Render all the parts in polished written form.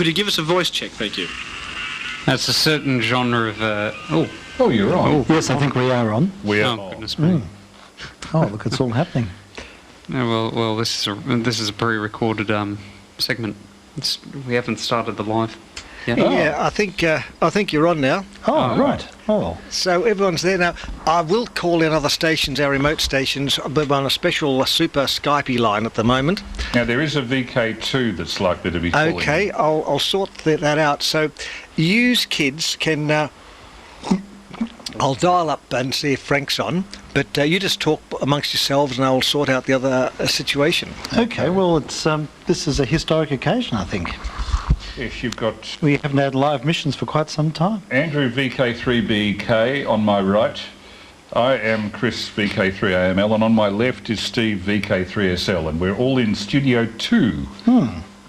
Could you give us a voice check, thank you? That's a certain genre of... Oh, you're on. Oh, yes, I think we are on. We are oh, on. goodness me. Oh, look, it's all happening. No, well, this is a pre-recorded segment. We haven't started the live yet. Yeah, I think you're on now. Oh, right. Oh. So everyone's there now. I will call in other stations, our remote stations, but on a special super Skypey line at the moment. Now, there is a VK2 that's likely to be calling. Okay, I'll sort that out. So, use kids can... I'll dial up and see if Frank's on, but you just talk amongst yourselves and I'll sort out the other situation. Okay, well, it's this is a historic occasion, I think. Yes, you've got... We haven't had live missions for quite some time. Andrew VK3BK on my right. I am Chris VK3AML, and on my left is Steve VK3SL, and we're all in Studio 2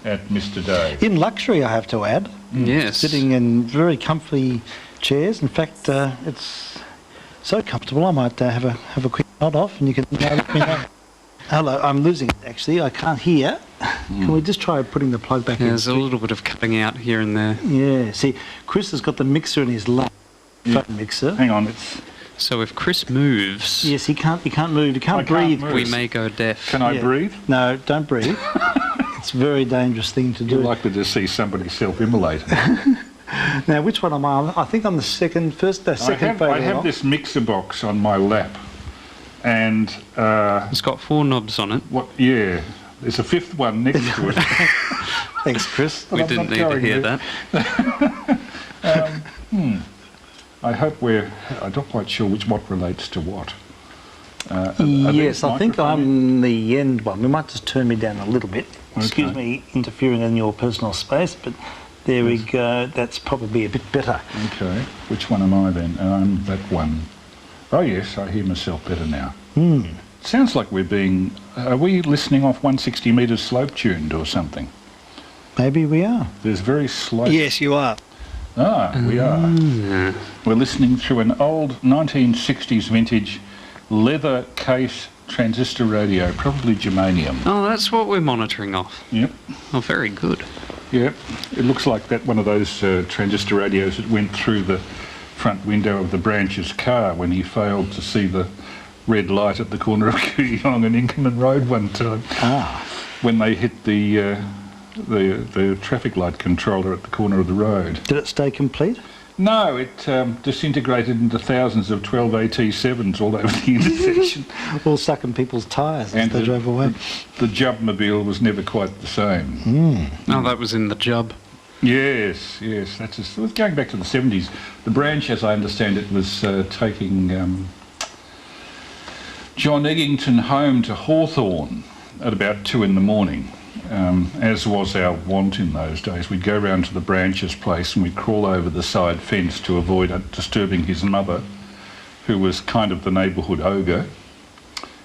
at Mr. Dave. In luxury, I have to add. Yes. Sitting in very comfy chairs. In fact, it's so comfortable I might have a quick nod off and you can let me know. Hello, I'm losing it actually. I can't hear. Can we just try putting the plug back in? There's a little bit of cutting out here and there. Yeah, see, Chris has got the mixer in his lap. Phone mixer. Hang on, it's... So if Chris moves... Yes, he can't move. He can't breathe. Move. We may go deaf. Can I breathe? No, don't breathe. It's a very dangerous thing to do. You're likely to see somebody self-immolate. Now, which one am I on? I think I'm the second photo. I have this mixer box on my lap, and it's got 4 knobs on it. What? Yeah, there's a 5th one next to it. Thanks, Chris. We didn't need to hear that. I hope I'm not quite sure what relates to what. Yes, I think I'm the end one. We might just turn me down a little bit. Excuse me interfering in your personal space, but there we go. That's probably a bit better. Okay. Which one am I then? I'm that one. Oh yes, I hear myself better now. Sounds like we're being... Are we listening off 160 metres slope tuned or something? Maybe we are. There's very slight... Yes, you are. We are. We're listening through an old 1960s vintage leather case transistor radio, probably germanium. Oh, that's what we're monitoring off. Yep. Oh, very good. Yep. It looks like that one of those transistor radios that went through the front window of the branch's car when he failed to see the red light at the corner of Kooyong and Inkerman Road one time. When they hit the traffic light controller at the corner of the road. Did it stay complete? No, it disintegrated into thousands of 12 AT7s all over the intersection. All stuck in people's tyres as they drove away. The Jubmobile was never quite the same. Oh, that was in the Jub. Yes, that's it was going back to the 70s. The branch, as I understand it, was taking John Eggington home to Hawthorne at about 2 in the morning. As was our wont in those days. We'd go round to the branch's place and we'd crawl over the side fence to avoid disturbing his mother, who was kind of the neighbourhood ogre.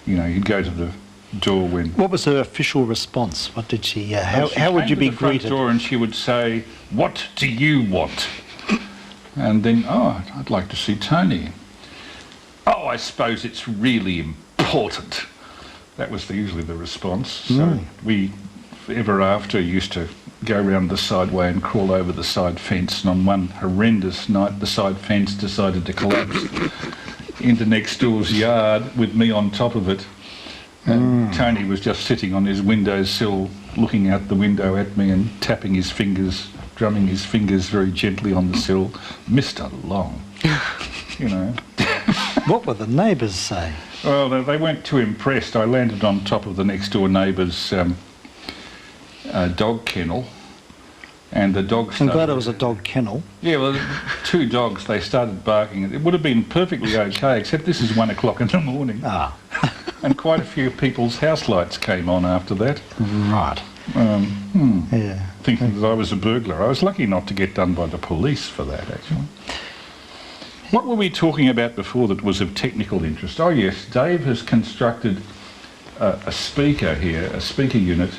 You know, you'd go to the door when... What was her official response? What did she... how would you be greeted? She came to the front door and she would say, "What do you want?" And then, "Oh, I'd like to see Tony." "Oh, I suppose it's really important." That was usually the response. So we, ever after, used to go round the sideway and crawl over the side fence, and on one horrendous night the side fence decided to collapse into next door's yard with me on top of it. And Tony was just sitting on his windowsill looking out the window at me and tapping his fingers, drumming his fingers very gently on the sill. Mr. Long, you know. What would the neighbours say? Well, they weren't too impressed. I landed on top of the next door neighbour's dog kennel, and the dogs... I'm glad it was a dog kennel. Yeah, well, 2 dogs, they started barking. It would have been perfectly okay, except this is 1 o'clock in the morning. And quite a few people's house lights came on after that. Right. Yeah. Thinking that I was a burglar. I was lucky not to get done by the police for that, actually. What were we talking about before that was of technical interest? Oh yes, Dave has constructed a speaker here, a speaker unit,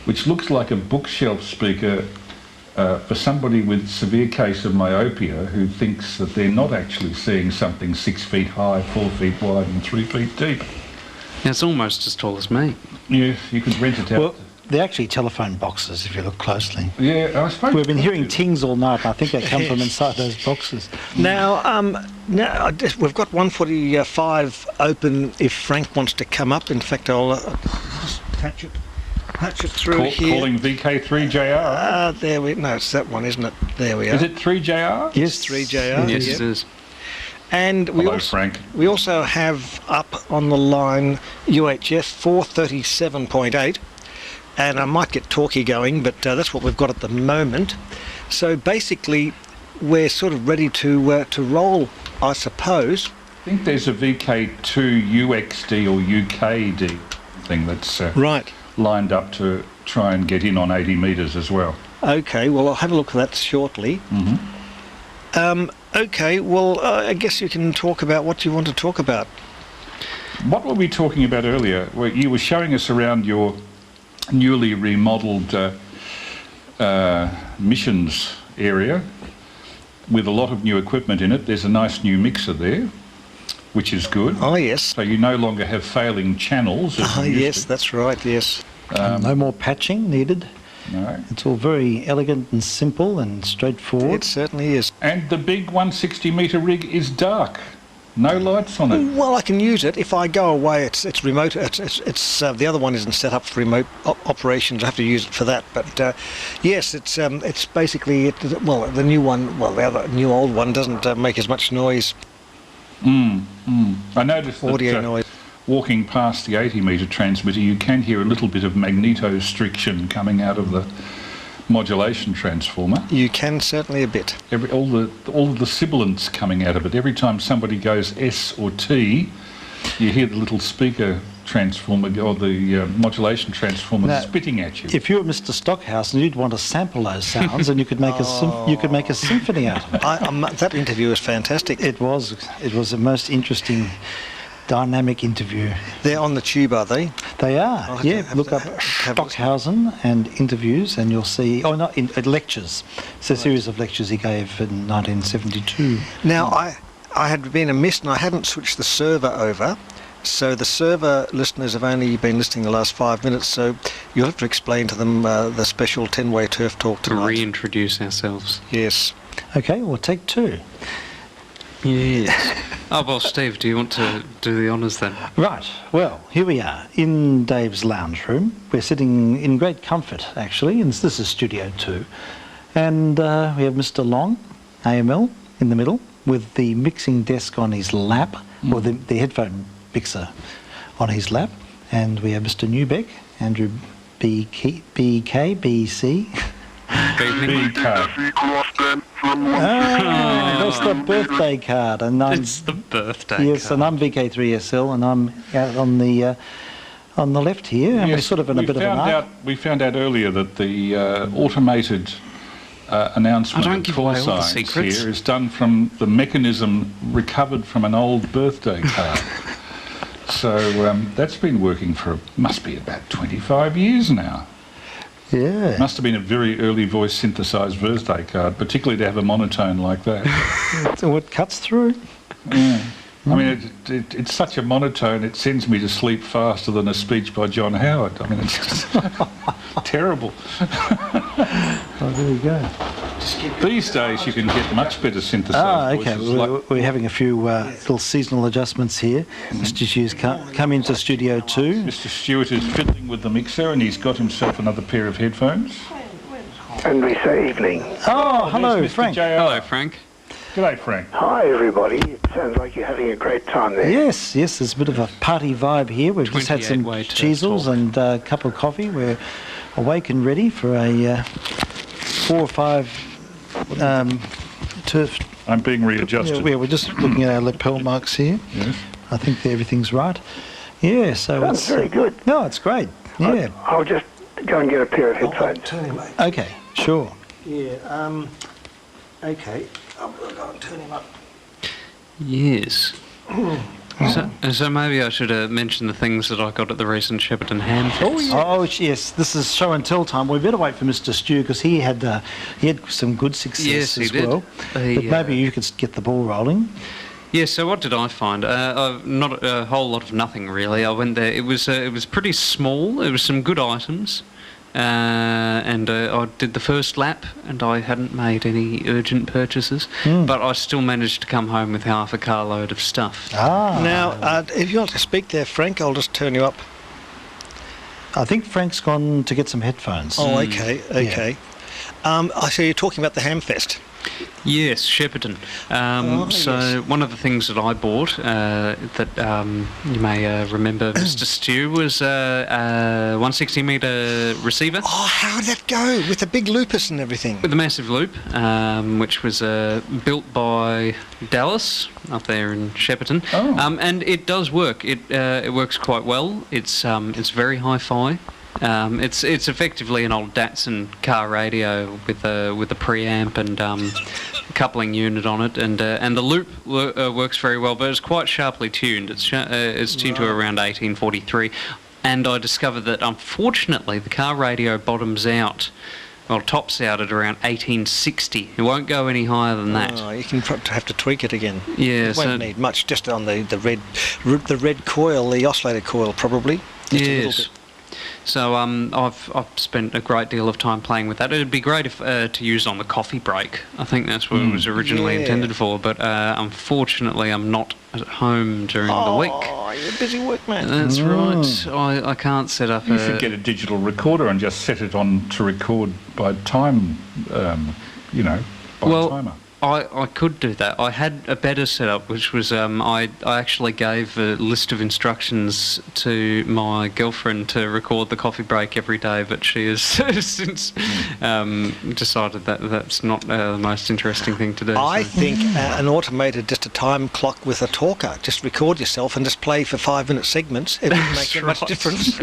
which looks like a bookshelf speaker for somebody with severe case of myopia who thinks that they're not actually seeing something 6 feet high, 4 feet wide and 3 feet deep. Yeah, it's almost as tall as me. Yes, you could rent it out. Well, they're actually telephone boxes if you look closely. Yeah, I suppose... We've been hearing tings all night, and I think they come from inside those boxes. Now, we've got 145 open if Frank wants to come up. In fact, I'll just patch it through here. Calling VK3JR. There we... No, it's that one, isn't it? There we are. Is it 3JR? Yes, 3JR. Yes, yeah. it is. And we Hello, Frank. We also have up on the line UHF 437.8, and I might get talkie going, but that's what we've got at the moment. So basically, we're sort of ready to roll, I suppose. I think there's a VK2 UXD or UKD thing that's Right. lined up to try and get in on 80 metres as well. Okay. Well, I'll have a look at that shortly. Okay. Well, I guess you can talk about what you want to talk about. What were we talking about earlier? Well, you were showing us around your newly remodelled missions area with a lot of new equipment in it. There's a nice new mixer there, which is good. Oh yes. So you no longer have failing channels. As Oh you used yes, to. that's right. Yes. No more patching needed. No. It's all very elegant and simple and straightforward. It certainly is. And the big 160 metre rig is dark. No lights on it. Well, I can use it if I go away. It's remote. It's the other one isn't set up for remote operations. I have to use it for that. But yes, it's basically the new one. Well, the other new old one doesn't make as much noise. I noticed Audio that noise. walking past the 80 metre transmitter, you can hear a little bit of magnetostriction coming out of the modulation transformer. You can certainly a bit. All of the sibilants coming out of it. Every time somebody goes S or T, you hear the little speaker transformer or the modulation transformer Now, spitting at you. If you were Mr. Stockhouse and you'd want to sample those sounds, and you could make a symphony out of it. That interview was fantastic. It was a most interesting, dynamic interview. They're on the tube, are they? They are. I'll have Yeah, to have look to up have a listen. Stockhausen and interviews, and you'll see. Oh, not lectures. It's a series of lectures he gave in 1972. Now, I had been amiss and I hadn't switched the server over. So the server listeners have only been listening the last 5 minutes, so you'll have to explain to them the special 10-way turf talk To tonight. reintroduce ourselves. Yes. Okay, well, take two. Yes. Oh, well, Steve, do you want to do the honours then? Right, well, here we are in Dave's lounge room. We're sitting in great comfort, actually, and this is Studio 2. And we have Mr. Long, AML, in the middle, with the mixing desk on his lap, or the headphone mixer on his lap. And we have Mr. Newbeck, Andrew VK3ASE. BK. Crossband from That's the birthday card. And I'm, It's the birthday yes, card. and I'm VK3SL, and I'm out on the left here, and we're Yes, sort of in a we bit of an found arc. We found out earlier that the automated announcement I don't of give call away all the signs secrets. here is done from the mechanism recovered from an old birthday card. So that's been working for, must be about 25 years now. Yeah. Must have been a very early voice synthesised birthday card, particularly to have a monotone like that. So it cuts through. Yeah. I mean, it's such a monotone, it sends me to sleep faster than a speech by John Howard. I mean, it's just terrible. Oh, there we go. These days you can get much better synthesised Ah, okay. voices. Like, We're having a few little seasonal adjustments here. Mr. Hughes come into Studio 2. Mr. Stewart is fiddling with the mixer and he's got himself another pair of headphones. And we say evening. Oh, hello, There's Mr. Frank. JR. Hello, Frank. G'day, Frank. Hi, everybody. It sounds like you're having a great time there. Yes, there's a bit of a party vibe here. We've just had some 28-way turf cheesels talk. and a cup of coffee. We're awake and ready for a 4 or 5 turf. I'm being readjusted. Yeah, we're just looking at our lapel marks here. Yes. I think everything's right. Yeah, so Sounds it's very good. No, it's great. Yeah. I'll just go and get a pair of headphones. Okay, sure. Yeah. Okay. I'll go and turn him up. Yes. So maybe I should mention the things that I got at the recent Shepparton Hamfest. Oh yes, this is show and tell time. We better wait for Mr. Stew because he had some good success Yes, he as did. well. He, But maybe you could get the ball rolling. Yeah, so what did I find? Not a whole lot of nothing really. I went there. It was pretty small. There was some good items. and I did the first lap, and I hadn't made any urgent purchases, but I still managed to come home with half a carload of stuff. Now, if you want to speak there, Frank, I'll just turn you up. I think Frank's gone to get some headphones. Oh, okay. I see you're talking about the Hamfest. Yes, Shepparton. So one of the things that I bought that you may remember, Mr. Stew, was a 160 metre receiver. Oh, how did that go? With the big loopers and everything? With a massive loop, which was built by Dallas up there in Shepparton. And it does work. It works quite well. It's very hi-fi. It's effectively an old Datsun car radio with a preamp and coupling unit on it, and the loop works very well, but it's quite sharply tuned. It's tuned to around 1843, and I discovered that unfortunately the car radio tops out at around 1860. It won't go any higher than that. Oh, you can have to tweak it again. Yeah, it won't need much, just on the red coil, the oscillator coil probably. Just a little bit. So I've spent a great deal of time playing with that. It'd be great if to use on the coffee break. I think that's what it was originally intended for, but unfortunately I'm not at home during the week. Oh, you're a busy workman. That's right. I can't set up You should get a digital recorder and just set it on to record by time, by timer. I could do that. I had a better setup, which was I actually gave a list of instructions to my girlfriend to record the coffee break every day, but she has since decided that that's not the most interesting thing to do. I think an automated, just a time clock with a talker, just record yourself and just play for 5-minute segments. It wouldn't make that much difference.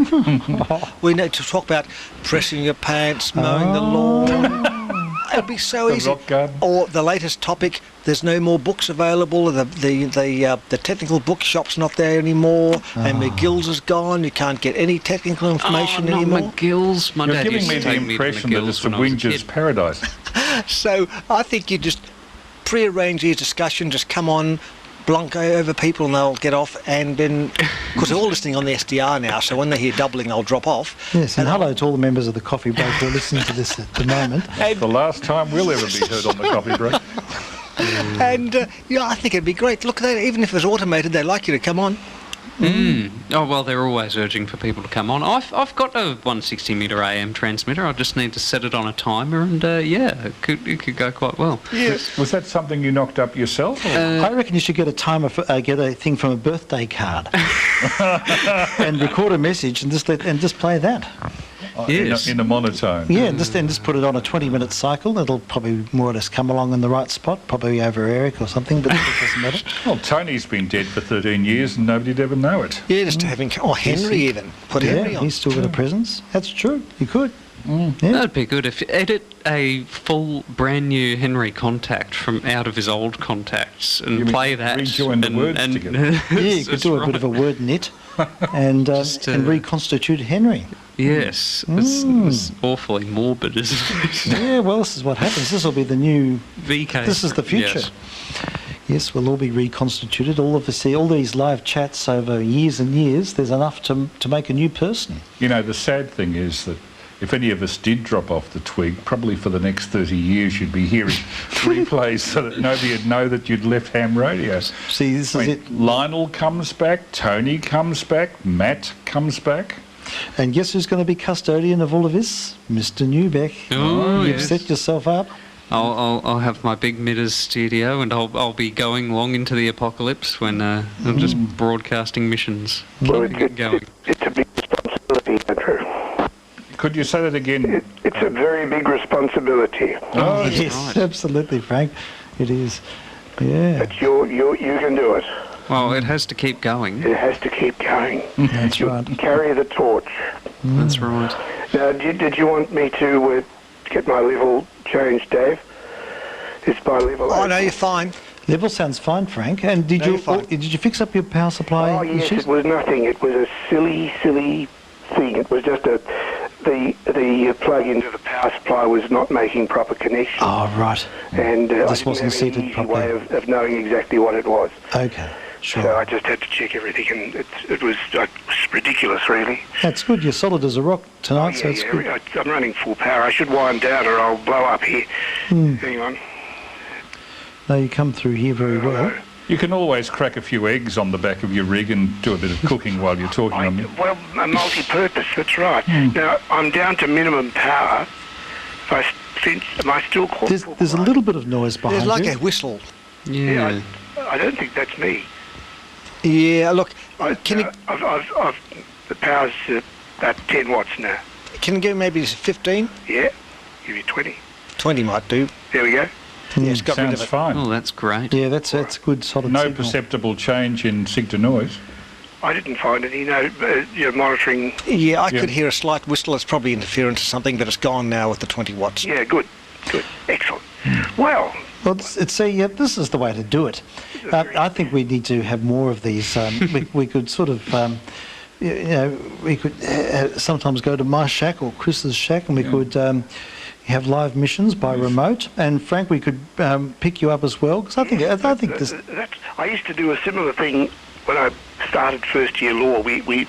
We need to talk about pressing your pants, mowing the lawn. It'd be so easy. Rock garden. Or the latest topic, there's no more books available, the technical bookshop's not there anymore, and McGill's is gone, you can't get any technical information anymore. McGill's. My You're dad giving used me to the take me to impression that McGill's it's a when I was a Winger's kid. paradise. So I think you just pre-arrange these discussion, just come on, Blanco over people and they'll get off, and then, because they're all listening on the SDR now, so when they hear doubling they'll drop off. Yes, and hello to all the members of the coffee break who are listening to this at the moment. The last time we'll ever be heard on the coffee break. And I think it'd be great. Look, even if it was automated, they'd like you to come on. Oh, well, they're always urging for people to come on. I've got a 160 metre AM transmitter. I just need to set it on a timer, and it could go quite well. Yes. Was that something you knocked up yourself? Or? I reckon you should get a timer, get a thing from a birthday card, and record a message and just play that. Yes. In a monotone. Yeah, and just put it on a 20-minute cycle. It'll probably more or less come along in the right spot, probably over Eric or something, but it doesn't matter. Well, Tony's been dead for 13 years and nobody'd ever know it. Yeah, just having... Oh, Henry even. Put Henry on. He's still got a presence. That's true. You could. Yeah. That'd be good if you edit a full brand new Henry contact from out of his old contacts and You mean play that. rejoin the words together? Yeah, you could do a bit of a word knit and reconstitute Henry. Yes, it's awfully morbid, isn't it? Yeah, well, this is what happens. This will be the new... VK. This is the future. Yes, we'll all be reconstituted. All these live chats over years and years, there's enough to make a new person. You know, the sad thing is that if any of us did drop off the twig, probably for the next 30 years you'd be hearing replays so that nobody would know that you'd left ham radio. See, this is it. Lionel comes back, Tony comes back, Matt comes back. And guess who's going to be custodian of all of this? Mr. Newbeck. Oh, You've yes. set yourself up. I'll have my big Mitters studio, and I'll be going long into the apocalypse when I'm just broadcasting missions. Well, Keep it going. it's a big responsibility, Andrew. Could you say that again? It's a very big responsibility. Oh, Yes, right. absolutely, Frank. It is. Yeah. But you can do it. Well, it has to keep going. It has to keep going. That's right. Carry the torch. That's right. Now, did you want me to get my level changed, Dave? It's by level. Oh, no, you're fine. Level sounds fine, Frank. And did No, you're fine. did you fix up your power supply Oh, yes, issues? it was nothing. It was a silly thing. It was just the plug into the power supply was not making proper connection. Oh, right. And I This didn't wasn't have seated any easy properly. way of knowing exactly what it was. Okay. Sure. So I just had to check everything, and it was ridiculous, really. That's good. You're solid as a rock tonight, so it's good. I'm running full power. I should wind down or I'll blow up here. Hang on. No, you come through here very well. You can always crack a few eggs on the back of your rig and do a bit of cooking while you're talking. Well, a multi-purpose, that's right. Now, I'm down to minimum power. Am I still caught? There's a little bit of noise behind There's like you. a whistle. Yeah. I don't think that's me. Yeah, look, The power's about 10 watts now. can you go maybe 15? Yeah, give you 20. 20 might do. There we go. Yeah, it's got rid Sounds of it. fine. Oh, that's great. Yeah, that's a good solid No signal. perceptible change in sig to noise. I didn't find any, monitoring. Yeah, I could hear a slight whistle. It's probably interference or something, but it's gone now with the 20 watts. Yeah, good. Excellent. Well, this is the way to do it. I think we need to have more of these. We could sort of, we could sometimes go to my shack or Chris's shack, and we could have live missions by remote. And Frank, we could pick you up as well, because I think this. I used to do a similar thing when I started first year law. We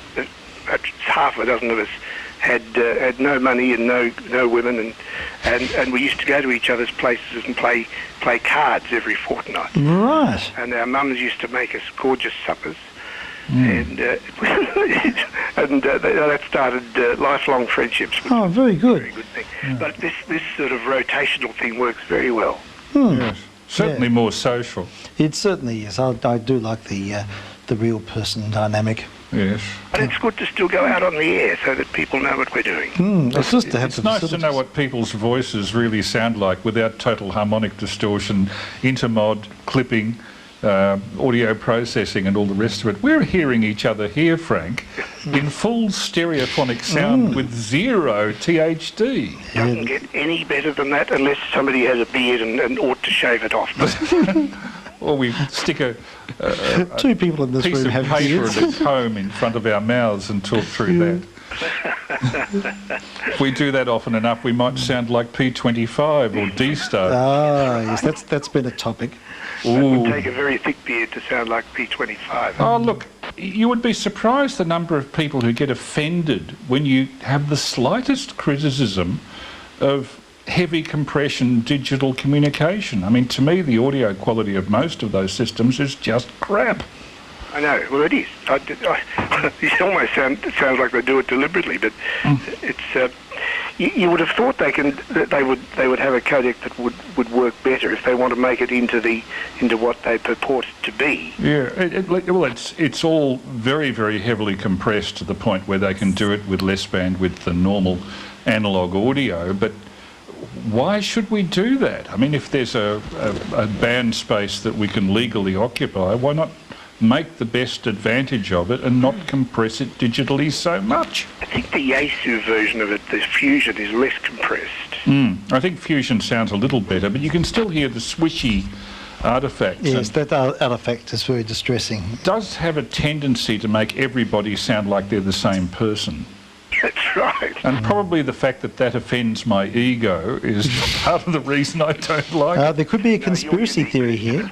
half a dozen of us had no money and no women, and we used to go to each other's places and play cards every fortnight. Right. And our mums used to make us gorgeous suppers, and that started lifelong friendships. Which Oh, very good. was a very good thing. But this sort of rotational thing works very well. Yes. Certainly more social. It certainly is. I do like the real person dynamic. Yes. But it's good to still go out on the air so that people know what we're doing. It's just to have It's the nice to know facilities. what people's voices really sound like without total harmonic distortion, intermod, clipping, audio processing and all the rest of it. We're hearing each other here, Frank, in full stereophonic sound with zero THD. Doesn't get any better than that unless somebody has a beard and ought to shave it off. Or we stick a Two people in this piece room of have paper beards. and a comb in front of our mouths and talk through that. If we do that often enough, we might sound like P25 or D-Star. Ah, yes, that's been a topic. It would take a very thick beard to sound like P25. Oh, look, you would be surprised the number of people who get offended when you have the slightest criticism of heavy compression digital communication. I mean, to me, the audio quality of most of those systems is just crap. I know. Well, it is. It almost sounds like they do it deliberately, but it's. You would have thought they would have a codec that would work better if they want to make it into what they purport it to be. Yeah, it's all very, very heavily compressed to the point where they can do it with less bandwidth than normal analog audio, but why should we do that? I mean, if there's a band space that we can legally occupy, why not make the best advantage of it and not compress it digitally so much? I think the Yaesu version of it, the Fusion, is less compressed. I think Fusion sounds a little better, but you can still hear the swishy artifacts. Yes, that artifact is very distressing. It does have a tendency to make everybody sound like they're the same person. That's right. And probably the fact that offends my ego is part of the reason I don't like it. There could be a conspiracy theory here.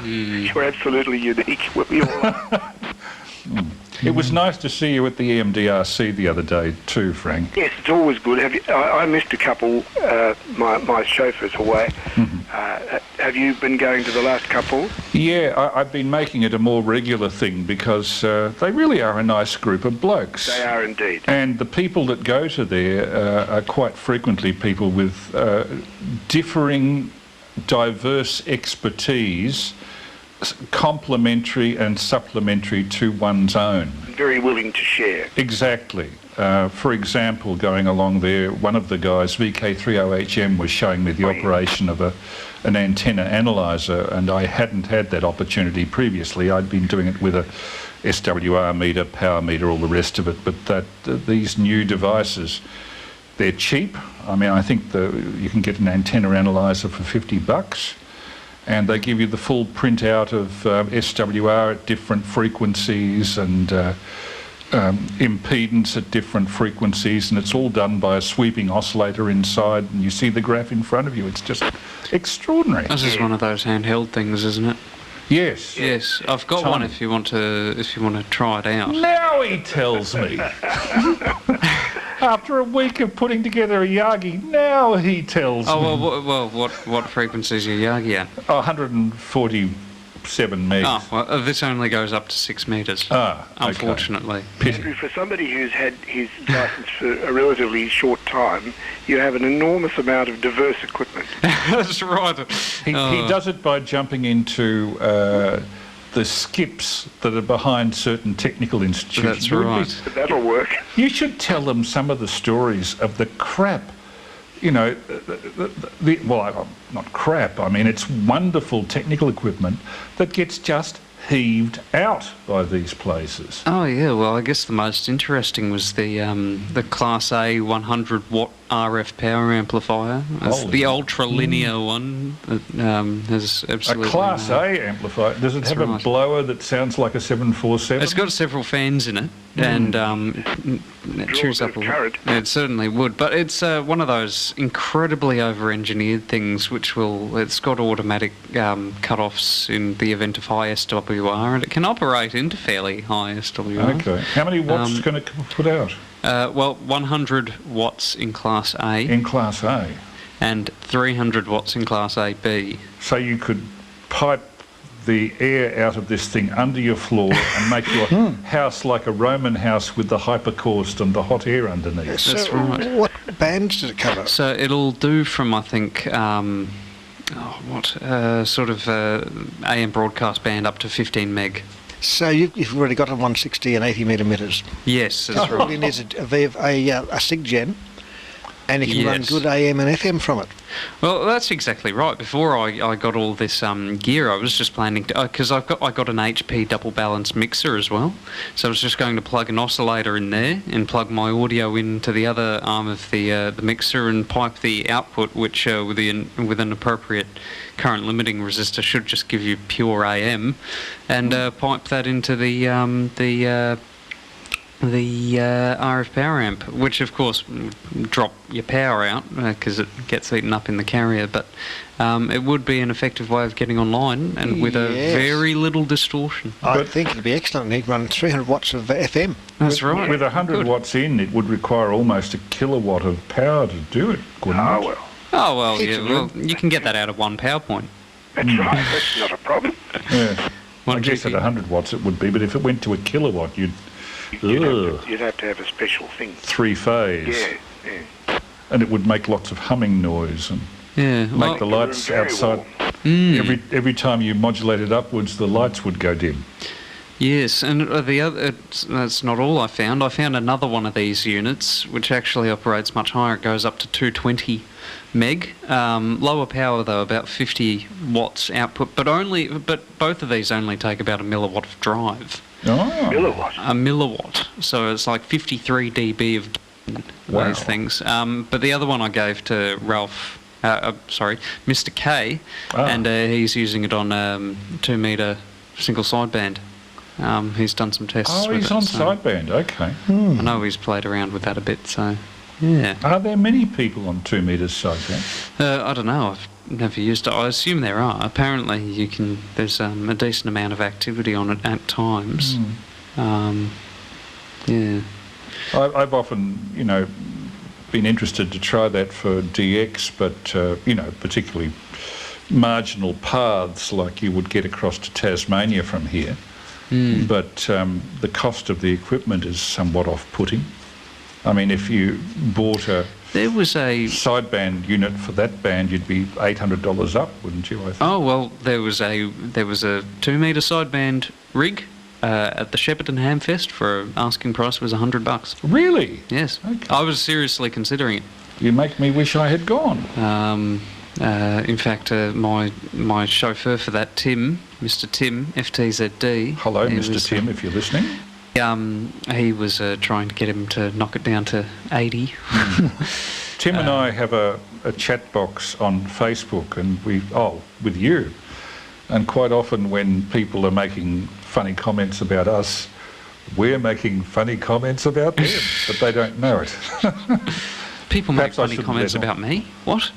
You're absolutely unique. We all are. It was nice to see you at the EMDRC the other day too, Frank. Yes, it's always good. I missed a couple. My chauffeur's away. Have you been going to the last couple? Yeah, I've been making it a more regular thing because they really are a nice group of blokes. They are indeed. And the people that go to there are quite frequently people with differing, diverse expertise, complementary and supplementary to one's own. Very willing to share. Exactly. For example, going along there, one of the guys, VK3OHM, was showing me the operation of an antenna analyzer, and I hadn't had that opportunity previously. I'd been doing it with a SWR meter, power meter, all the rest of it, but these new devices, they're cheap. I mean, I think you can get an antenna analyzer for $50, and they give you the full printout of SWR at different frequencies and impedance at different frequencies, and it's all done by a sweeping oscillator inside, and you see the graph in front of you. It's just extraordinary. This is one of those handheld things, isn't it? Yes. Yes, I've got Tom. one if you want to try it out. Now he tells me. After a week of putting together a Yagi, now he tells me. Oh, what frequency is your Yagi at? 147 megs. Oh, well, this only goes up to 6 metres. Okay. Unfortunately. Pity. For somebody who's had his licence for a relatively short time, you have an enormous amount of diverse equipment. That's right. He does it by jumping into the skips that are behind certain technical institutions. That's right. That'll work. You should tell them some of the stories of the crap. You know, well, not crap. I mean, it's wonderful technical equipment that gets just heaved out by these places. Oh yeah, well I guess the most interesting was the Class A 100 watt RF power amplifier. It's Holy the ultra linear one that has A absolutely Class A amplifier. Does it have a right. blower that sounds like a 747? It's got several fans in it, and it chews a up a bit of lot. current. It certainly would, but it's one of those incredibly over-engineered things it's got automatic cut-offs in the event of high SWR, and it can operate into fairly high SWR. Okay. How many watts is going to put out? Well, 100 watts in Class A In Class A. and 300 watts in Class AB. So you could pipe the air out of this thing under your floor and make your house like a Roman house with the hypercaust and the hot air underneath. So That's right. what bands does it cover? So it'll do from, I think, AM broadcast band up to 15 meg. So you've already got a 160 and 80 millimetres. Yes, that's All right. you need is a SIG-gen, and you can run Yes. good AM and FM from it. Well, that's exactly right. Before I got all this gear, I was just planning to, because I got an HP double balance mixer as well. So I was just going to plug an oscillator in there and plug my audio into the other arm of the mixer and pipe the output, which with an appropriate current limiting resistor should just give you pure AM, and pipe that into the RF power amp, which of course would drop your power out because it gets eaten up in the carrier, but it would be an effective way of getting online and with a Yes. very little distortion. I think it'd be excellent. You can run 300 watts of FM. That's right. With 100 Good. watts in, it would require almost a kilowatt of power to do it, couldn't Oh, it? well. Oh well, Keeps yeah. it Well, you can get that out of one PowerPoint. That's right. That's not a problem. Yeah. I One guess at GP. 100 watts it would be, but if it went to a kilowatt, you'd You'd have to have a special thing. three-phase. Yeah, yeah. And it would make lots of humming noise and Yeah. make the lights Very outside. warm. Every time you modulated upwards, the lights would go dim. Yes, and that's not all I found. I found another one of these units, which actually operates much higher. It goes up to 220 meg. Lower power though, about 50 watts output, but both of these only take about a milliwatt of drive. Oh, Milliwatt. A milliwatt, so it's like 53 dB of Wow. those things. But the other one I gave to Mr. K, and he's using it on 2 metre single sideband. He's done some tests oh with he's it. on so sideband, okay. I know he's played around with that a bit, so yeah. Are there many people on 2 metres sideband? I don't know. I've never used it. I assume there are. Apparently, there's a decent amount of activity on it at times. Yeah. I've often, been interested to try that for DX, but, particularly marginal paths like you would get across to Tasmania from here. But the cost of the equipment is somewhat off-putting. I mean, if you bought a There was a sideband unit for that band, you'd be $800 up, wouldn't you, I think? Oh well, there was a 2 metre sideband rig at the Shepparton Hamfest for asking price was $100. Really? Yes, Okay. I was seriously considering it. You make me wish I had gone. In fact, my chauffeur for that, Tim, Mr. Tim, FTZD. Hello, he Mr. was, Tim, if you're listening. He was trying to get him to knock it down to 80. Tim and I have a chat box on Facebook, and with you. And quite often when people are making funny comments about us, we're making funny comments about them, but they don't know it. People make Perhaps I funny shouldn't comments let on. about me. What?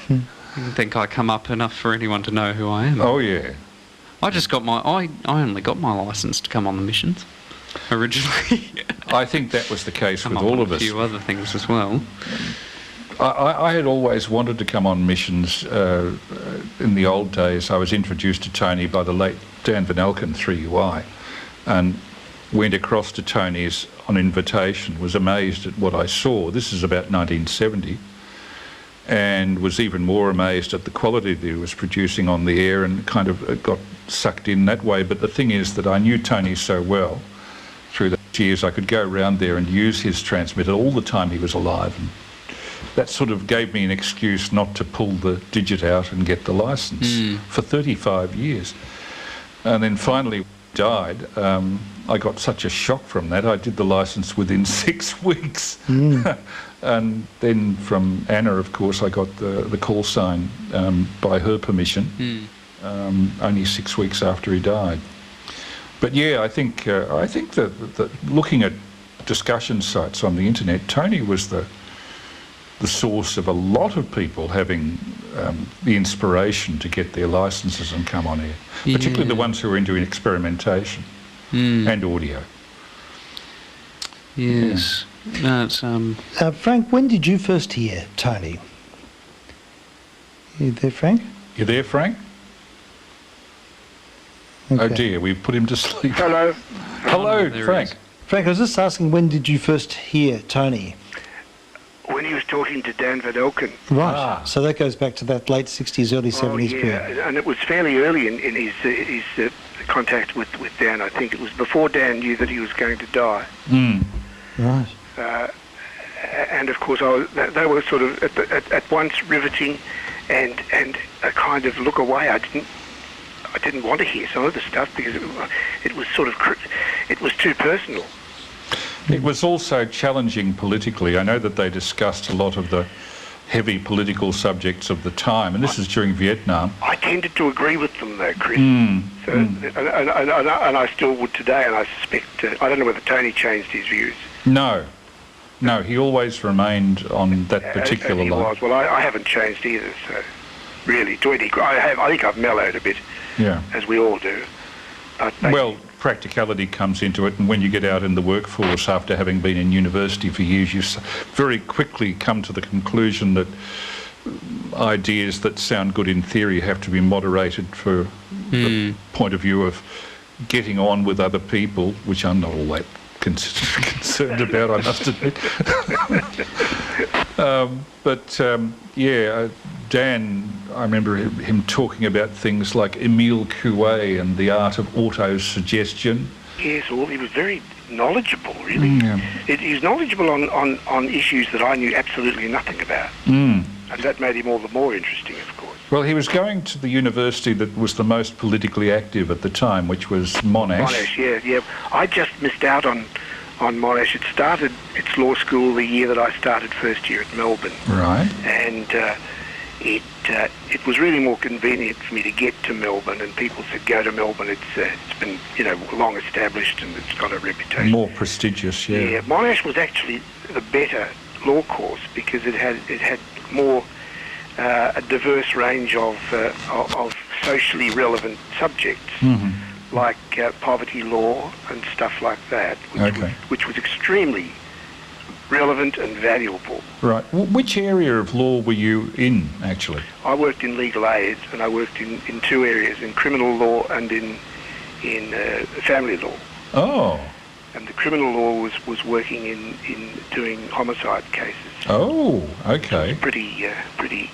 You think I come up enough for anyone to know who I am? Oh, yeah. I just got I only got my licence to come on the missions originally. I think that was the case with all of us. A few other things as well. I had always wanted to come on missions. In the old days, I was introduced to Tony by the late Dan Van Elken, 3UI, and went across to Tony's on invitation, was amazed at what I saw. This is about 1970, and was even more amazed at the quality that he was producing on the air, and kind of got sucked in that way. But the thing is that I knew Tony so well through those years, I could go around there and use his transmitter all the time he was alive, and that sort of gave me an excuse not to pull the digit out and get the licence for 35 years. And then finally died. I got such a shock from that. I did the licence within 6 weeks. And then from Anna, of course, I got the call sign by her permission, only 6 weeks after he died. But yeah, I think that looking at discussion sites on the internet, Tony was the source of a lot of people having the inspiration to get their licences and come on air, particularly the ones who are into experimentation and audio. Yes. No, it's Frank, when did you first hear Tony? You there, Frank? You there, Frank? Okay. Oh dear, we've put him to sleep. Hello. Hello, There he Frank. is. Frank, I was just asking, when did you first hear Tony? When he was talking to Dan Van Elken. Right. Ah. So that goes back to that late 60s, early 70s period. And it was fairly early in his contact with Dan. I think it was before Dan knew that he was going to die. Right. And of course, they were sort of at once riveting and a kind of look away. I didn't want to hear some of the stuff because it was sort of it was too personal. It was also challenging politically. I know that they discussed a lot of the heavy political subjects of the time, and this is during Vietnam. I tended to agree with them, though, Chris. And I still would today, and I suspect... I don't know whether Tony changed his views. No, he always remained on that particular as he line. was. Well, I haven't changed either, so really, to any... I think I've mellowed a bit, as we all do. Well, practicality comes into it, and when you get out in the workforce after having been in university for years, you very quickly come to the conclusion that ideas that sound good in theory have to be moderated for the point of view of getting on with other people, which I'm not all that concerned about, I must admit. Dan, I remember him talking about things like Emile Coué and the art of auto-suggestion. Yes, well, he was very knowledgeable, really. He was knowledgeable on issues that I knew absolutely nothing about. And that made him all the more interesting, of course. Well, he was going to the university that was the most politically active at the time, which was Monash. Monash, yeah. I just missed out on Monash. It started its law school the year that I started first year at Melbourne. Right. And it was really more convenient for me to get to Melbourne, and people said go to Melbourne. It's been long established and it's got a reputation. More prestigious, yeah. Yeah, Monash was actually the better law course because it had more a diverse range of socially relevant subjects. Like poverty law and stuff like that, which was extremely relevant and valuable. Right. Which area of law were you in, actually? I worked in legal aid, and I worked in two areas, in criminal law and in family law. Oh. And the criminal law was working in doing homicide cases. Oh, okay. Pretty.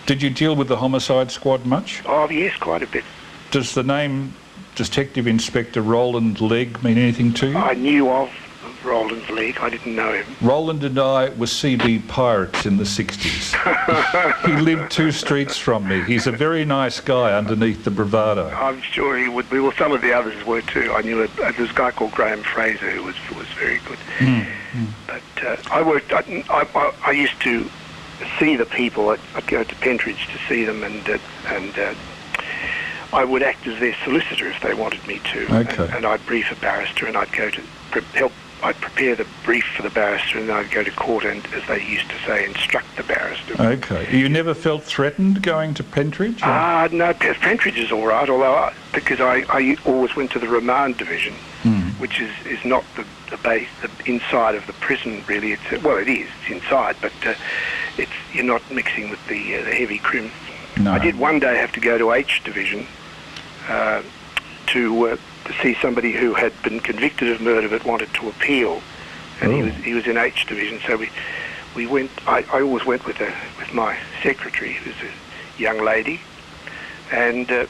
Did you deal with the homicide squad much? Oh, yes, quite a bit. Does the name Detective Inspector Roland Legg mean anything to you? I knew of Roland's Legg. I didn't know him. Roland and I were CB pirates in the 60s. He lived 2 streets from me. He's a very nice guy underneath the bravado. I'm sure he would be. Well, some of the others were too. I knew this guy called Graham Fraser who was very good. But I used to see the people. I'd go to Pentridge to see them, and I would act as their solicitor if they wanted me to. Okay. And I'd brief a barrister, and I'd go to help I'd prepare the brief for the barrister, and then I'd go to court and, as they used to say, instruct the barrister. Okay. You never felt threatened going to Pentridge? No, Pentridge is all right, although because I always went to the remand division, which is not the base, the inside of the prison, really. Well, it is. It's inside, but you're not mixing with the heavy crim. No. I did one day have to go to H division to see somebody who had been convicted of murder but wanted to appeal, and he was in H division. So we went. I always went with my secretary, who's a young lady, and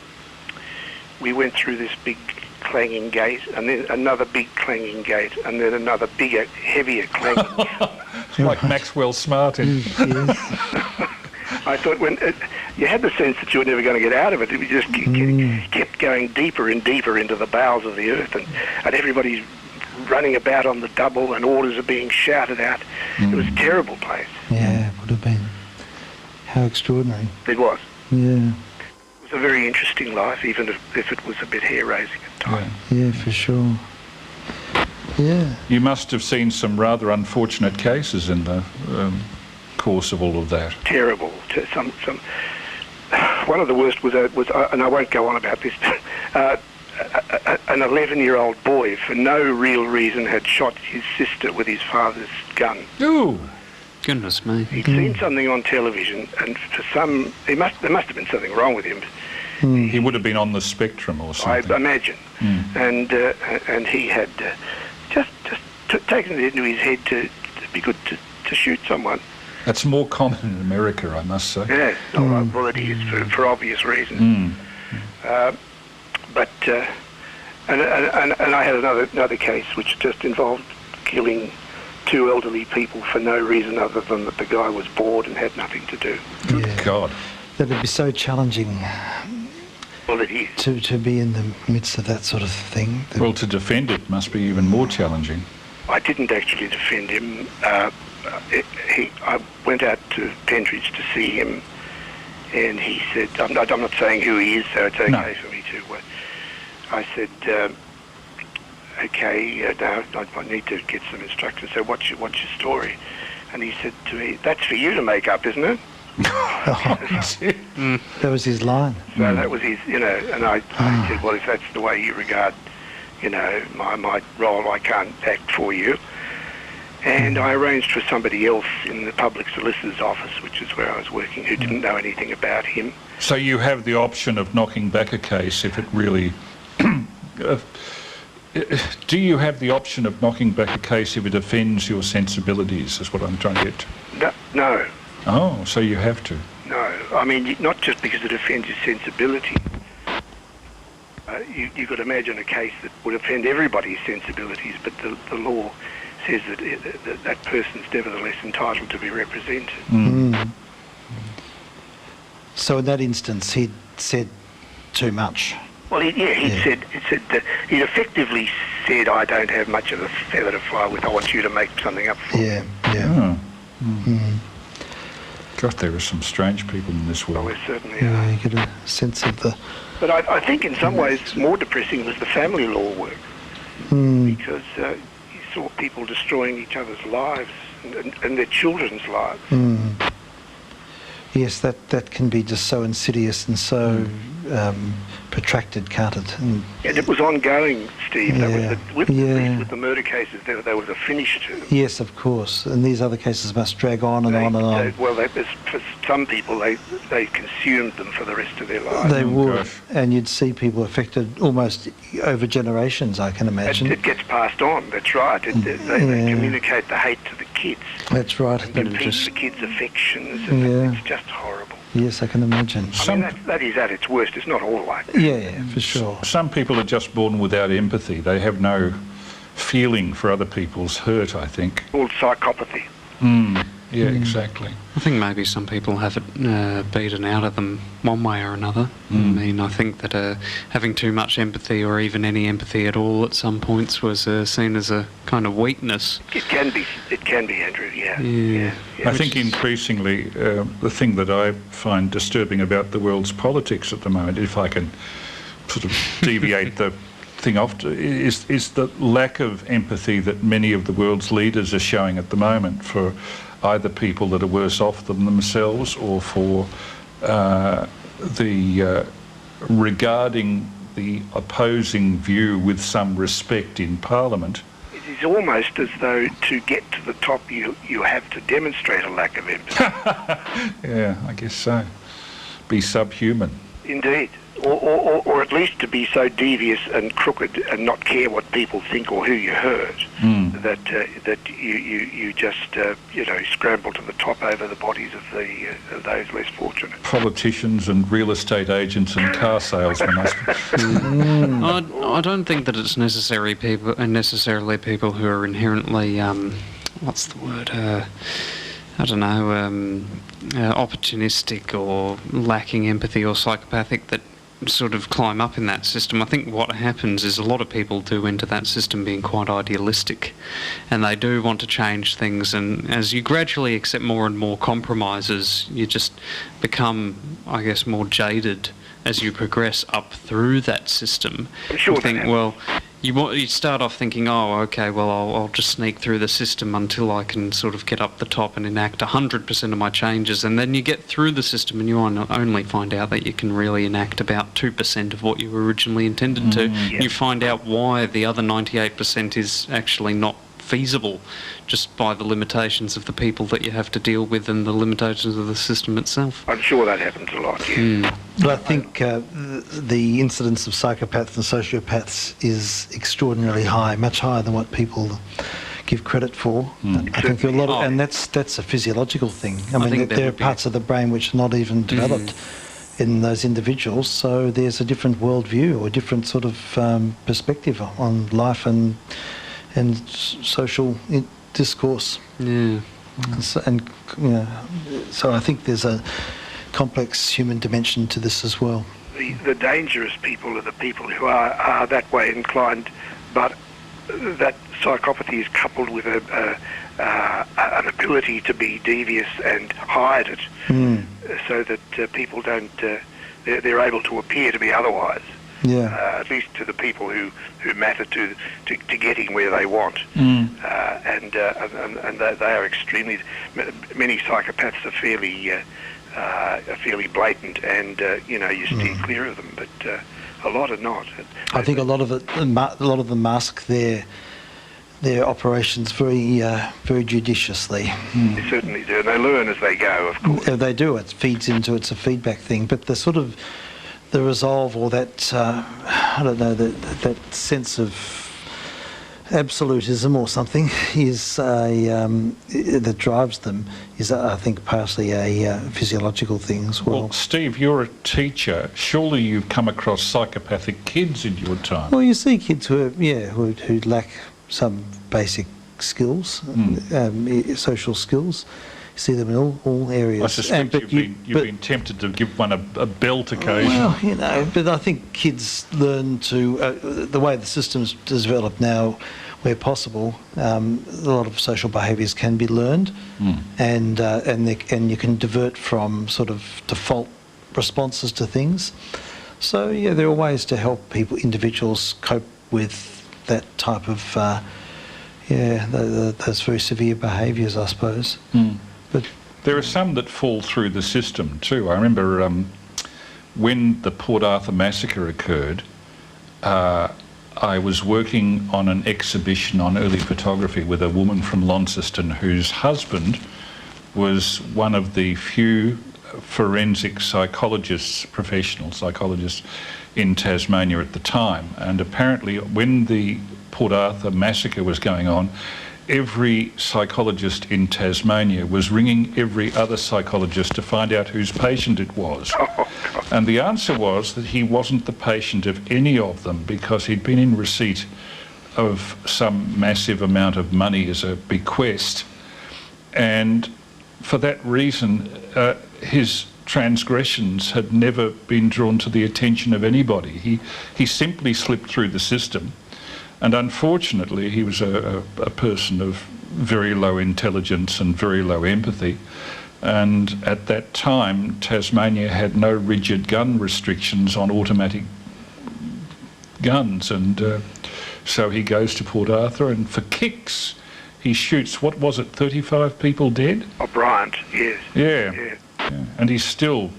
we went through this big clanging gate, and then another big clanging gate, and then another bigger, heavier clanging. Like Maxwell Smart in... I thought you had the sense that you were never going to get out of it. It just kept going deeper and deeper into the bowels of the earth, and everybody's running about on the double, and orders are being shouted out. It was a terrible place. Yeah, it would have been. How extraordinary. It was. Yeah. It was a very interesting life, even if it was a bit hair-raising at times. Yeah, for sure. Yeah. You must have seen some rather unfortunate cases in the course of all of that. Terrible. One of the worst was and I won't go on about this. An 11-year-old boy, for no real reason, had shot his sister with his father's gun. Ooh. Goodness me. He'd seen something on television, and there must have been something wrong with him. He would have been on the spectrum or something. I imagine. And he had just taken it into his head to be good to shoot someone. That's more common in America, I must say. Yeah, well, it is for obvious reasons. But I had another case which just involved killing two elderly people for no reason other than that the guy was bored and had nothing to do. Good God. That'd be so challenging. Well, it is. To be in the midst of that sort of thing. Well, to defend it must be even more challenging. I didn't actually defend him. I went out to Pentridge to see him, and he said, I'm not saying who he is, so it's okay for me to... I said, okay, now I need to get some instructions. So what's your story? And he said to me, that's for you to make up, isn't it? That was his line. So that was his, and I said, well, if that's the way you regard, my role, I can't act for you. And I arranged for somebody else in the public solicitor's office, which is where I was working, who didn't know anything about him. So you have the option of knocking back a case if it really... do you have the option of knocking back a case if it offends your sensibilities, is what I'm trying to get to? No. Oh, so you have to? No. I mean, not just because it offends your sensibility. You could imagine a case that would offend everybody's sensibilities, but the law says that person's nevertheless entitled to be represented. So in that instance, he'd said too much. Well, he'd said that he'd effectively said, I don't have much of a feather to fly with, I want you to make something up for me. Oh. God, there are some strange people in this world. Well, there certainly Yeah, are. you get a sense of the... But I think in some ways more depressing was the family law work, because you saw people destroying each other's lives and their children's lives. Yes, that can be just so insidious and so protracted, can't it? And it was ongoing, Steve. Yeah. With the murder cases, there was a finish to them. yes, of course. And these other cases must drag on and on and on. For some people, they consumed them for the rest of their lives. They would, gosh. and you'd see people affected almost over generations, I can imagine. It gets passed on, that's right. They communicate the hate to the kids. That's right. They pinch the kids' affections, and it's just horrible. Yes, I can imagine. I mean, that is at its worst. It's not all like that. Yeah, for sure. Some people are just born without empathy. They have no feeling for other people's hurt, I think. All psychopathy. Yeah, exactly. I think maybe some people have it beaten out of them one way or another. I mean, I think that having too much empathy or even any empathy at all at some points was seen as a kind of weakness. It can be, Andrew, Yeah. I think increasingly the thing that I find disturbing about the world's politics at the moment, if I can sort of deviate the thing is the lack of empathy that many of the world's leaders are showing at the moment for either people that are worse off than themselves, or for regarding the opposing view with some respect in Parliament. It is almost as though to get to the top you have to demonstrate a lack of empathy. Yeah, I guess so. Be subhuman. Indeed. Or at least to be so devious and crooked and not care what people think or who you hurt, that you just scramble to the top over the bodies of those less fortunate. Politicians and real estate agents and car salesmen. I don't think that it's necessarily people who are inherently what's the word? Opportunistic or lacking empathy or psychopathic that sort of climb up in that system. I think what happens is a lot of people do enter that system being quite idealistic, and they do want to change things, and as you gradually accept more and more compromises, you just become, I guess, more jaded as you progress up through that system. Sure. You think, well, you start off thinking, oh, okay, well, I'll just sneak through the system until I can sort of get up the top and enact 100% of my changes, and then you get through the system and you only find out that you can really enact about 2% of what you originally intended to. Yeah. You find out why the other 98% is actually not feasible, just by the limitations of the people that you have to deal with and the limitations of the system itself. I'm sure that happens a lot, yeah. But I think the incidence of psychopaths and sociopaths is extraordinarily high, much higher than what people give credit for. I think a lot of, and that's a physiological thing. I mean, there are parts of the brain which are not even developed in those individuals, so there's a different worldview or a different sort of perspective on life and social discourse. Yeah. So I think there's a complex human dimension to this as well. The dangerous people are the people who are that way inclined, but that psychopathy is coupled with an ability to be devious and hide it, so that people don't. They're able to appear to be otherwise. Yeah. At least to the people who matter to getting where they want, and they are extremely. Many psychopaths are fairly blatant, and you steer clear of them, but a lot are not. I think a lot of them mask their operations very judiciously. They certainly do, and they learn as they go, of course. They do. It's a feedback thing, but the sort of the resolve or that that sense of absolutism or something is that drives them is I think partially a physiological thing as well. Well, Steve, you're a teacher. Surely you've come across psychopathic kids in your time. Well, you see kids who lack some basic skills, social skills. You see them in all areas. I suspect you've been tempted to give one a belt occasionally. Well, but I think kids learn to the way the system's developed now, where possible, a lot of social behaviours can be learned, and you can divert from sort of default responses to things. So yeah, there are ways to help individuals cope with that type of those very severe behaviours, I suppose. But there are some that fall through the system too. I remember when the Port Arthur massacre occurred, I was working on an exhibition on early photography with a woman from Launceston whose husband was one of the few forensic psychologists, professional psychologists in Tasmania at the time. And apparently when the Port Arthur massacre was going on, every psychologist in Tasmania was ringing every other psychologist to find out whose patient it was. And the answer was that he wasn't the patient of any of them because he'd been in receipt of some massive amount of money as a bequest. And for that reason, his transgressions had never been drawn to the attention of anybody. He simply slipped through the system. And unfortunately, he was a person of very low intelligence and very low empathy. And at that time, Tasmania had no rigid gun restrictions on automatic guns, and so he goes to Port Arthur, and for kicks, he shoots, what was it, 35 people dead? Oh, Bryant, yes. Yeah. And he's still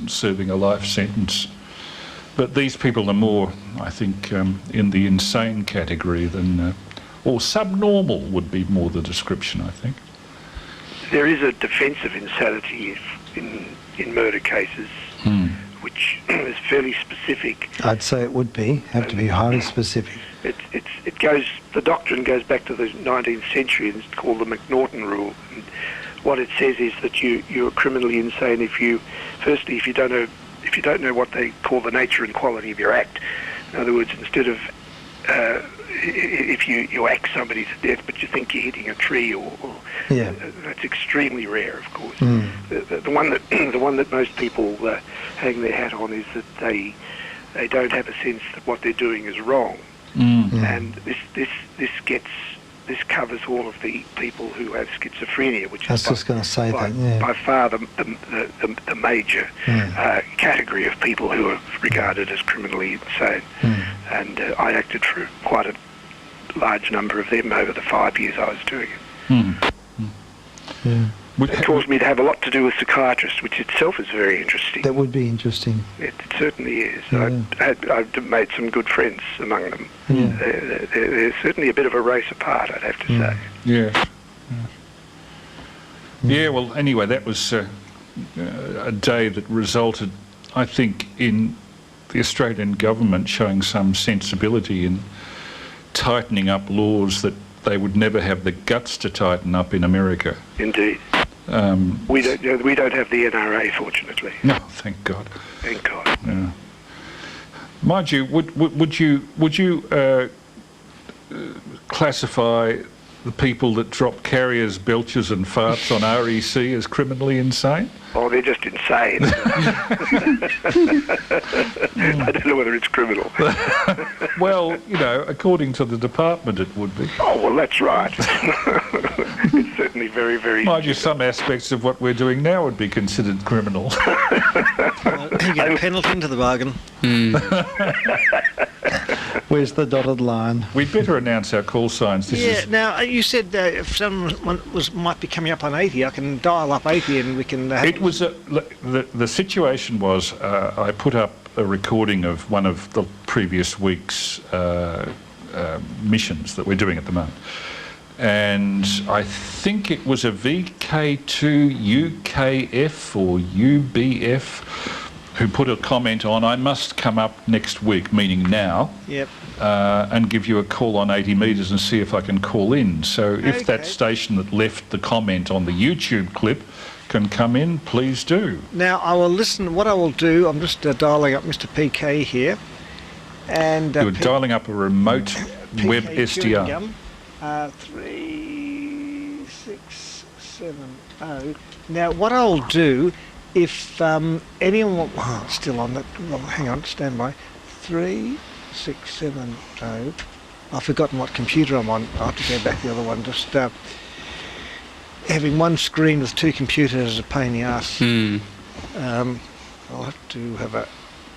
serving a life sentence. But these people are more, I think, in the insane category than, or subnormal would be more the description, I think. There is a defence of insanity in murder cases, which is fairly specific. I'd say it would have to be highly specific. The doctrine goes back to the 19th century, and it's called the McNaughton rule. And what it says is that you're criminally insane if you don't know what they call the nature and quality of your act. In other words, instead of if you act somebody to death, but you think you're hitting a tree, that's extremely rare, of course. The one that most people hang their hat on is that they don't have a sense that what they're doing is wrong, and this covers all of the people who have schizophrenia, which is by far the major category of people who are regarded as criminally insane. And I acted for quite a large number of them over the 5 years I was doing it. It caused me to have a lot to do with psychiatrists, which itself is very interesting. That would be interesting. It certainly is. I've made some good friends among them. They're certainly a bit of a race apart, I'd have to say. Yes. Yeah, well, anyway, that was a day that resulted, I think, in the Australian government showing some sensibility in tightening up laws that they would never have the guts to tighten up in America. Indeed. We don't have the NRA, fortunately. No, thank God. Thank God. Yeah. Mind you, would you classify the people that drop carriers, belches and farts on REC as criminally insane? Oh, they're just insane. I don't know whether it's criminal. Well, according to the department it would be. Oh, well, that's right. It's certainly very, very... Mind you, some aspects of what we're doing now would be considered criminal. Well, you get a penalty into the bargain. Where's the dotted line? We'd better announce our call signs. Now, you said if someone might be coming up on 80, I can dial up 80 and we can... It was the situation was I put up a recording of one of the previous week's missions that we're doing at the moment, and I think it was a VK2 UKF or UBF who put a comment on, I must come up next week, meaning now, and give you a call on 80 metres and see if I can call in. So if that station that left the comment on the YouTube clip can come in, please do. Now, I will listen. What I will do, I'm just dialing up Mr. PK here. And you're dialing up a remote web SDR. 3670. Now, what I'll do, if anyone... still on that... Well, hang on, stand by. 3670. I've forgotten what computer I'm on. I'll have to go back the other one. Just... having one screen with two computers is a pain in the arse. I'll have to have a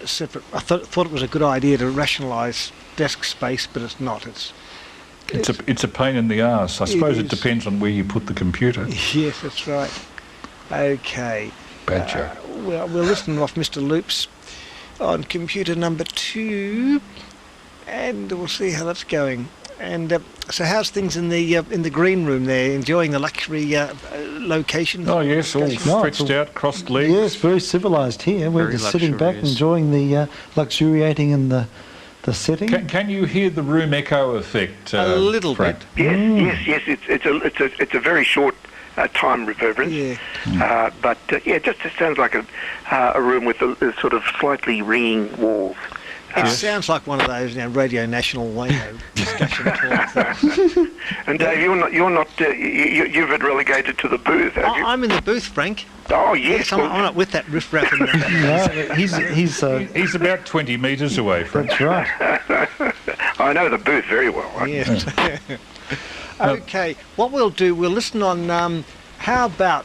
separate... I thought it was a good idea to rationalise desk space, but it's not. It's a pain in the arse. I suppose it depends on where you put the computer. Yes, that's right. Okay. Bad joke. Well, we're listening off Mr. Loops on computer number 2, and we'll see how that's going. And so, how's things in the green room there? Enjoying the luxury location? Oh yes, all stretched out, crossed legs. Yes, very civilised here. We're just sitting back, enjoying the luxuriating in the setting. Can you hear the room echo effect? A little Frank? bit. Yes. It's a very short time reverberance. Yeah. But it sounds like a room with a sort of slightly ringing walls. It sounds like one of those Radio National discussion talks. And Dave, you're not you've been relegated to the booth, have you? I'm in the booth, Frank. Oh yes, I'm not with that riff-raff. No, he's about 20 metres away from. That's right. I know the booth very well. Yes. Okay, what we'll do, we'll listen on. How about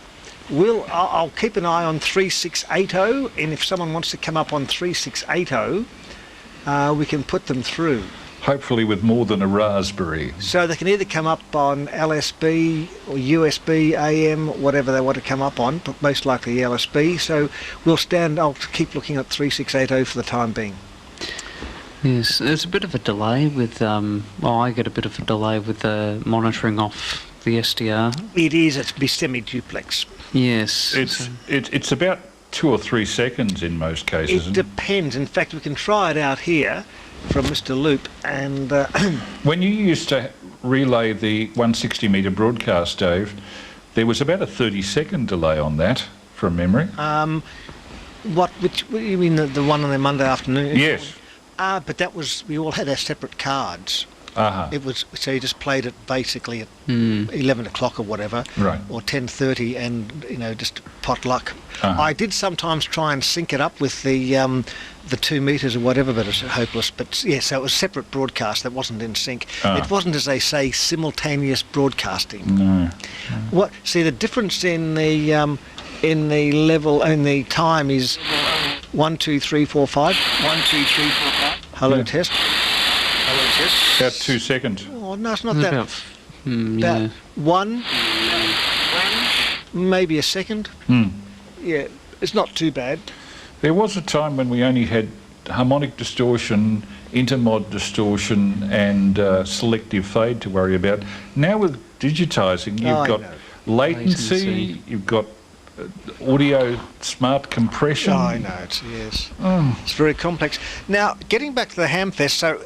I'll keep an eye on 3680, and if someone wants to come up on 3680. we can put them through. Hopefully with more than a raspberry. So they can either come up on LSB or USB, AM, whatever they want to come up on, but most likely LSB. So I'll keep looking at 3680 for the time being. Yes, there's a bit of a delay with, I get a bit of a delay with monitoring off the SDR. It's semi-duplex. Yes. It's about 2 or 3 seconds in most cases. It depends. In fact, we can try it out here from Mr. Loop, and when you used to relay the 160 metre broadcast, Dave, there was about a 30-second delay on that from memory. Which you mean the one on the Monday afternoon? Yes. But that was, we all had our separate cards. Uh-huh. It was, so you just played it basically at 11 o'clock or whatever, right, or 10:30, and just potluck. Uh-huh. I did sometimes try and sync it up with the 2 meters or whatever, but it's hopeless. But yeah, so it was separate broadcast that wasn't in sync. It wasn't, as they say, simultaneous broadcasting. No. What? See, the difference in the level and the time is 1, 2, 3, 4, 5. 1, 2, 3, 4, 5. Hello, test. Hello, test. About 2 seconds. Oh no, it's not that. About 1, maybe a second. Yeah, it's not too bad. There was a time when we only had harmonic distortion, intermod distortion, and selective fade to worry about. Now with digitising, you've got latency, you've got audio smart compression. Oh, I know, it's very complex. Now, getting back to the Hamfest, so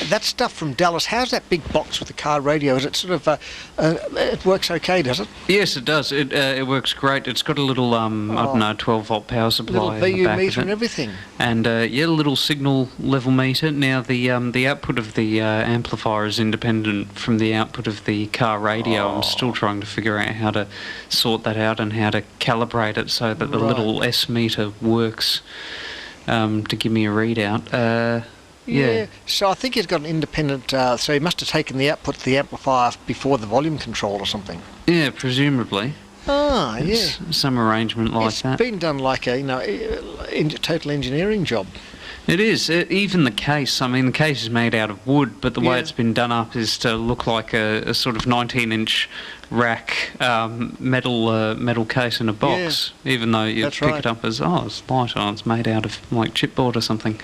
that stuff from Dallas, how's that big box with the car radio? Is it sort of, it works okay, does it? Yes, it does. It works great. It's got a little, 12-volt power supply. Little in the VU back meter of and everything. And a little signal level meter. Now the output of the amplifier is independent from the output of the car radio. I'm still trying to figure out how to sort that out and how to calibrate it so that the little S meter works to give me a readout. Yeah. So I think he's got an independent. So he must have taken the output to the amplifier before the volume control or something. Yeah, presumably. Ah, yeah. Some arrangement like that. It's been done like a total engineering job. It is. Even the case, I mean, the case is made out of wood, but the way it's been done up is to look like a sort of 19-inch rack metal case in a box, even though you pick it up as, it's light, it's made out of like chipboard or something.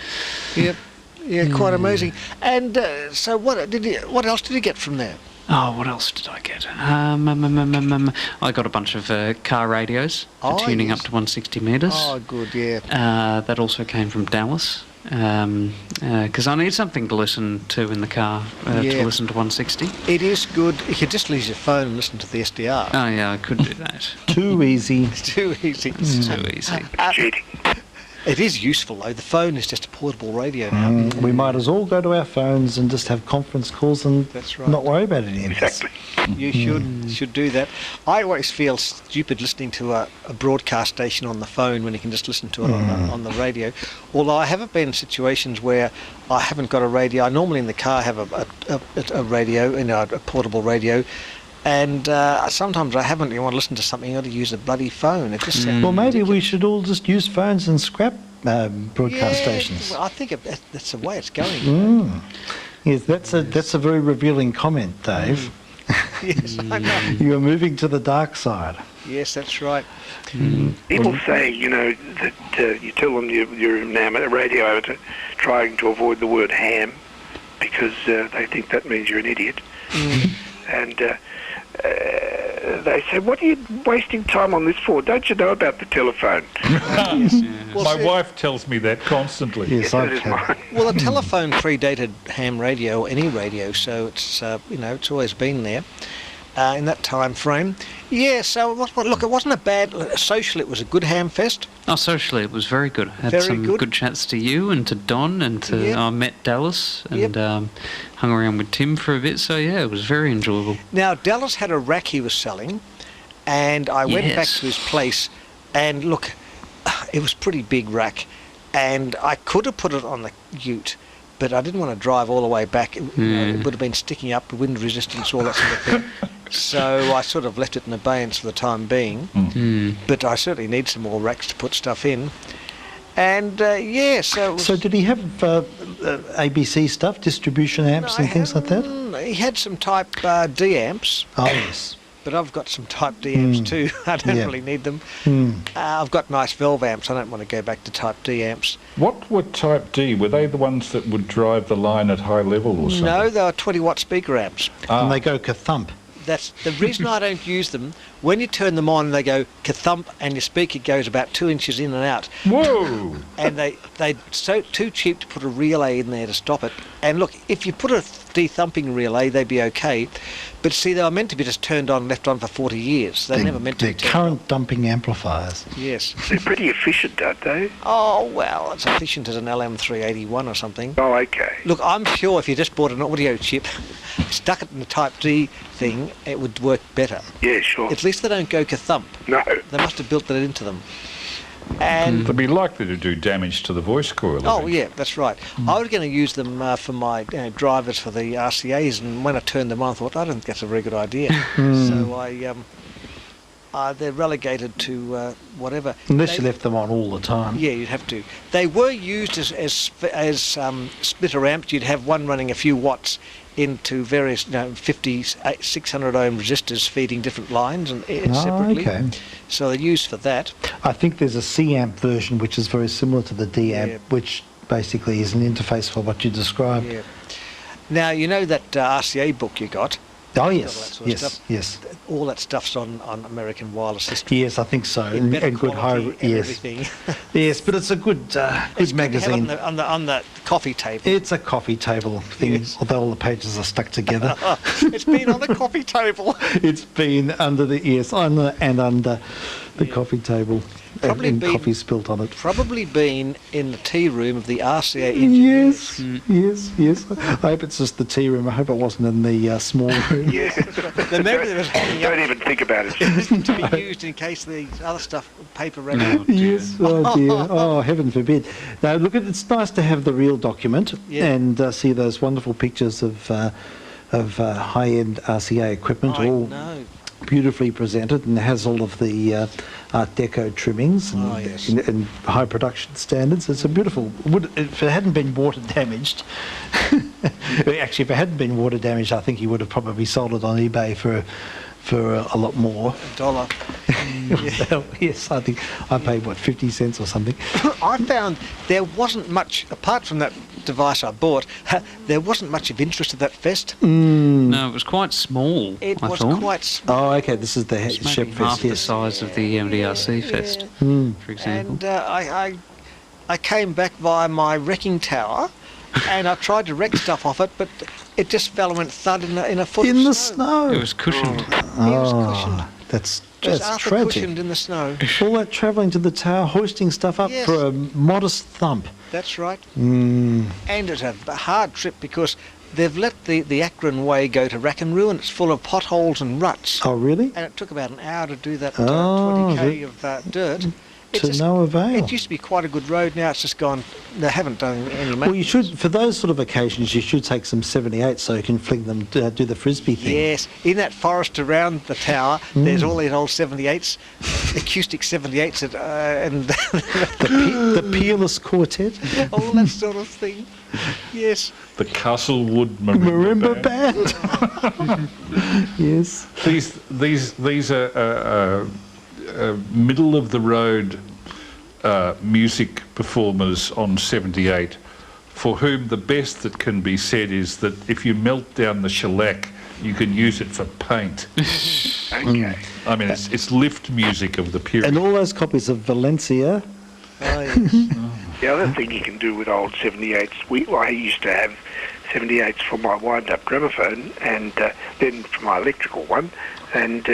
Yep. Yeah, quite amazing. And so what else did you get from there? Oh, what else did I get? I got a bunch of car radios for tuning up to 160 metres. Oh, good, yeah. That also came from Dallas, because I need something to listen to in the car to listen to 160. It is good. You could just use your phone and listen to the SDR. Oh, yeah, I could do that. Too easy. It's too easy. Too easy. Cheating. It is useful, though. The phone is just a portable radio now. We might as well go to our phones and just have conference calls and not worry about any of this. Exactly. You should do that. I always feel stupid listening to a broadcast station on the phone when you can just listen to it on the radio. Although I haven't been in situations where I haven't got a radio. I normally in the car have a radio, a portable radio. And sometimes I haven't. You want to listen to something, you got to use a bloody phone. It just sounds well, maybe ridiculous. we should all just use phones and scrap broadcast stations. Well, I think that's the way it's going. Yes, that's a very revealing comment, Dave. Yes, I know. You are moving to the dark side. Yes, that's right. People say, that you tell them you're now a radio amateur trying to avoid the word ham because they think that means you're an idiot. And they say, what are you wasting time on this for? Don't you know about the telephone? My wife tells me that constantly. Yes, It is mine. Well, the telephone predated ham radio, any radio, so it's it's always been there in that time frame. Yeah. So look, it wasn't a bad socially. It was a good Hamfest. Oh, socially, it was very good. Had Very some good. chats to you and to Don and to I met Dallas and hung around with Tim for a bit. So yeah, it was very enjoyable. Now Dallas had a rack he was selling, and I went back to his place, and look, it was pretty big rack, and I could have put it on the ute, but I didn't want to drive all the way back. It would have been sticking up, wind resistance, all that sort of thing. So I sort of left it in abeyance for the time being. But I certainly need some more racks to put stuff in. And so it was, So did he have ABC stuff, distribution amps and things like that? He had some Type D amps. Oh, yes. But I've got some Type D amps too. I don't really need them. I've got nice valve amps. I don't want to go back to Type D amps. What were Type D? Were they the ones that would drive the line at high level or something? No, they were 20-watt speaker amps. And they go ka-thump. That's the reason I don't use them. When you turn them on, they go ka-thump, and your speaker goes about 2 inches in and out. Whoa! And they're too cheap to put a relay in there to stop it. And look, if you put a de-thumping relay, they'd be okay. But see, they were meant to be just turned on and left on for 40 years. They're never meant to be They're turned on. current dumping amplifiers. Yes. They're pretty efficient, aren't they? Oh, well, it's efficient as an LM381 or something. Oh, okay. Look, I'm sure if you just bought an audio chip, stuck it in the Type D thing, it would work better. Yeah, sure. At least they don't go ka-thump. No. They must have built that into them. And They'd be likely to do damage to the voice coil. oh yeah, that's right. I was going to use them for my drivers for the RCAs, and when I turned them on, I thought I don't think that's a very good idea. So they're relegated to whatever. Unless you left them on all the time. Yeah, you'd have to. They were used as splitter amps. You'd have one running a few watts into various 50, 600 ohm resistors feeding different lines and separately. Okay. So they're used for that. I think there's a C-amp version which is very similar to the D-amp, which basically is an interface for what you described. Yeah. Now, you know that RCA book you got? Oh, All that yes, sort of yes, stuff. yes. All that stuff's on American Wireless History. Yes, I think so. In better And good high, quality and yes. everything. Yes, but it's a good, It's good to have magazine. on the coffee table. It's a coffee table thing, Yes. although all the pages are stuck together. It's been on the coffee table. It's been under the under the coffee table. Probably and been- coffee spilt on it. Probably been in the tea room of the RCA engineers. Yes. I hope it's just the tea room. I hope it wasn't in the small room. Yeah. The memory that was hanging Don't up even think about it. to be used in case the other stuff, paper ran out. Yes, oh dear, oh heaven forbid. Now look, it's nice to have the real document and see those wonderful pictures of high-end RCA equipment, I all know. beautifully presented, and has all of the Art Deco trimmings and, Yes. and high production standards. It's a beautiful. If it hadn't been water damaged, actually, if it hadn't been water damaged, I think he would have probably sold it on eBay for a lot more. $1. So, yes, I think I paid 50 cents or something. I found there wasn't much, apart from that device I bought, there wasn't much of interest at that fest. No, it was quite small. It I was thought. quite small. Oh, okay. This is the It's Sept maybe half Fest. the Yes. size of the MDRC Fest, for example. And I came back via my wrecking tower, and I tried to wreck stuff off it, but it just fell and went thud in a foot In the of snow. snow. It was cushioned. It was cushioned. That's It was that's Arthur tragic. cushioned in the snow. All that travelling to the tower, hoisting stuff up Yes. for a modest thump. That's right. Mm. And it's a hard trip because they've let the Akron Way go to rack and ruin. It's full of potholes and ruts. Oh, really? And it took about an hour to do that Oh, 20k of dirt. It's To just- no avail. It used to be quite a good road. Now it's just gone. They haven't done any maintenance. Well, you should, for those sort of occasions, you should take some 78 so you can fling them, do the frisbee thing. Yes, in that forest around the tower, there's all these old 78s, acoustic 78s, and The Peerless Quartet. all that sort of thing. Yes. The Castlewood Marimba Band. Yes. These are middle of the road music performers on 78, for whom the best that can be said is that if you melt down the shellac, you can use it for paint. Okay. I mean, it's lift music of the period. And all those copies of Valencia. Oh, yes. The other thing you can do with old 78s, I used to have 78s for my wind-up gramophone, and then for my electrical one, and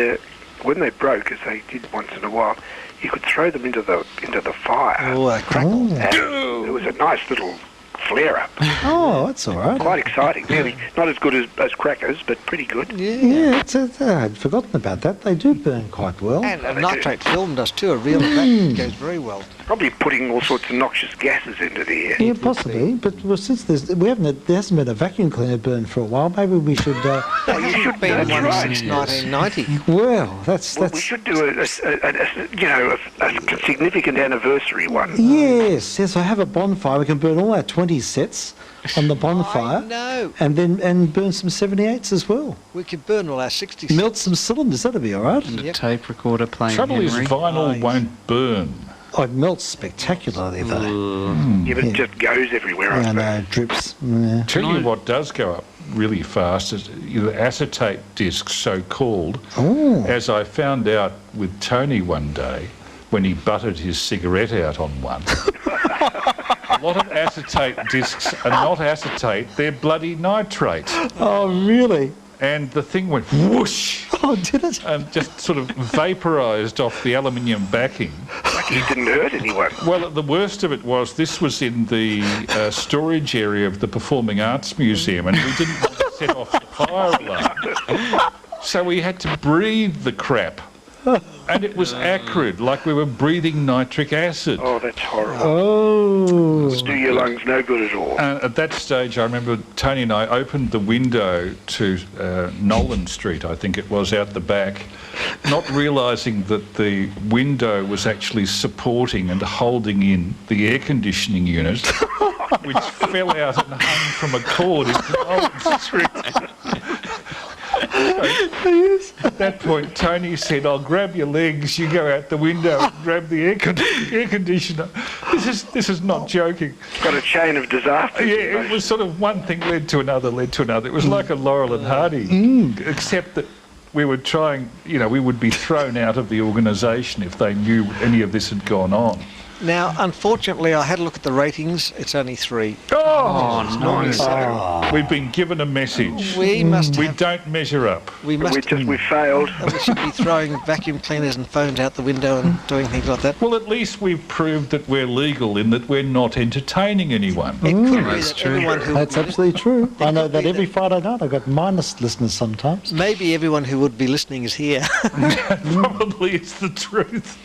when they broke, as they did once in a while, you could throw them into the fire. Oh, a crackle. And it was a nice little flare-up. Oh, that's all right. Quite exciting. Really, not as good as crackers, but pretty good. Yeah, I'd forgotten about that. They do burn quite well. And nitrate film does too. A reel of that goes very well. Probably putting all sorts of noxious gases into the air. Yeah, possibly. But since there hasn't been a vacuum cleaner burn for a while, maybe we should. Oh, you should be That's one right. since 1990. Well, that's. We should do a significant anniversary one. Yes. I have a bonfire. We can burn all our 20 sets on the bonfire. No, And burn some 78s as well. we could burn all our 60s. Melt some cylinders. That'd be all right. And a Yep. tape recorder playing Trouble is, Henry. vinyl Nice. won't burn. Oh, it melts spectacularly though. Yeah, but it just goes everywhere. I Yeah, suppose. no, drips. Yeah. Tell you what does go up really fast is the acetate discs, so-called. Oh. As I found out with Tony one day when he buttered his cigarette out on one. A lot of acetate discs are not acetate, they're bloody nitrate. Oh, really? And the thing went whoosh Oh, did it? and just sort of vaporised off the aluminium backing. Lucky it didn't hurt anyone. Well, the worst of it was this was in the storage area of the Performing Arts Museum, and we didn't want to set off the fire alarm. So we had to breathe the crap. And it was acrid, like we were breathing nitric acid. Oh, that's horrible. Oh. Do your lungs no good at all. And at that stage, I remember Tony and I opened the window to Nowlan Street, I think it was, out the back, not realising that the window was actually supporting and holding in the air conditioning unit, which fell out and hung from a cord into Nowlan Street. At that point, Tony said, "I'll grab your legs. You go out the window and grab the air conditioner." This is not joking. Got a chain of disaster. Yeah, it was sort of one thing led to another, led to another. It was like a Laurel and Hardy, except that we were trying. We would be thrown out of the organisation if they knew any of this had gone on. Now, unfortunately, I had a look at the ratings. It's only 3. Oh, nice. We've been given a message. We must We have, don't measure up. we must We failed. we should be throwing vacuum cleaners and phones out the window and doing things like that. Well, at least we've proved that we're legal in that we're not entertaining anyone. It could be That's that true. everyone who That's absolutely true. I know could that be every that- Friday night I've got minus listeners sometimes. maybe everyone who would be listening is here. Probably it's the truth.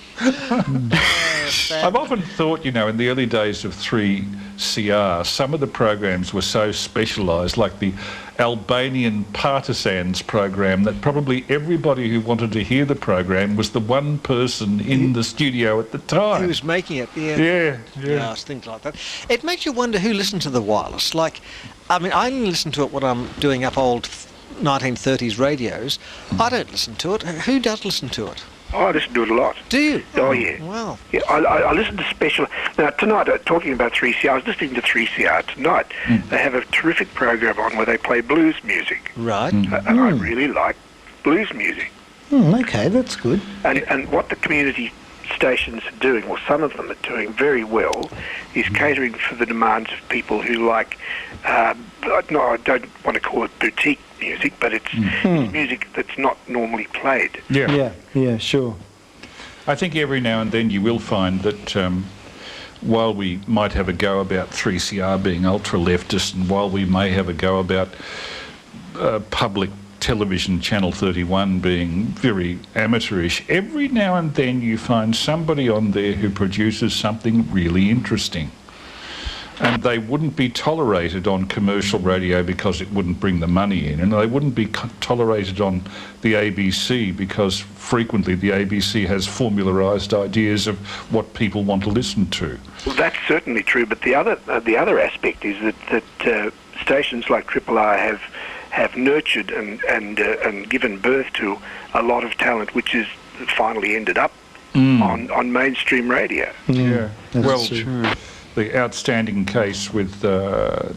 I've often thought, in the early days of 3CR, some of the programs were so specialised, like the Albanian Partisans program, that probably everybody who wanted to hear the program was the one person in the studio at the time. Who was making it? Yeah. Yeah, it's things like that. It makes you wonder who listened to the wireless. I only listen to it when I'm doing up old 1930s radios. I don't listen to it. Who does listen to it? Oh, I listen to it a lot. Do you? Oh, yeah. Wow. Yeah, I listen to special. Now, tonight, talking about 3CR, I was listening to 3CR tonight. They have a terrific program on where they play blues music. Right. And I really like blues music. Okay, that's good. And what the community stations are doing, or some of them are doing very well, is catering for the demands of people who like, I don't want to call it boutique music, but it's music that's not normally played. Yeah, sure. I think every now and then you will find that while we might have a go about 3CR being ultra-leftist, and while we may have a go about public television Channel 31 being very amateurish, every now and then you find somebody on there who produces something really interesting. And they wouldn't be tolerated on commercial radio because it wouldn't bring the money in, and they wouldn't be tolerated on the ABC because frequently the ABC has formularised ideas of what people want to listen to. Well, that's certainly true, but the other aspect is that stations like Triple R have nurtured and given birth to a lot of talent, which has finally ended up on mainstream radio. Yeah. That's Well, true. the outstanding case with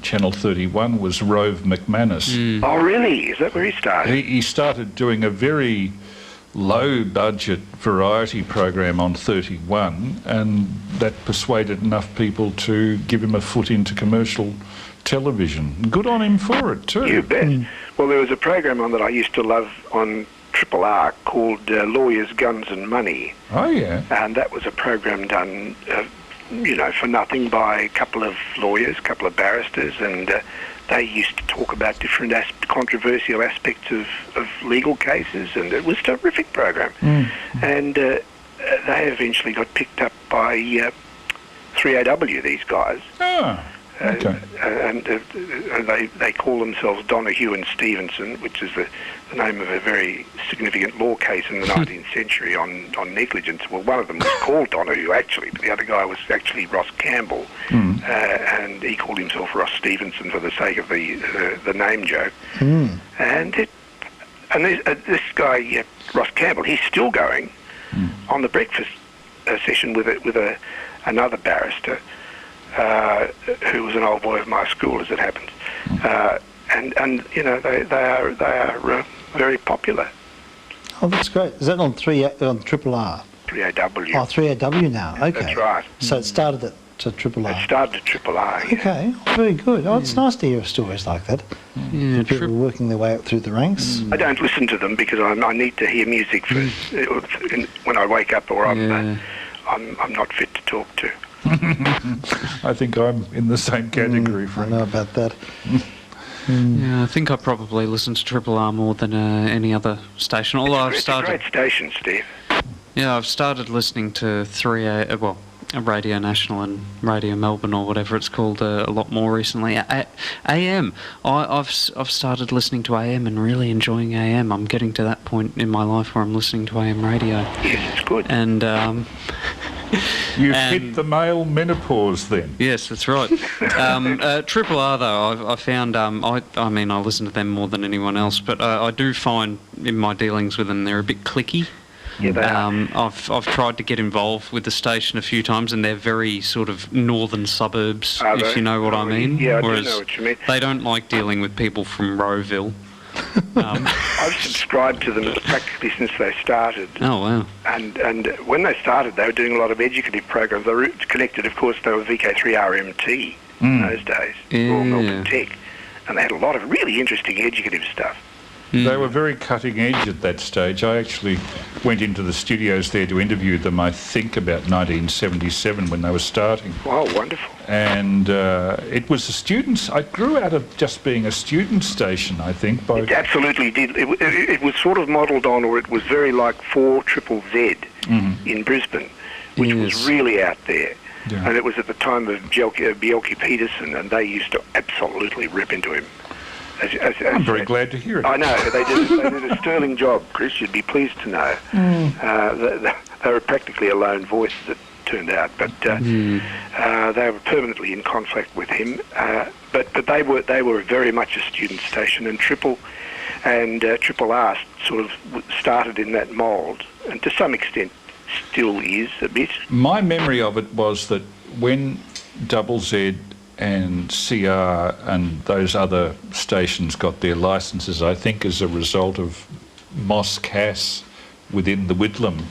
Channel 31 was Rove McManus. Oh, really? Is that where he started? He started doing a very low-budget variety program on 31, and that persuaded enough people to give him a foot into commercial television. Good on him for it, too. You bet. Well, there was a program on that I used to love on Triple R called Lawyers, Guns and Money. Oh, yeah. And that was a program done for nothing by a couple of lawyers, a couple of barristers, and they used to talk about different controversial aspects of legal cases, and it was a terrific program. And they eventually got picked up by 3AW, these guys. Okay. And they call themselves Donahue and Stevenson, which is the name of a very significant law case in the 19th century on negligence. Well, one of them was called Donahue, actually, but the other guy was actually Ross Campbell, and he called himself Ross Stevenson for the sake of the name joke. And this guy, Ross Campbell, he's still going on the breakfast session with another barrister, who was an old boy of my school, as it happens, and they are very popular. Oh, that's great. Is that on Triple R? 3AW. Oh, 3AW now. Okay. That's right. So it started at Triple R. It started at Triple R. Yeah. Okay, very good. Oh, it's nice to hear stories like that. Yeah, People working their way up through the ranks. I don't listen to them because I need to hear music first when I wake up, or I'm not fit to talk to. I think I'm in the same category, I Frank. know about that. Yeah, I think I probably listen to Triple R more than any other station. Although It's a great station, Steve. Yeah, I've started listening to Radio National and Radio Melbourne, or whatever it's called, a lot more recently. AM. I've started listening to AM and really enjoying AM. I'm getting to that point in my life where I'm listening to AM radio. Yes, it's good. And You've hit the male menopause then. yes, that's right. Triple R though, I found I listen to them more than anyone else, but I do find in my dealings with them they're a bit cliquey. Yeah, they are. I've tried to get involved with the station a few times, and they're very sort of northern suburbs, if you know what I mean. Yeah, I Whereas do know what you mean. they don't like dealing with people from Rowville. I've subscribed to them practically since they started. Oh wow! And when they started, they were doing a lot of educative programs. They were connected, of course. They were VK3RMT in those days, Royal Melbourne Tech, and they had a lot of really interesting educative stuff. They were very cutting edge at that stage. I actually went into the studios there to interview them, I think about 1977 when they were starting. Wow, wonderful. And it was the students. I grew out of just being a student station, I think. It absolutely did. It was sort of modelled on, or it was very like 4ZZZ in Brisbane, which was really out there. Yeah. And it was at the time of Bjelke Peterson, and they used to absolutely rip into him. I'm very glad to hear it. I know. They did a sterling job, Chris. You'd be pleased to know. They were practically a lone voice, as it turned out, but they were permanently in conflict with him. But they were very much a student station, and Triple R sort of started in that mould, and to some extent still is a bit. My memory of it was that when Double Z and CR and those other stations got their licences, I think as a result of Moss Cass within the Whitlam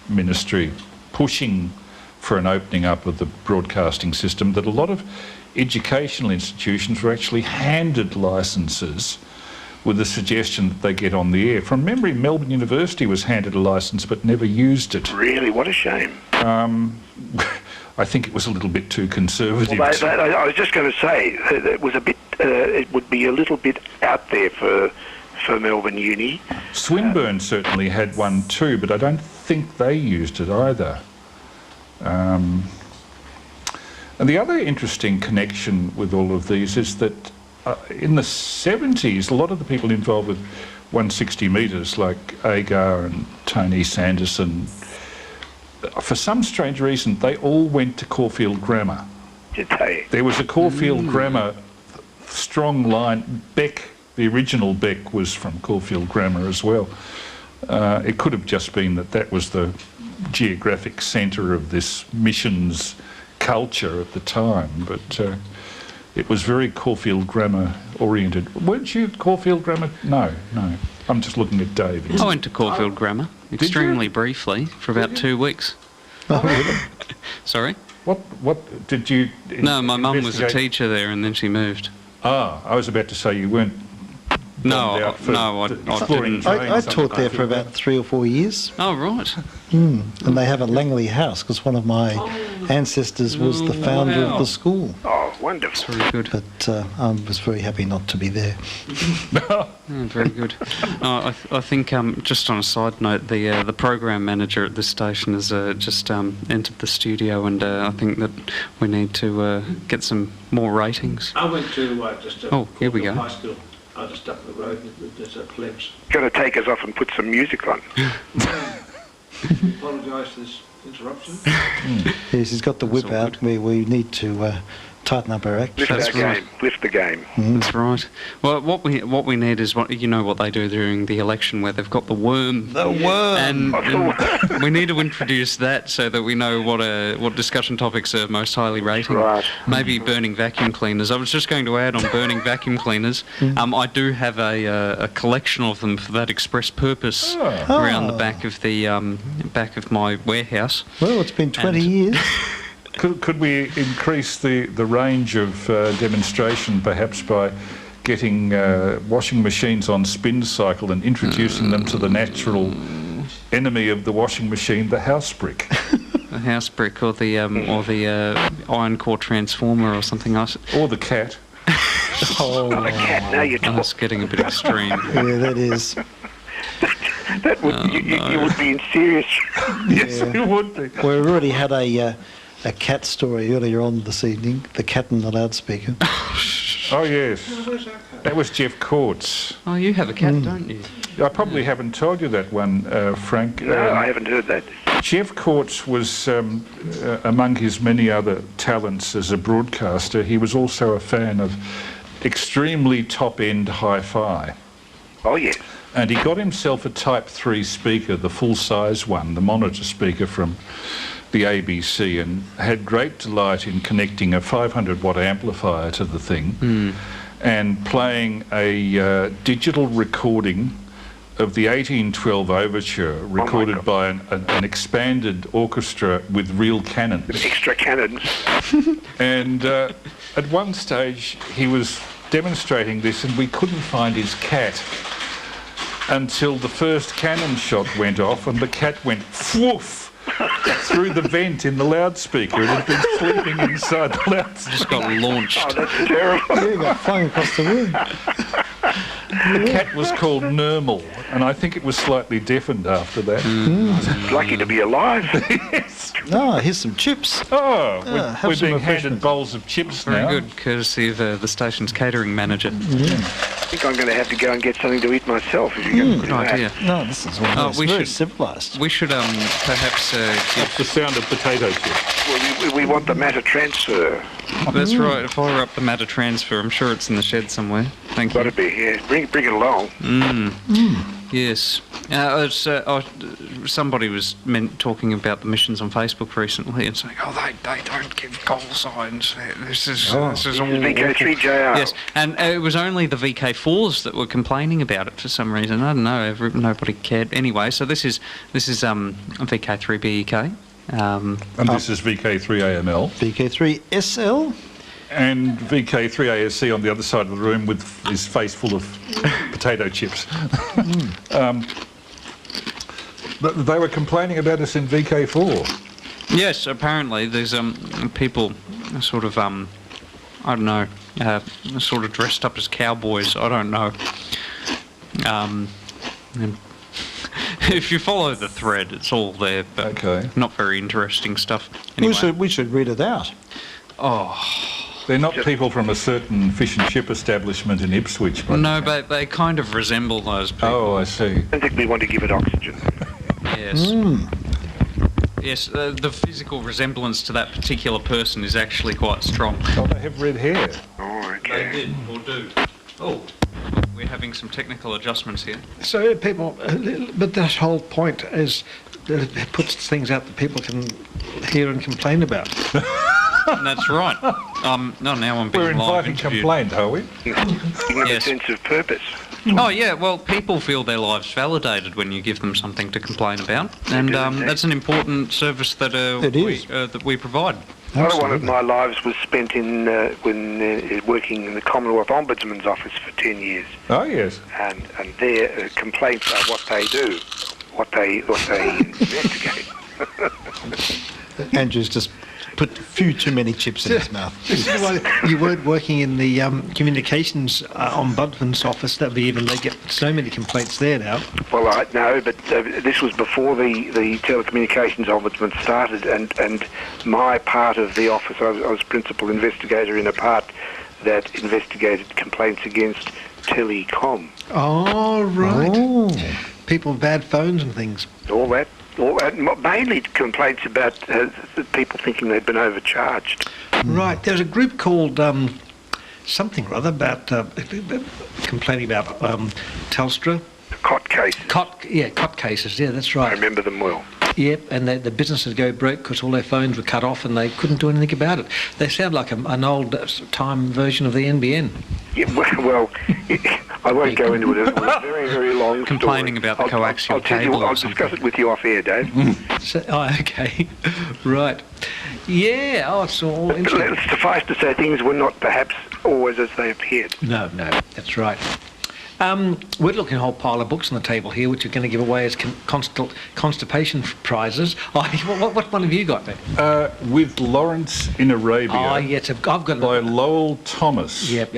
ministry pushing for an opening up of the broadcasting system, that a lot of educational institutions were actually handed licences with the suggestion that they get on the air. From memory, Melbourne University was handed a licence but never used it. Really? What a shame. I think it was a little bit too conservative. Well, I was just going to say it was a bit. It would be a little bit out there for Melbourne Uni. Swinburne certainly had one too, but I don't think they used it either. And the other interesting connection with all of these is that in the 70s, a lot of the people involved with 160 metres, like Agar and Tony Sanderson, for some strange reason, they all went to Caulfield Grammar. Did they? There was a Caulfield Grammar strong line. Beck, the original Beck, was from Caulfield Grammar as well. It could have just been that was the geographic centre of this missions culture at the time, but it was very Caulfield Grammar oriented. Weren't you Caulfield Grammar? No. I'm just looking at Dave. I went to Caulfield Grammar extremely briefly for about 2 weeks. Oh, really? Sorry? What did you... No, my mum was a teacher there and then she moved. I was about to say you weren't bombed out for I exploring didn't. trains I on the taught there back for of about 3 or 4 years. Oh, right. And they have a Langley house because one of my ancestors was the founder of the school. Oh, wonderful. Very good. But I was very happy not to be there. Yeah, very good. I think, just on a side note, the program manager at this station has just entered the studio, and I think that we need to get some more ratings. I went to here we go. high school. I just up the road. There's a plebs. Going to take us off and put some music on. Apologise for this interruption. Yes, he's got the whip all out. We need to tighten up our act. Lift That's our right. game. Lift the game. That's right. Well, what we need is what they do during the election, where they've got the worm. The worm! And we need to introduce that so that we know what discussion topics are most highly rating. Right. Maybe burning vacuum cleaners. I was just going to add on burning vacuum cleaners. I do have a collection of them for that express purpose around the back of my warehouse. Well, it's been 20 And- years. Could we increase the range of demonstration perhaps by getting washing machines on spin cycle and introducing them to the natural enemy of the washing machine, the house brick? The house brick or the iron core transformer or something else. Or the cat? Now you're talking. That's getting a bit extreme. Yeah, that is. That would you would be in serious. Yes, we would be. We already had a cat story earlier on this evening. The cat in the loudspeaker. Oh, yes. That was Jeff Courts. Oh, you have a cat, don't you? I probably haven't told you that one, Frank. No, I haven't heard that. Jeff Courts was, among his many other talents as a broadcaster, he was also a fan of extremely top-end hi-fi. Oh, yes. And he got himself a Type 3 speaker, the full-size one, the monitor speaker from the ABC, and had great delight in connecting a 500-watt amplifier to the thing and playing a digital recording of the 1812 Overture recorded by an expanded orchestra with real cannons. Extra cannons. And at one stage he was demonstrating this and we couldn't find his cat until the first cannon shot went off and the cat went woof through the vent in the loudspeaker. It had been sleeping inside the loudspeaker. Just got launched. Oh, that's terrible. Yeah, got flung across the room. The cat was called Nermal, and I think it was slightly deafened after that. Lucky to be alive. Yes. Oh, here's some chips. Oh, have we're some being handed refreshments. bowls of chips Very now. good, courtesy of the station's catering manager. I think I'm going to have to go and get something to eat myself if you're going to Good do that. idea. No, this is one of we very should- civilised. We should perhaps That's the sound of potato chips. Well, we want the matter transfer. that's right. Fire up the matter transfer. I'm sure it's in the shed somewhere. Thank Got you. to be here. Bring it along. Yes. Somebody was talking about the missions on Facebook recently and saying, they don't give call signs. This is all VK3JR. Yes, and it was only the VK4s that were complaining about it for some reason. I don't know. Nobody cared. Anyway, so this is VK3BEK. And this is VK3AML. VK3SL. And VK3ASE on the other side of the room with his face full of potato chips. They were complaining about us in VK4. Yes, apparently there's people sort of I don't know, sort of dressed up as cowboys. I don't know. And if you follow the thread, it's all there, but Okay. not very interesting stuff. Anyway. We should read it out. They're not people from a certain fish and chip establishment in Ipswich. But No, but they kind of resemble those people. Oh, I see. I don't think we want to give it oxygen. Yes. Yes, the physical resemblance to that particular person is actually quite strong. Oh, they have red hair. Oh, okay. They did, or do. Oh, we're having some technical adjustments here. So people, but that whole point is that it puts things out that people can hear and complain about. That's right. No, now I'm being We're live inviting interviewed. complaint, are we? Give them a Yes. sense of purpose. Oh yeah, well, people feel their lives validated when you give them something to complain about, and do indeed. that's an important service that It is. that we provide. Another one of my lives was spent in working in the Commonwealth Ombudsman's office for 10 years. Oh, yes. And their complaints are what they do, what they investigate. Andrew's just put a few too many chips in his mouth. This is why you weren't working in the communications ombudsman's office. That'd be even, they get so many complaints there now. Well, I know, but this was before the telecommunications ombudsman started, and my part of the office, I was principal investigator in a part that investigated complaints against telecom. Oh, right. Oh. People with bad phones and things. All that, mainly complaints about people thinking they'd been overcharged. Right. There was a group called something or other about complaining about Telstra. Cot case. Cot cases. Yeah, that's I right. remember them well. Yep, and the businesses go broke because all their phones were cut off and they couldn't do anything about it. They sound like an old-time version of the NBN. Yeah, well, I won't go into it. It was a very, very long story. Complaining about the coaxial cable or I'll something. discuss it with you off air, Dave. Okay. Right. Yeah, it's all But interesting. suffice to say, things were not perhaps always as they appeared. No, that's right. We're looking at a whole pile of books on the table here, which are going to give away as constipation prizes. Oh, what one have you got there? With Lawrence in Arabia. Oh, yes, I've got by Lowell Thomas. Yep,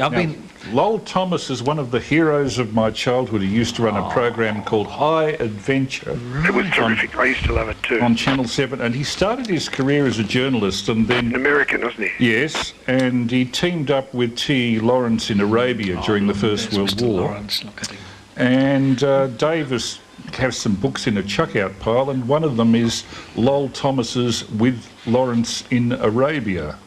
Lowell Thomas is one of the heroes of my childhood. He used to run a program called High Adventure. It was terrific. I used to love it too. On Channel 7, and he started his career as a journalist, and then An American, wasn't he? yes, and he teamed up with T. Lawrence in Arabia during the First World Mr. War. Lawrence, look at him. And Dave has some books in a chuck-out pile, and one of them is Lowell Thomas's With Lawrence in Arabia,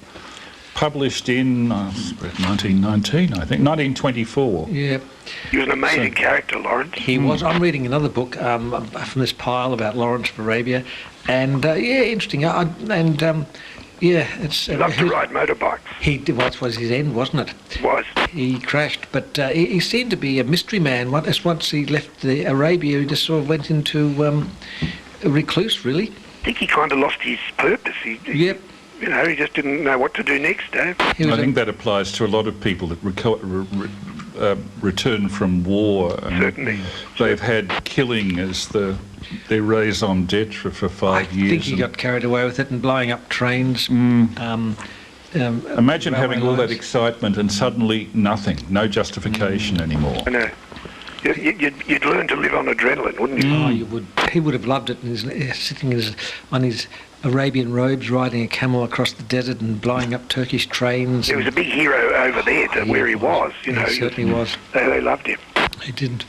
published in 1919, I think, 1924. Yep. He was an amazing character, Lawrence. He was. I'm reading another book from this pile about Lawrence of Arabia, and interesting. It's. He loved to ride motorbikes. He did. Well, that was his end, wasn't it? It was. He crashed, but he seemed to be a mystery man. Once he left the Arabia, he just sort of went into a recluse, really. I think he kind of lost his purpose. Yep. You know, he just didn't know what to do next, Dave. He was I think that applies to a lot of people that return from war. And Certainly. They've had killing as their raison d'etre for 5 years. I think he got carried away with it and blowing up trains. Imagine having all that lines. excitement and suddenly nothing, no justification anymore. I know. You'd learn to live on adrenaline, wouldn't you? Oh, you would. He would have loved it. And sitting on his Arabian robes, riding a camel across the desert and blowing up Turkish trains. He was a big hero over there where he was. You know, He certainly was. They loved him. He didn't.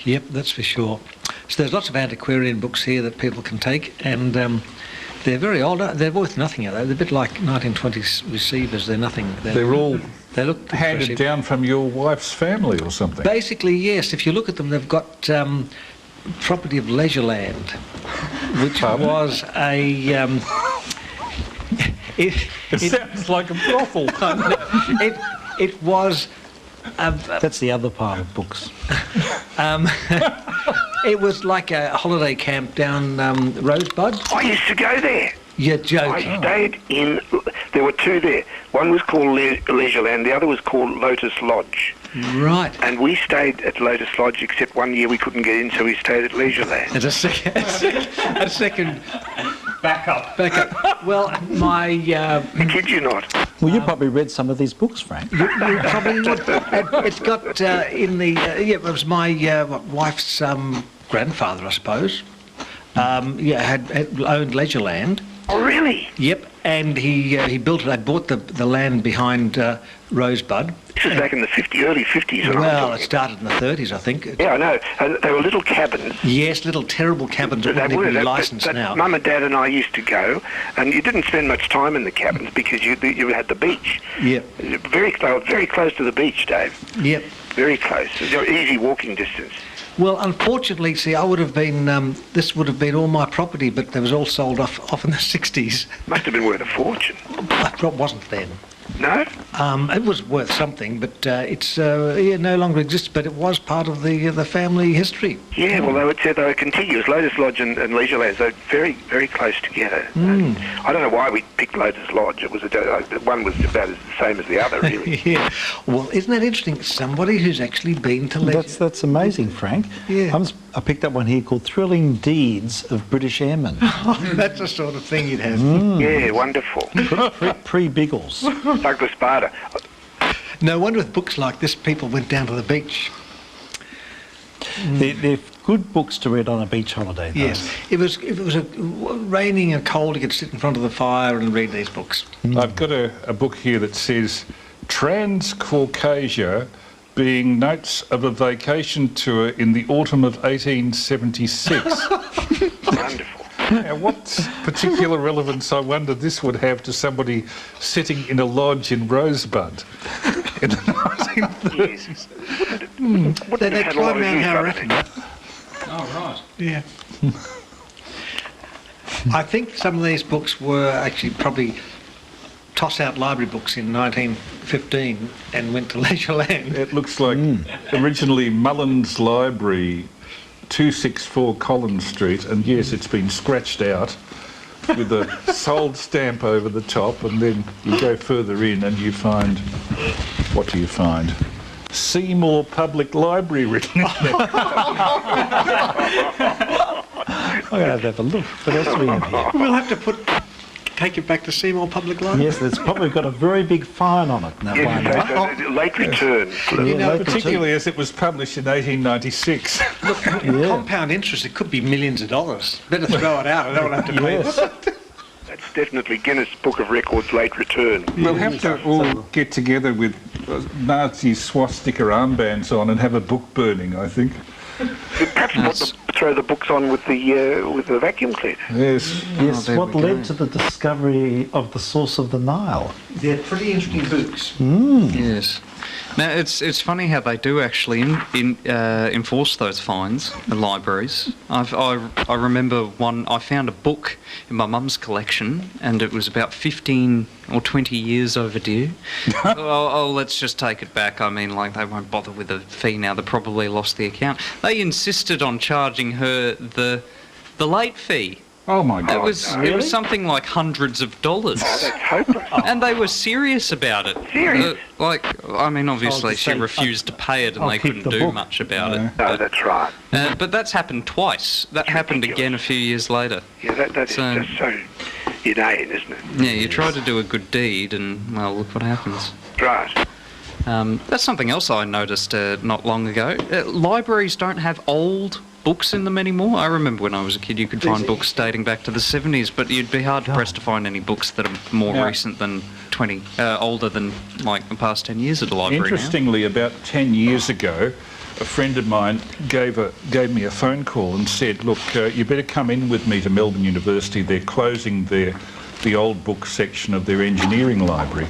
Yep, that's for sure. So there's lots of antiquarian books here that people can take, and they're very old. They're worth nothing, though. They're a bit like 1920s receivers. They're nothing. They're all They look handed impressive. down from your wife's family or something. Basically, yes. If you look at them, they've got property of Leisureland, which was a. It sounds like a brothel. It was. That's the other pile of books. It was like a holiday camp down Rosebud. I used to go there. You're joking. I stayed in. There were two there. One was called Leisureland. The other was called Lotus Lodge. Right. And we stayed at Lotus Lodge, except 1 year we couldn't get in, so we stayed at Leisureland. As a second Backup. Well, my I kid you not. Well, you probably read some of these books, Frank. you probably would. It's got in the it was my wife's grandfather, I suppose. Had owned Leisureland. Oh, really? Yep, and he built it. They bought the land behind Rosebud. This was back in the early 50s. when I was Well, it talking. started in the 30s, I think. Yeah, I know. And they were little cabins. Yes, little terrible cabins that wouldn't even be licensed now. Mum and Dad and I used to go, and you didn't spend much time in the cabins because you had the beach. Yep, They were very close to the beach, Dave. yep. Very close. Easy walking distance. Well, unfortunately, see, I would have been. This would have been all my property, but it was all sold off in the 60s. Must have been worth a fortune. It wasn't then. No? It was worth something, but it's no longer exists. But it was part of the family history. Yeah, well, they were contiguous. Lotus Lodge and Leisurelands, they were very, very close together. I don't know why we picked Lotus Lodge. It was one was about the same as the other, really. Yeah. Well, isn't that interesting? Somebody who's actually been to Leisure. That's amazing, Frank. Yeah. I picked up one here called Thrilling Deeds of British Airmen. That's the sort of thing you'd have. Yeah, wonderful. Pre-Biggles. Douglas Bader. No wonder with books like this, people went down to the beach. They're good books to read on a beach holiday, though. Yes. If it was raining and cold, you could sit in front of the fire and read these books. I've got a book here that says Transcaucasia, being notes of a vacation tour in the autumn of 1876. Wonderful. Now, what particular relevance, I wonder, this would have to somebody sitting in a lodge in Rosebud in the 1930s? They climbed Mount Harriet. Oh, right. Yeah. I think some of these books were actually probably toss-out library books in 1915 and went to Leisureland. It looks like originally Mullins Library, 264 Collins Street, and yes, it's been scratched out with a sold stamp over the top, and then you go further in and you find, what do you find? Seymour Public Library written in there. I'm going to have a look. What else do we have here? We'll have to take it back to Seymour Public Library. Yes, it's probably got a very big fine on it. Now, Late return. Particularly as it was published in 1896. Look, compound interest, it could be millions of dollars. Better throw it out. I don't want to have to pay this. That's definitely Guinness Book of Records late return. We'll have to all get together with Nazi swastika armbands on and have a book burning, I think. Perhaps throw the books on with the vacuum cleaner. Yes. Yes, there what we led go. to the discovery of the source of the Nile? They're pretty interesting books. Yes. Now, it's funny how they do actually enforce those fines in libraries. I remember I found a book in my mum's collection, and it was about 15 or 20 years overdue. Let's just take it back. I mean, like, they won't bother with the fee now. They probably lost the account. They insisted on charging her the late fee. Oh my God. It was something like hundreds of dollars. Oh, that's hopeless. And they were serious about it. Serious? Obviously she say, refused to pay it and I'll they keep couldn't the do book. much about it. No, that's right. But that's happened twice. That happened ridiculous. again a few years later. Yeah, that is So- just so inane, isn't it? Yeah, you try to do a good deed and, well, look what happens. Right. That's something else I noticed not long ago. Libraries don't have old books in them anymore. I remember when I was a kid you could find books dating back to the 70s, but you'd be hard pressed to find any books that are more recent than older than like the past 10 years at a library. Interestingly, about 10 years ago, a friend of mine gave me a phone call and said, look, you better come in with me to Melbourne University. They're closing the old book section of their engineering library.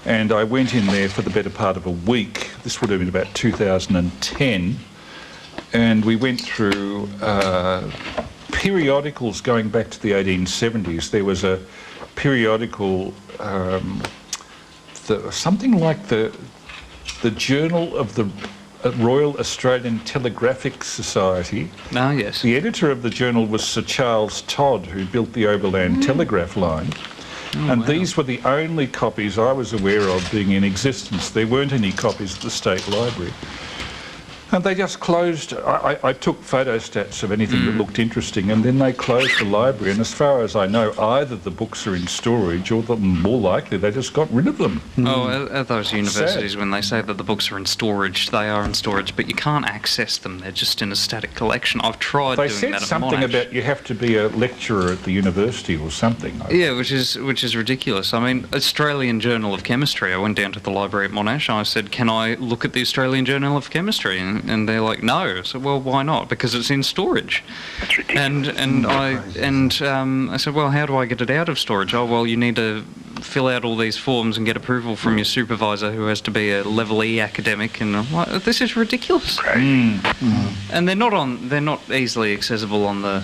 And I went in there for the better part of a week. This would have been about 2010. And we went through periodicals going back to the 1870s. There was a periodical, something like the Journal of the Royal Australian Telegraphic Society. Ah, yes. The editor of the journal was Sir Charles Todd, who built the Overland Telegraph line. And these were the only copies I was aware of being in existence. There weren't any copies at the State Library. And they just closed. I took photostats of anything that looked interesting, and then they closed the library. And as far as I know, either the books are in storage, or more likely, they just got rid of them. At those universities, when they say that the books are in storage, they are in storage, but you can't access them. They're just in a static collection. I've tried They doing said that at something Monash. about you have to be a lecturer at the university or something. Yeah, which is ridiculous. I mean, Australian Journal of Chemistry. I went down to the library at Monash. I said, "Can I look at the Australian Journal of Chemistry?" And they're like, "No." So, well, why not? Because it's in storage. That's ridiculous. I said, "Well, how do I get it out of storage?" "Oh, well, you need to fill out all these forms and get approval from your supervisor, who has to be a level E academic, and I'm like, this is ridiculous. And they're not easily accessible on the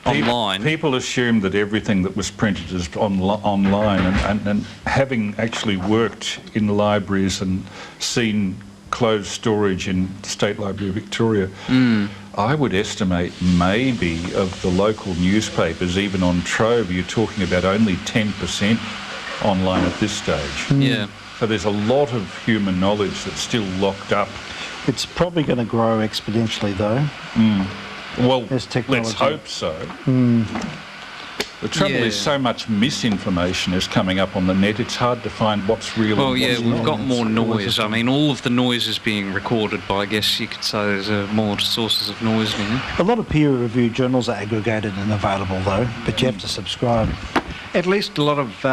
online. People assumed that everything that was printed is online, and having actually worked in libraries and seen closed storage in the State Library of Victoria, I would estimate maybe of the local newspapers, even on Trove, you're talking about only 10% online at this stage. Yeah. So there's a lot of human knowledge that's still locked up. It's probably going to grow exponentially, though. Well, There's technology. let's hope so. The trouble is, so much misinformation is coming up on the net, it's hard to find what's real Well, and yeah, what's we've not. got more noise. I mean, all of the noise is being recorded, but I guess you could say there's more sources of noise now. A lot of peer-reviewed journals are aggregated and available, though, but you have to subscribe. At least a lot of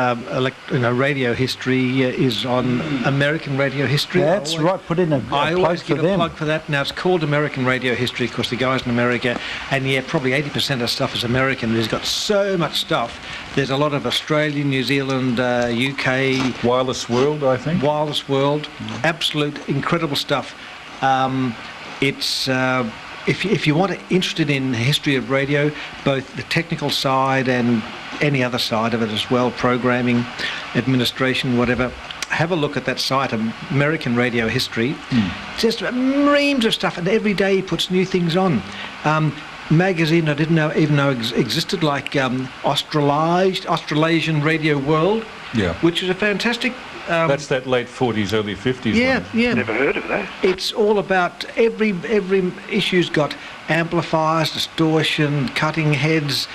radio history is on American radio history. That's right. Put in a I plug always for give a them. plug for that. Now, it's called American Radio History because the guys in America, and yeah, probably 80% of stuff is American. There's got so much stuff. There's a lot of Australian, New Zealand, UK. Wireless World, I think. Wireless World. Absolute incredible stuff. If you want interested in the history of radio, both the technical side and any other side of it as well, programming, administration, whatever, have a look at that site, American Radio History. Just reams of stuff, and every day he puts new things on. Magazine I didn't even know existed, like Australasian Radio World, which is a fantastic... That's that late 40s, early 50s Yeah, one. yeah. Never heard of that. It's all about every issue's got amplifiers, distortion, cutting heads,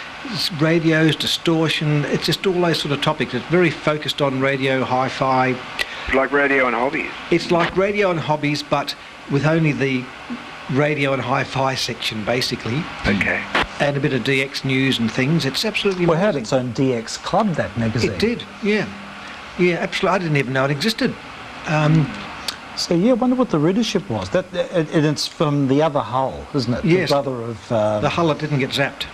radios, distortion. It's just all those sort of topics. It's very focused on radio, hi-fi. It's like radio and hobbies. It's like radio and hobbies, but with only the radio and hi-fi section, basically. Okay. And a bit of DX news and things. It's absolutely Well, it had amazing. its own DX club, that magazine. It did, yeah. Yeah, absolutely. I didn't even know it existed. So, yeah, I wonder what the readership was. And it's from the other Hull, isn't it? Yes. The brother of... The Hull that didn't get zapped.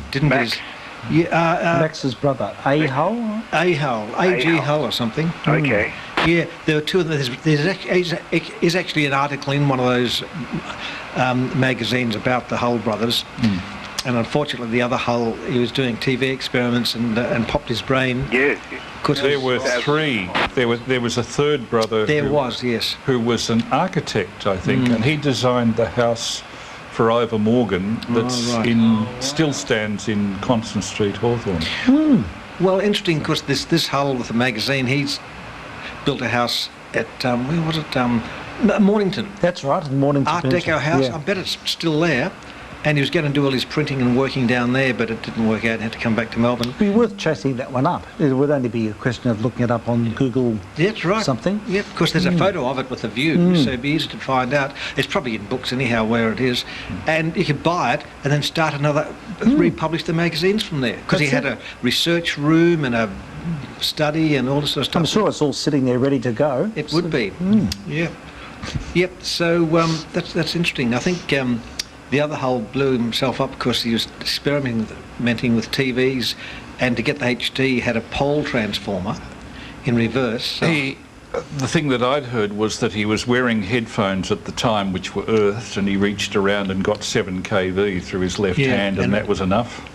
Didn't Max. get his... Max's brother. A Hull? A Hull, A.G. Hull. Hull or something. Okay. Yeah, there were two of them. There's actually an article in one of those magazines about the Hull brothers. And unfortunately, the other Hull, he was doing TV experiments and popped his brain. Yeah. There were three. There was a third brother. Yes. Who was an architect, I think, and he designed the house for Ivor Morgan that's still stands in Constant Street, Hawthorne. Well, interesting because this Hull with the magazine, he's built a house at where was it? Mornington. That's right, Mornington. Art Deco house. Yeah. I bet it's still there. And he was going to do all his printing and working down there, but it didn't work out. He had to come back to Melbourne. It'd be worth chasing that one up. It would only be a question of looking it up on Google. That's right. Something. Yep, because there's a photo of it with a view, so it'd be easy to find out. It's probably in books anyhow where it is. And you could buy it and then start republish the magazines from there. Because he had a research room and a study and all this sort of stuff. I'm sure it's all sitting there ready to go. It would be. Yeah. Yep, so that's interesting. I think... the other Hull blew himself up because he was experimenting with TVs, and to get the HD had a pole transformer in reverse. So The thing that I'd heard was that he was wearing headphones at the time which were earthed, and he reached around and got 7 kV through his left hand, and that was enough.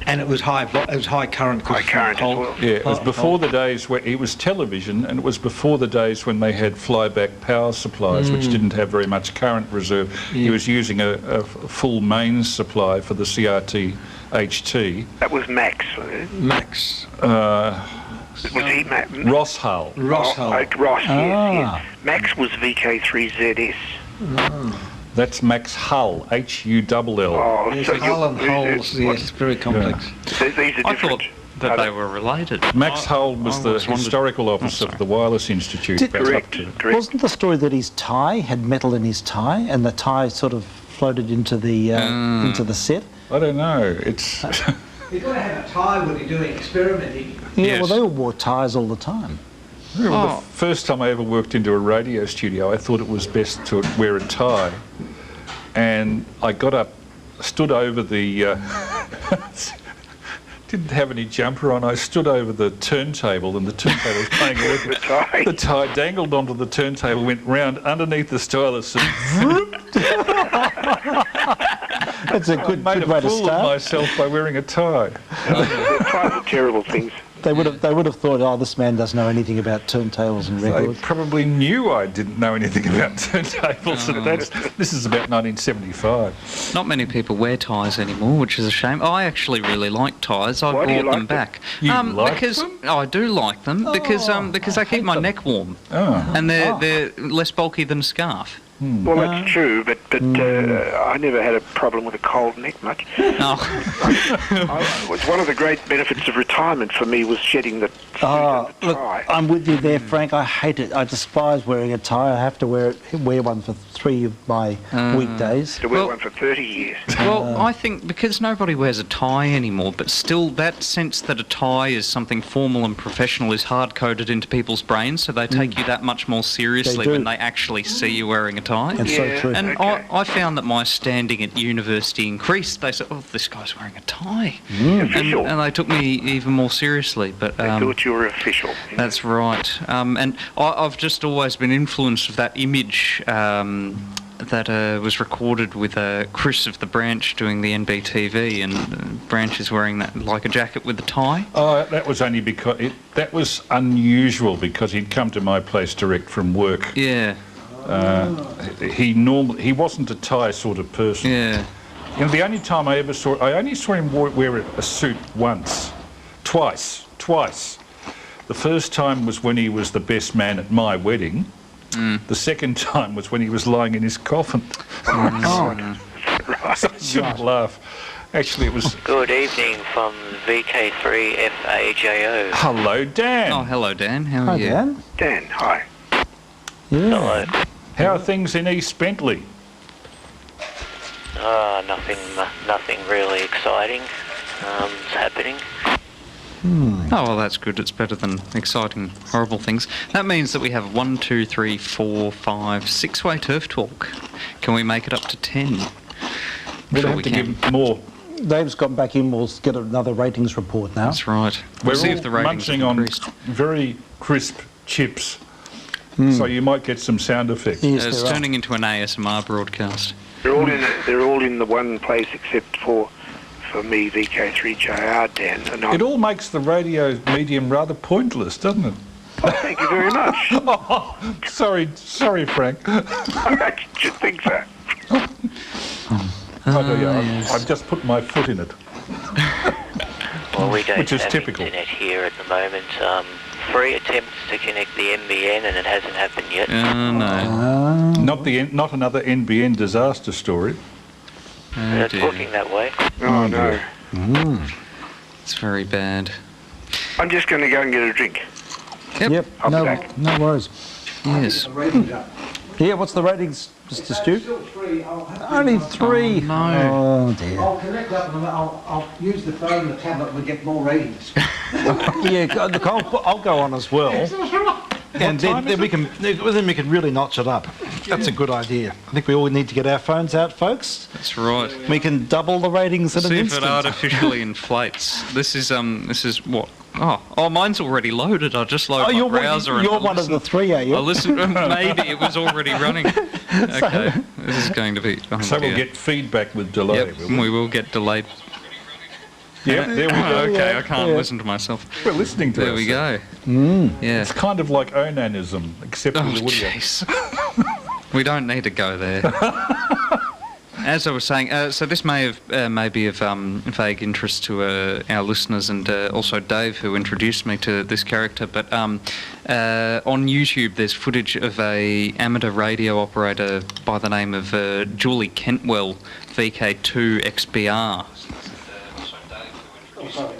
And it was high current. High current as well. Yeah, it was before the days where it was television, and it was before the days when they had flyback power supplies, which didn't have very much current reserve. He was using a full mains supply for the CRT HT. That was Max, wasn't it? Max. Was he Max? Ross Hull. Ross Hull. Ross, yes. Max was VK3ZS. That's Max Hull, Hull. Oh, There's so Hull and Hulls, yes, it's very complex. These are different. I thought that they were related. Max Hull was the always wondered- historical officer of the Wireless Institute. Did- back up Correct, to- correct. Wasn't the story that his tie had metal in his tie, and the tie sort of floated into the set? I don't know. It's You've got to have a tie when you're doing experimenting. Yeah, Yes. well, they all wore ties all the time. the first time I ever worked into a radio studio, I thought it was best to wear a tie. And I got up, stood over the didn't have any jumper on. I stood over the turntable and the turntable was playing with The tie. The tie dangled onto the turntable, went round underneath the stylus and It's a good made way a to fool of start. myself by wearing a tie. Ties are terrible things. They would have thought, oh, this man doesn't know anything about turntables and They records. probably knew I didn't know anything about turntables. And this is about 1975. Not many people wear ties anymore, which is a shame. I actually really like ties. I Why do you brought them like them? back. You like because them? I do like them because they keep my neck warm, Oh. and they're less bulky than a scarf. Well, that's true, but I never had a problem with a cold neck much. Oh, It's one of the great benefits of retirement for me was shedding the suit and the Look, tie. I'm with you there, Frank. I hate it. I despise wearing a tie. I have to wear one for 3 of my weekdays. To wear well- one for 30 years. well, I think because nobody wears a tie anymore, but still that sense that a tie is something formal and professional is hard-coded into people's brains, so they take you that much more seriously do. when they actually see you wearing a tie. It's Yeah. so true. And Okay. I found that my standing at university increased. They said, "Oh, this guy's wearing a tie," Official. and they took me even more seriously. But They thought you were official. that's right. And I've just always been influenced with that image that was recorded with Chris of the Branch doing the NBTV, and Branch is wearing that like a jacket with a tie. Oh, that was only because that was unusual because he'd come to my place direct from work. Yeah, He wasn't a tie sort of person. yeah. You know, the only time I only saw him wear a suit once, twice. The first time was when he was the best man at my wedding. The second time was when he was lying in his coffin. Right. So I shouldn't laugh. Actually, it was. Good evening from VK3FAJO. Hello, Dan. Oh, hello, Dan. How are Hi, you? Dan. Dan, hi. Yeah. Hello. How are things in East Bentley? Nothing really exciting is happening. Oh, well, that's good. It's better than exciting, horrible things. That means that we have 1, 2, 3, 4, 5, 6-way turf talk. Can we make it up to 10? We'll Sure have we to can. give more. Dave's gone back in. We'll get another ratings report now. That's right. We're We'll see all if the ratings have munching on increased. very crisp chips, so you might get some sound effects. Yes, It's there are. turning into an ASMR broadcast. They're all in the one place except for me, VK3JR, Dan. And It all makes the radio medium rather pointless, doesn't it? thank you very much. Sorry, Frank. I should think so. I've just put my foot in it. Well, we don't Which is have typical. internet here at the moment. 3 attempts to connect the NBN and it hasn't happened yet. No. Not another NBN disaster story. Oh, It's dear. looking that way. Oh, no. It's very bad. I'm just going to go and get a drink. Yep. I'll be No, back. no worries. Yes. Yeah, what's the ratings, Mr. Stu? Still 3. Only 3. No. Oh, dear. I'll connect up and I'll use the phone and the tablet and we get more ratings. Yeah, look, I'll go on as well. And then we can really notch it up. That's a good idea. I think we all need to get our phones out, folks. That's right. We can double the ratings in an See if instant. it artificially inflates. This is what? Oh, mine's already loaded. I just loaded my browser and you're I one of the listened- 3, are you? I listened. Maybe it was already running. Okay, this is going to be. Oh So we'll dear. get feedback with delay. Yep, will we? we will get delayed. Yep, there we Oh, go. okay, I can't listen to myself. We're listening to There we ourselves. go. Yeah. It's kind of like onanism, except Oh, with the audio. jeez. We don't need to go there. As I was saying, so this may be of vague interest to our listeners and also Dave, who introduced me to this character. But on YouTube, there's footage of a amateur radio operator by the name of Julie Kentwell, VK2XBR.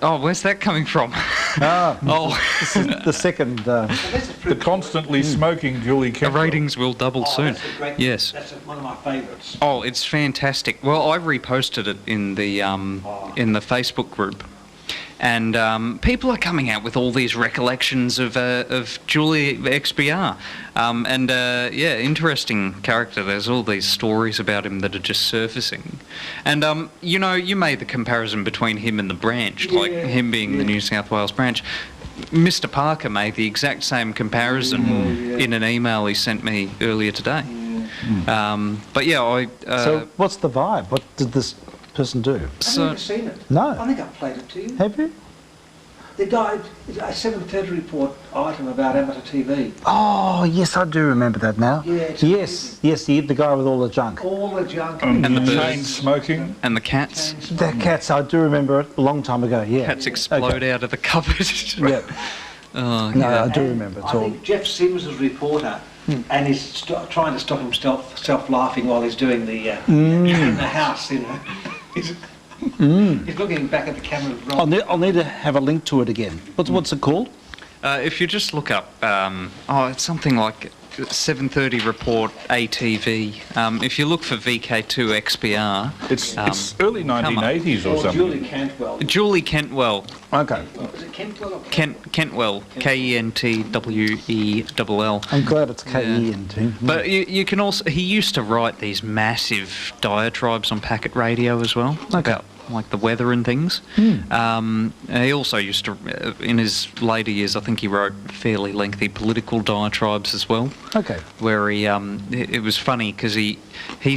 Oh, where's that coming from? Oh, This is the second. The constantly smoking Julie the Campbell. ratings will double soon. That's a great, Yes. That's one of my favourites. Oh, it's fantastic. Well, I reposted it in the Facebook group, And people are coming out with all these recollections of Julie XBR. Yeah, interesting character. There's all these stories about him that are just surfacing. And, you know, you made the comparison between him and the branch, like him being the New South Wales branch. Mr. Parker made the exact same comparison in an email he sent me earlier today. But yeah, so what's the vibe? What did this person do? I've never seen it. No. I think I played it to you. Have you? The guy, a 7:30 report item about amateur TV. Oh, yes, I do remember that now. Yeah, it's yes, the guy with all the junk. All the junk. And the chain birds. smoking. And the cats. The cats, I do remember it a long time ago, yeah. Cats explode out of the cupboard. Yeah. Oh, No, yeah. I do remember it I all. think Jeff Sims is a reporter, and he's trying to stop himself laughing while he's doing the in the house, you know. He's looking back at the camera. I'll need to have a link to it again. What's it called? If you just look up, it's something like 7:30 report ATV. If you look for VK3ASE, It's early 1980s or Or something. Julie Cantwell. Julie Kentwell. Okay. Is it Cantwell or Kentwell. Kentwell. I'm glad it's KENT. But you can also, he used to write these massive diatribes on packet radio as well, about like the weather and things. He also used to, in his later years, I think he wrote fairly lengthy political diatribes as well. Okay. Where he, it was funny because he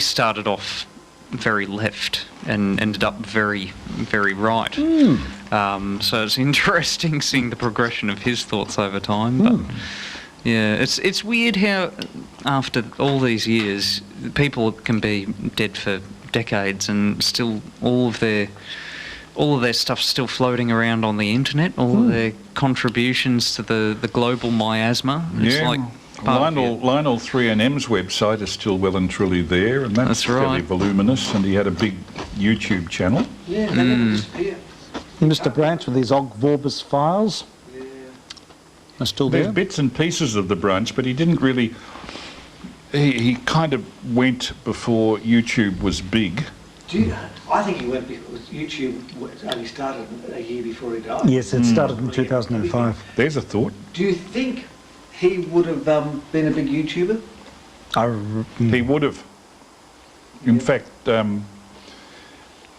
started off very left and ended up very, very right. So it's interesting seeing the progression of his thoughts over time. But yeah, it's weird how after all these years, people can be dead for decades and still all of their stuff's still floating around on the internet. All of their contributions to the global miasma. It's like Lionel 3NM's website is still well and truly there, and that's fairly voluminous, and he had a big YouTube channel. Yeah, they never disappear. Mr. Branch with his Ogg Vorbis files. Yeah. Are still There's there? bits and pieces of the branch, but he didn't really... He kind of went before YouTube was big. I think he went because YouTube only started a year before he died. Yes, it started in 2005. There's a thought. Do you think he would have been a big YouTuber? He would have. In fact,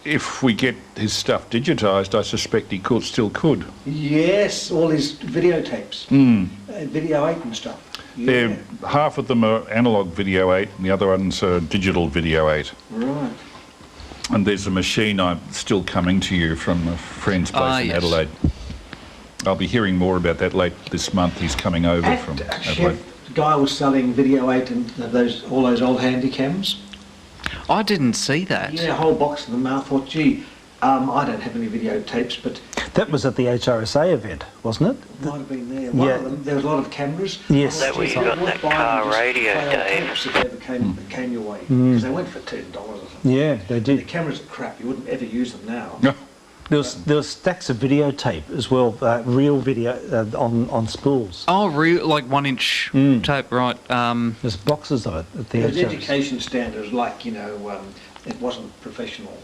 if we get his stuff digitised, I suspect he still could. Yes, all his videotapes, Video 8 and stuff. Yeah. Half of them are analogue Video 8 and the other ones are digital Video 8. Right. And there's a machine still coming to you from a friend's place in Adelaide. I'll be hearing more about that late this month. He's coming over from Adelaide. The guy was selling Video 8 and all those old handy cams. I didn't see that. Yeah, a whole box of them. I thought, gee, I don't have any videotapes, but... That was at the HRSA event, wasn't it? Might have been there. One of them, there was a lot of cameras. Yes. That where you got that car radio, Dave. If they ever came your way. Because they went for $10 or something. Yeah, they The did. cameras are crap. You wouldn't ever use them now. There was stacks of videotape as well, real video on spools. Oh, like 1-inch tape, right? There's boxes of it at the It was HRSA. education standards, like, you know, it wasn't professional.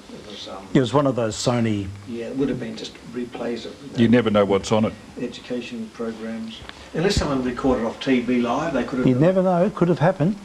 It was one of those Sony... Yeah, it would have been just replays of You never know what's on it. education programs. Unless someone recorded off TV live, they could have... You never know, it could have happened.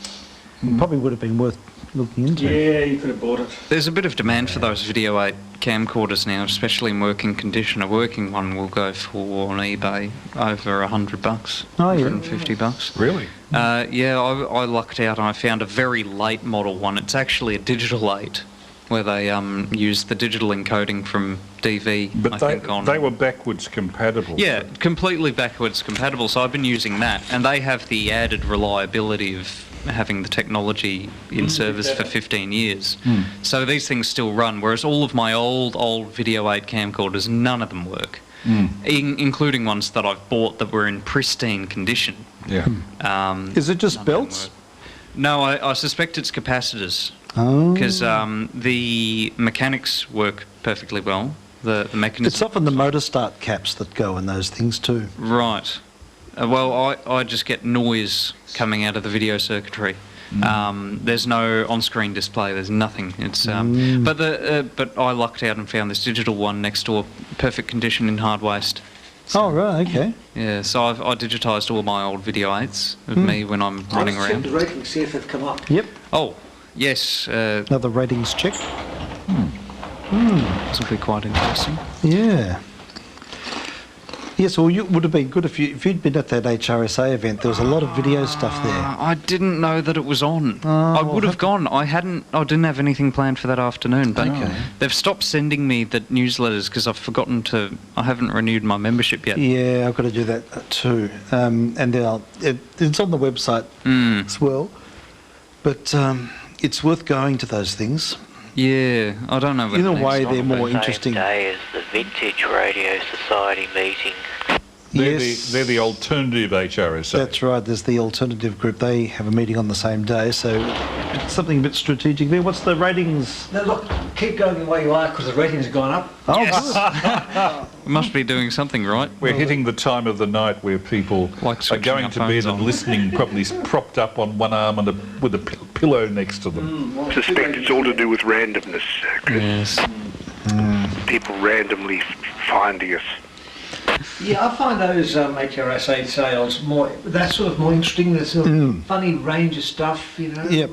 It probably would have been worth looking into. Yeah, you could have bought it. There's a bit of demand for those Video 8 camcorders now, especially in working condition. A working one will go for on eBay over $100. Oh, yeah. $150. Really? Yeah, I lucked out and I found a very late model one. It's actually a digital 8, where they used the digital encoding from DV. But I think on. they were backwards compatible. Yeah, completely backwards compatible. So I've been using that, and they have the added reliability of having the technology in service for 15 years. So these things still run, whereas all of my old Video 8 camcorders, none of them work, including ones that I've bought that were in pristine condition. Yeah. Is it just belts? No, I suspect it's capacitors, Oh. because the mechanics work perfectly well. The mechanism. It's often the motor start caps that go in those things too. Right. Well, I just get noise coming out of the video circuitry. There's no on-screen display. There's nothing. It's but I lucked out and found this digital one next door, perfect condition in hard waste. Oh, right, okay. Yeah, so I digitised all my old video 8s of me when I'm running Let's around. check the ratings, see if they've come up. Yep. Oh, yes. Another ratings check. This will be quite interesting. Yeah. Yes, well, it would have been good if you'd been at that HRSA event. There was a lot of video stuff there. I didn't know that it was on. I would have gone. I didn't have anything planned for that afternoon, but they've stopped sending me the newsletters because I've forgotten to. I haven't renewed my membership yet. Yeah, I've got to do that too. And it's on the website as well. But it's worth going to those things. Yeah, I don't know. In a way, they're more interesting. Same day as the Vintage Radio Society meeting. They're the alternative HRSA. That's right. There's the alternative group. They have a meeting on the same day, so it's something a bit strategic there. What's the ratings? No, look, keep going the way you are because the ratings have gone up. Oh, We must be doing something right. We're hitting the time of the night where people Like are switching going our to bed phones and on. listening, probably propped up on one arm and with a pillow next to them. I suspect it's all to do with randomness, Chris. Yes. People randomly finding us. Yeah, I find those HRSA sales more interesting. There's sort of funny range of stuff, Yep.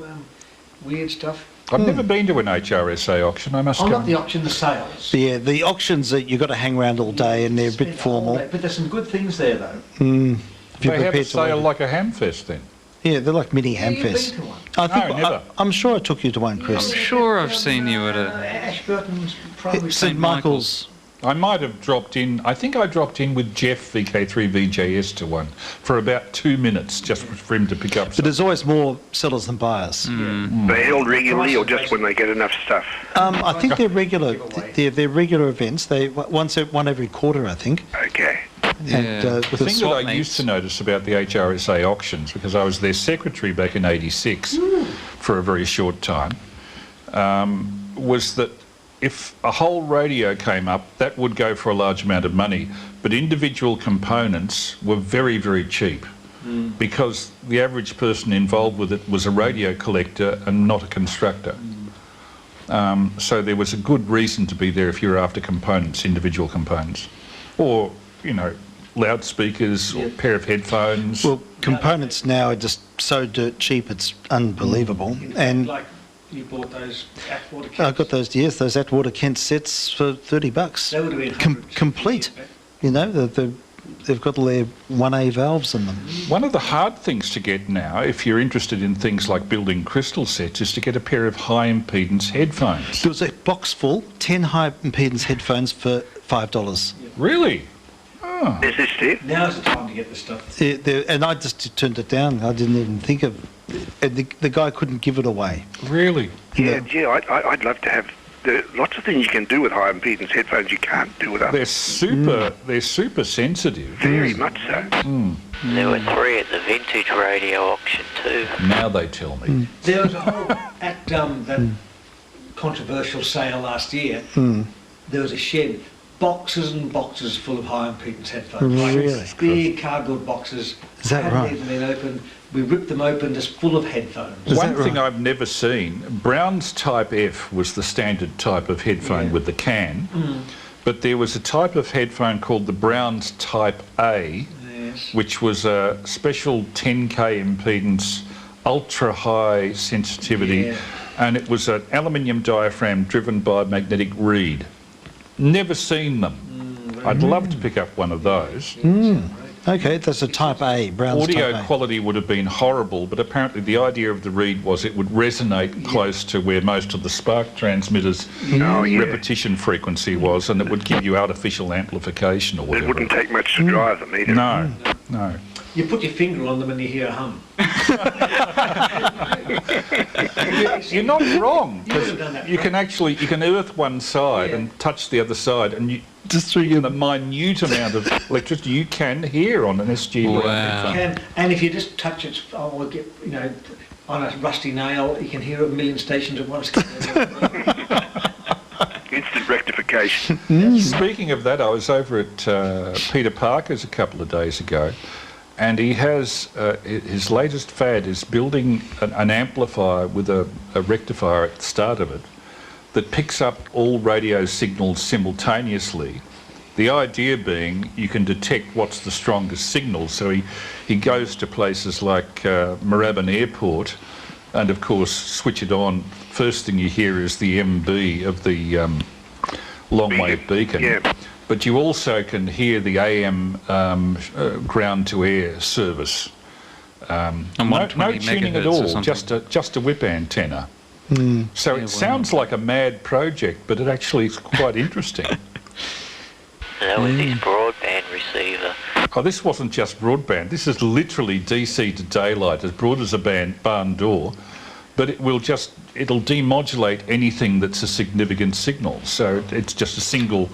Weird stuff. I've never been to an HRSA auction, I must Oh, go. not the auction, the sales. yeah, the auctions that you've got to hang around all day and they're a bit Spend all formal. day, but there's some good things there, though. If you're They have a prepared to sale wait. like a Hamfest then. Yeah, they're like mini Have you Hamfest. been to one? I think No, never. I'm sure I took you to one, I'm Chris. sure I've seen you at a Ashburton's Primary St Michael's. I might have dropped in, I think I dropped in with Jeff VK3VJS to one for about 2 minutes just for him to pick up But some. there's always more sellers than buyers. They held regularly or just when they get enough stuff? I think they're regular. They're regular events. They one every quarter, I think. Okay. And, The with thing that swap I used meets. to notice about the HRSA auctions, because I was their secretary back in '86 for a very short time, was that if a whole radio came up, that would go for a large amount of money, but individual components were very, very cheap because the average person involved with it was a radio collector and not a constructor. So there was a good reason to be there if you were after components, individual components, or, loudspeakers or a pair of headphones. well, components now are just so dirt cheap. It's unbelievable. And Like you bought those Atwater kits. I got those Atwater Kent sets for $30. They would have been Complete. They've got all their 1A valves in them. One of the hard things to get now, if you're interested in things like building crystal sets, is to get a pair of high impedance headphones. There was a box full, 10 high impedance headphones for $5. Really? Is this it? Now's the time to get the stuff. And I just turned it down. I didn't even think of. And the guy couldn't give it away. Really? Yeah, I'd love to have. There are lots of things you can do with high impedance headphones you can't do with others. They're super sensitive. Very much so. There were 3 at the Vintage Radio auction too. Now they tell me. There was a whole, at that controversial sale last year, there was a shed, boxes and boxes full of high impedance headphones. Really? Like big cardboard boxes. Is that hadn't right? even been opened. We ripped them open, just full of headphones. Is One that thing right? I've never seen, Brown's Type F was the standard type of headphone with the can, but there was a type of headphone called the Brown's Type A, Yes. which was a special 10k impedance, ultra high sensitivity, Yeah. and it was an aluminium diaphragm driven by magnetic reed. Never seen them. I'd love to pick up one of those. Okay, that's a Type A, Brown's Audio Type A. quality would have been horrible, but apparently the idea of the reed was it would resonate close to where most of the spark transmitters' repetition frequency was, and it would give you artificial amplification or It whatever. wouldn't take much to drive them either. No. You put your finger on them and you hear a hum. You're not wrong, You would have done that. because you can earth one side and touch the other side, and you, Just through in the minute amount of electricity you can hear on an SG Wow. headphone. And if you just touch it, or get, on a rusty nail, you can hear a million stations at once. Instant rectification. Speaking of that, I was over at Peter Parker's a couple of days ago, and he has his latest fad is building an amplifier with a rectifier at the start of it that picks up all radio signals simultaneously. The idea being you can detect what's the strongest signal. So he goes to places like Moorabbin Airport and, of course, switch it on. First thing you hear is the MB of the long-wave beacon. Yeah. But you also can hear the AM ground-to-air service. No tuning at all, just a whip antenna. So it sounds like a mad project, but it actually is quite interesting. That was his broadband receiver. Oh, this wasn't just broadband. This is literally DC to daylight, as broad as a barn door, but it'll demodulate anything that's a significant signal. So it's just a single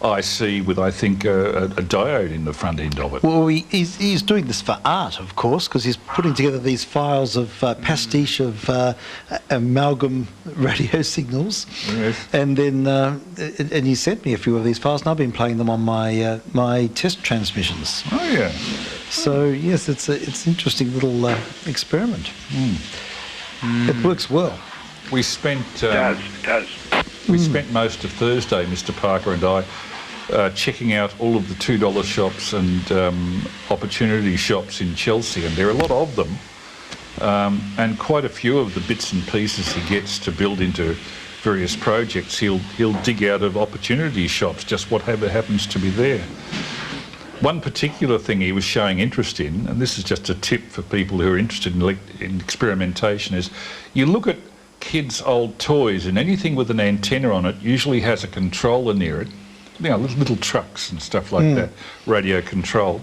IC with, I think, a diode in the front end of it. Well, he's doing this for art, of course, because he's putting together these files of pastiche of amalgam radio signals. Yes. And then and he sent me a few of these files, and I've been playing them on my my test transmissions. Oh, yeah. So, yes, it's an interesting little experiment. It works well. We spent... It does. We spent most of Thursday, Mr. Parker and I, checking out all of the $2 shops and opportunity shops in Chelsea, and there are a lot of them, and quite a few of the bits and pieces he gets to build into various projects, he'll dig out of opportunity shops, just whatever happens to be there. One particular thing he was showing interest in, and this is just a tip for people who are interested in experimentation, is you look at kids' old toys, and anything with an antenna on it usually has a controller near it. You know, little trucks and stuff like that, radio controlled.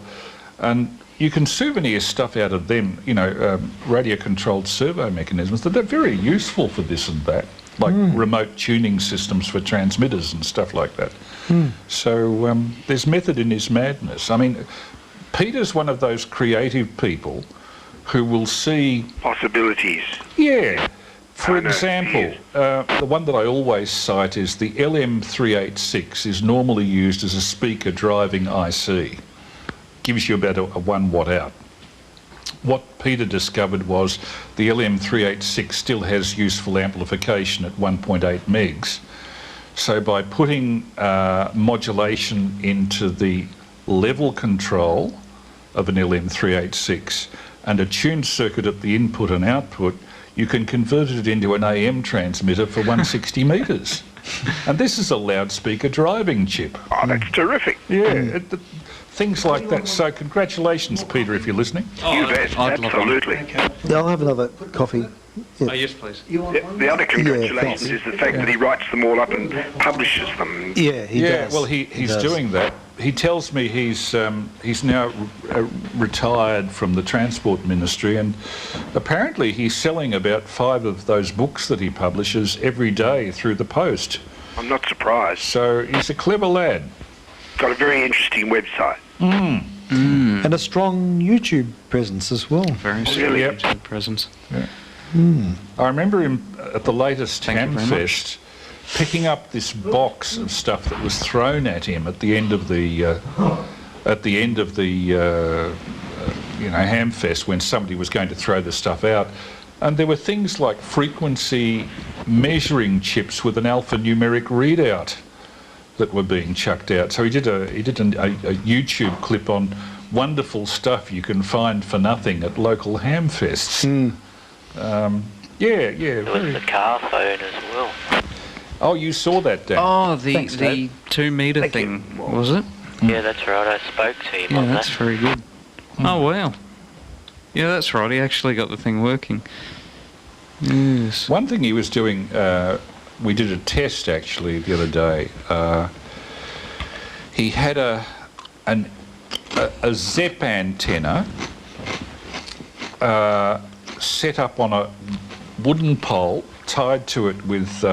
And you can souvenir stuff out of them, you know, radio-controlled servo mechanisms that are very useful for this and that, like remote tuning systems for transmitters and stuff like that. So there's method in his madness. I mean, Peter's one of those creative people who will see... possibilities. Yeah. For example, the one that I always cite is the LM386 is normally used as a speaker driving IC. Gives you about a 1 watt out. What Peter discovered was the LM386 still has useful amplification at 1.8 megs. So by putting modulation into the level control of an LM386 and a tuned circuit at the input and output, you can convert it into an AM transmitter for 160 metres. And this is a loudspeaker driving chip. Oh, that's terrific. Yeah, things like that. So congratulations, Peter, if you're listening. You bet, absolutely. I'll have another coffee. Oh, yes, please. The other congratulations is the fact that he writes them all up and publishes them. Yeah, he does. Well, he's doing that. He tells me he's now retired from the transport ministry, and apparently he's selling about 5 of those books that he publishes every day through the post. I'm not surprised. So he's a clever lad. Got a very interesting website. And a strong YouTube presence as well. Very strong presence. Yeah. I remember him at the latest Hamfest picking up this box of stuff that was thrown at him at the end of the Hamfest, when somebody was going to throw the stuff out, and there were things like frequency measuring chips with an alphanumeric readout that were being chucked out. So he did a YouTube clip on wonderful stuff you can find for nothing at local Hamfests. There was the car phone as well. Oh, you saw that, Dan? Oh, the 2 metre thing, was it? Yeah, that's right. I spoke to him on that's that. very good. Oh, wow. Yeah, that's right. He actually got the thing working. Yes. One thing he was doing, we did a test actually the other day. He had a ZEP antenna set up on a wooden pole, tied to it with,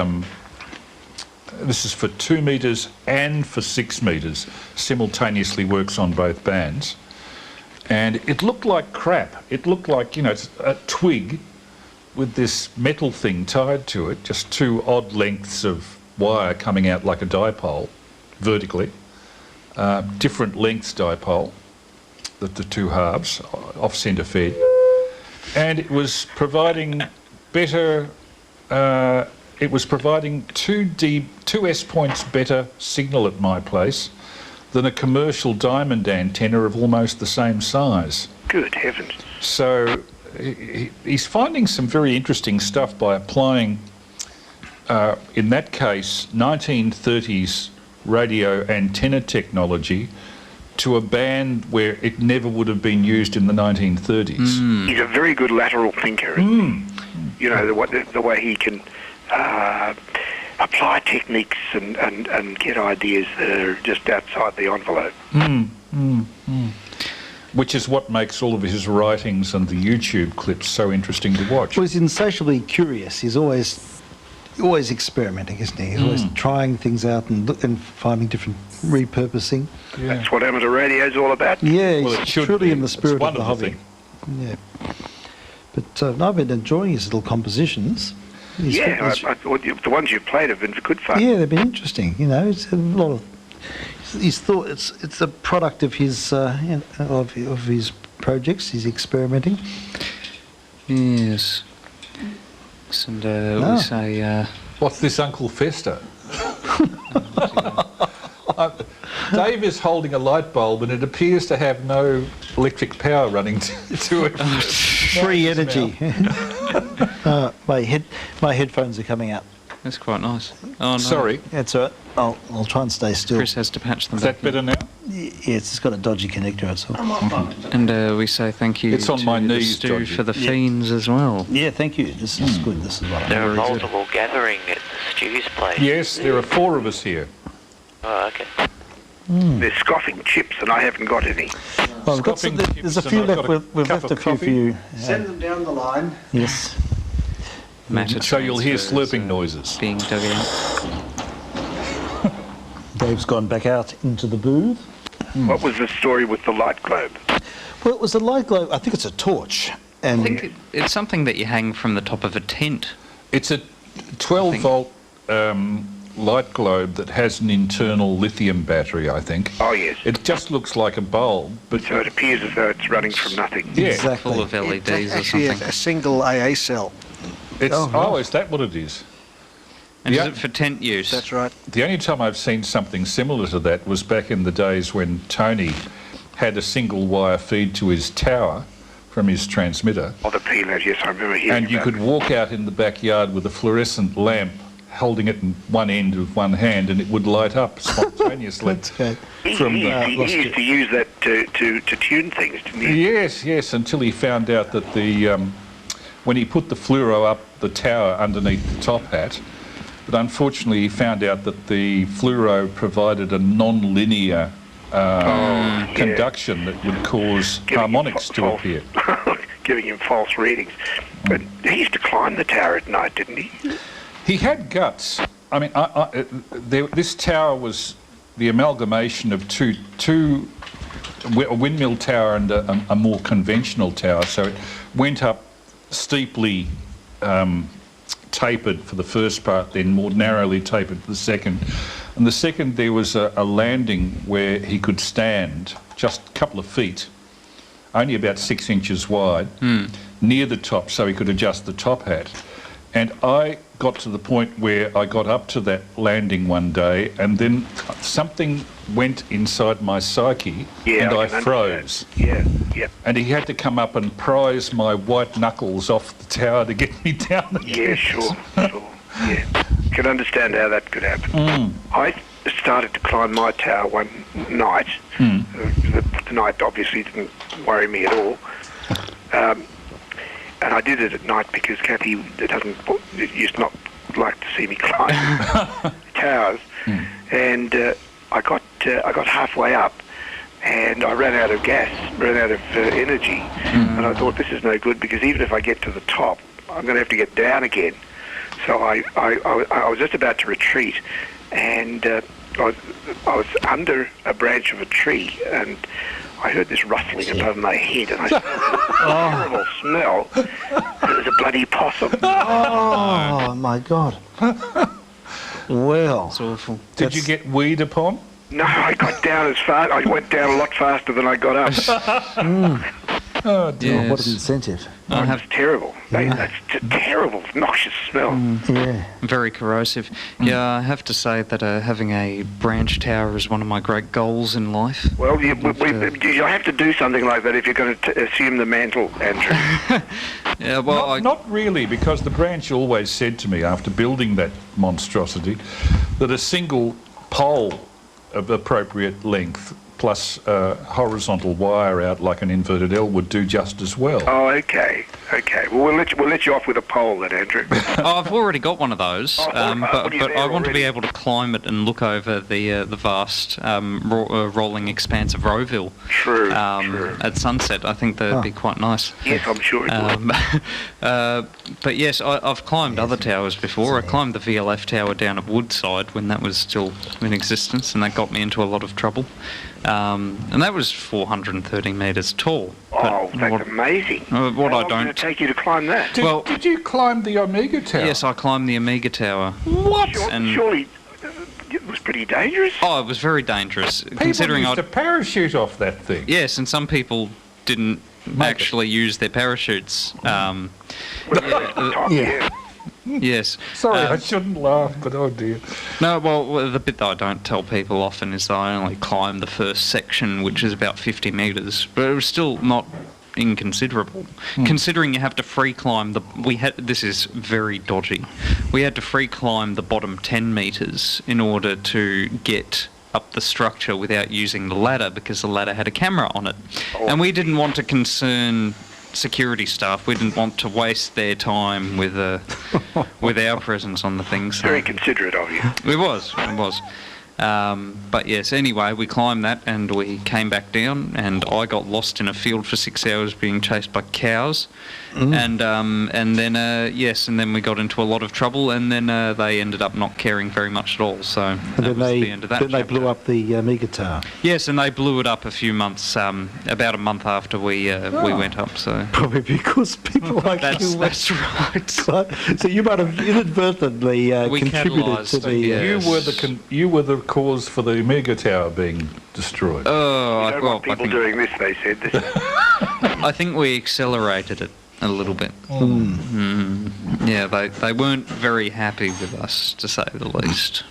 this is for 2 metres and for 6 metres, simultaneously works on both bands. And it looked like crap. It looked like, you know, it's a twig with this metal thing tied to it, just 2 odd lengths of wire coming out like a dipole, vertically, different lengths dipole. the two halves, off-centre fed, and it was providing better. It was providing 2 S points better signal at my place than a commercial diamond antenna of almost the same size. Good heavens. So he's finding some very interesting stuff by applying, in that case, 1930s radio antenna technology to a band where it never would have been used in the 1930s. He's a very good lateral thinker. You know, the way he can apply techniques and get ideas that are just outside the envelope. Which is what makes all of his writings and the YouTube clips so interesting to watch. Well, he's insatiably curious. He's always experimenting, isn't he? He's always trying things out and finding different repurposing. Yeah. That's what amateur radio is all about. Yeah, Well, it he's should truly be. in the spirit It's of the hobby. wonderful Yeah. But I've been enjoying his little compositions. I thought the ones you've played have been good fun. Yeah, they've been interesting. You know, it's a lot of. He's thought it's a product of his of his projects. He's experimenting. Yes. And we say... What's this, Uncle Fester? Dave is holding a light bulb and it appears to have no electric power running to it. Free energy. My headphones are coming out. That's quite nice. Oh, no. Sorry. That's all right. I'll try and stay still. Chris has to patch them Is back. that better now? Yes, it's got a dodgy connector. That's all. And we say thank you It's on to my the knees, Stu dodgy. for the fiends as well. Yeah, thank you. This is good. This is what I There are really good. multiple gathering at Stu's place. Yes, there are 4 of us here. Oh, okay. They're scoffing chips and I haven't got any. Well, we've got Scoffing there's a chips few and I've left. got a We've cup left a of few for coffee. you. Send them down the line. Yes. Matter So you'll hear slurping transfers, noises. being dug out. Dave's gone back out into the booth. What was the story with the light globe? Well, it was a light globe. I think it's a torch. And I think it's something that you hang from the top of a tent. It's a 12-volt light globe that has an internal lithium battery, I think. Oh, yes. It just looks like a bulb, but So it appears as though it's running from nothing. yeah, exactly. Full of LEDs It's or actually something. a single AA cell. it's Oh, is that what it is? And Yeah. is it for tent use? That's right. The only time I've seen something similar to that was back in the days when Tony had a single wire feed to his tower from his transmitter, Oh, the peelers, yes, I remember hearing and you about could it. walk out in the backyard with a fluorescent lamp holding it in one end with one hand and it would light up spontaneously. That's good. from He the- used to use that to tune things, didn't he? Yes, until he found out that when he put the fluoro up the tower underneath the top hat, but unfortunately he found out that the fluoro provided a non-linear conduction that would cause Giving him harmonics to false- appear. Giving him false readings. But he used to climb the tower at night, didn't he? He had guts. I mean, this tower was the amalgamation of two a windmill tower and a more conventional tower. So it went up steeply tapered for the first part, then more narrowly tapered for the second. And the second, there was a landing where he could stand just a couple of feet, only about 6 inches wide, near the top, so he could adjust the top hat. And I got to the point where I got up to that landing one day and then something went inside my psyche and I can froze. understand. Yeah. And he had to come up and prise my white knuckles off the tower to get me down again. Yeah, sure. Yeah. Can understand how that could happen. I started to climb my tower one night. The night obviously didn't worry me at all. And I did it at night because Kathy used not like to see me climb towers. And I got halfway up and I ran out of gas, ran out of energy. And I thought, this is no good because even if I get to the top, I'm going to have to get down again. So I was just about to retreat and I was under a branch of a tree and I heard this rustling above my head and I smelled a horrible smell. It was a bloody possum. Oh, my God. Well. It's awful. Did you get weed upon? No, I got down as fast. I went down a lot faster than I got up. Oh, dear. Yes. What an incentive. I have It's terrible. That's a terrible, noxious smell. Yeah. very corrosive. Yeah, I have to say that having a branch tower is one of my great goals in life. Well, you have to do something like that if you're going to assume the mantle, Andrew. Yeah, well, Not really, because the branch always said to me after building that monstrosity that a single pole of appropriate length plus horizontal wire out like an inverted L would do just as well. Oh, okay. Well, we'll let you off with a pole then, Andrew. I've already got one of those, what but are you there I want to be already? able to climb it and look over the vast rolling expanse of Rowville True. at sunset. I think that'd be quite nice. Yes, I'm sure it would. But yes, I've climbed other towers before. I climbed the VLF tower down at Woodside when that was still in existence, and that got me into a lot of trouble. And that was 430 metres tall. Oh, that's amazing. What How I long did don't... it take you to climb that? Did you climb the Omega Tower? Yes, I climbed the Omega Tower. What? Surely it was pretty dangerous. Oh, it was very dangerous. People considering used to parachute off that thing. Yes, and some people didn't actually use their parachutes. Yeah. Yes. Sorry, I shouldn't laugh, but oh dear. No, well, the bit that I don't tell people often is that I only climbed the first section, which is about 50 metres, but it was still not inconsiderable. Considering you have to free climb this is very dodgy. We had to free climb the bottom 10 metres in order to get up the structure without using the ladder, because the ladder had a camera on it. And we didn't want to concern security staff. We didn't want to waste their time with our presence on the thing. So Very considerate of you. it was. But yes, anyway, we climbed that and we came back down, and I got lost in a field for 6 hours being chased by cows. And then we got into a lot of trouble, and then they ended up not caring very much at all. So that was the end of that. Then they blew up the Omega Tower. Yes, and they blew it up a few months, about a month after we went up. So Probably because people like you. that's right. So you might have inadvertently We contributed to catalysed, the. yeah. You were the cause for the Omega Tower being destroyed. Oh, You don't want people doing this, they said. I think we accelerated it a little bit. Yeah, they weren't very happy with us, to say the least.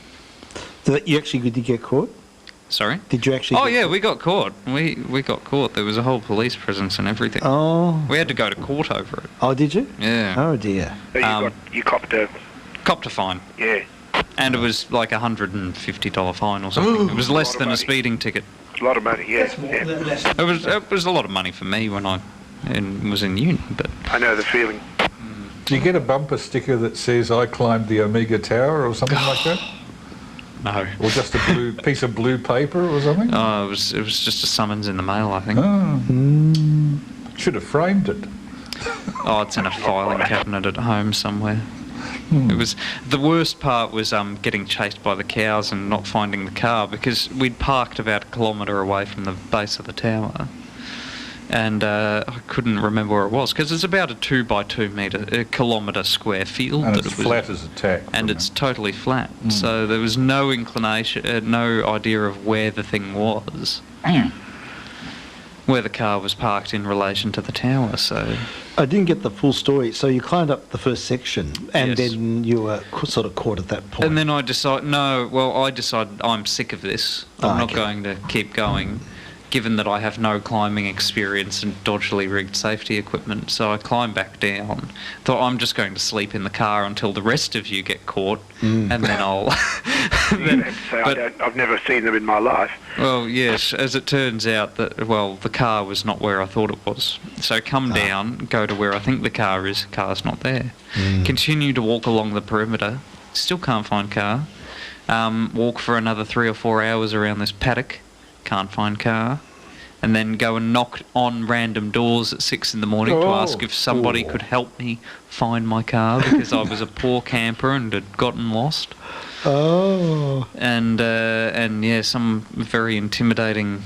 Did you get caught? Sorry? Did you actually? Oh yeah, we got caught. We got caught. There was a whole police presence and everything. Oh. We had to go to court over it. Oh, did you? Yeah. Oh dear. So you copped a... Copped a fine. Yeah. And it was like $150 fine or something. It was less than a speeding ticket. A lot of money, yeah. It was a lot of money for me when I was in uni, but I know the feeling. Do you get a bumper sticker that says "I climbed the Omega Tower" or something like that, no. or just a piece of blue paper or something? Oh, it was just a summons in the mail, I think. Oh. Should have framed it. Oh, it's in a filing cabinet at home somewhere. It was the worst part was getting chased by the cows and not finding the car, because we'd parked about 1 kilometre away from the base of the tower, and I couldn't remember where it was, because it's about a 2 by 2 kilometre square field. And that it's it was, flat as a tack. and it's totally flat, so there was no inclination, no idea of where the thing was, where the car was parked in relation to the tower. So I didn't get the full story. So you climbed up the first section, and Yes. then you were sort of caught at that point. And then I decided I'm sick of this. I'm not going to keep going, given that I have no climbing experience and dodgily rigged safety equipment. So I climbed back down. Thought I'm just going to sleep in the car until the rest of you get caught, and then I'll... I've never seen them in my life. Well, yes, as it turns out, the car was not where I thought it was. So come down, go to where I think the car is, car's not there. Continue to walk along the perimeter, still can't find car. Walk for another 3 or 4 hours around this paddock, can't find car. And then go and knock on random doors at 6 in the morning to ask if somebody could help me find my car, because I was a poor camper and had gotten lost. Oh. And yeah, some very intimidating,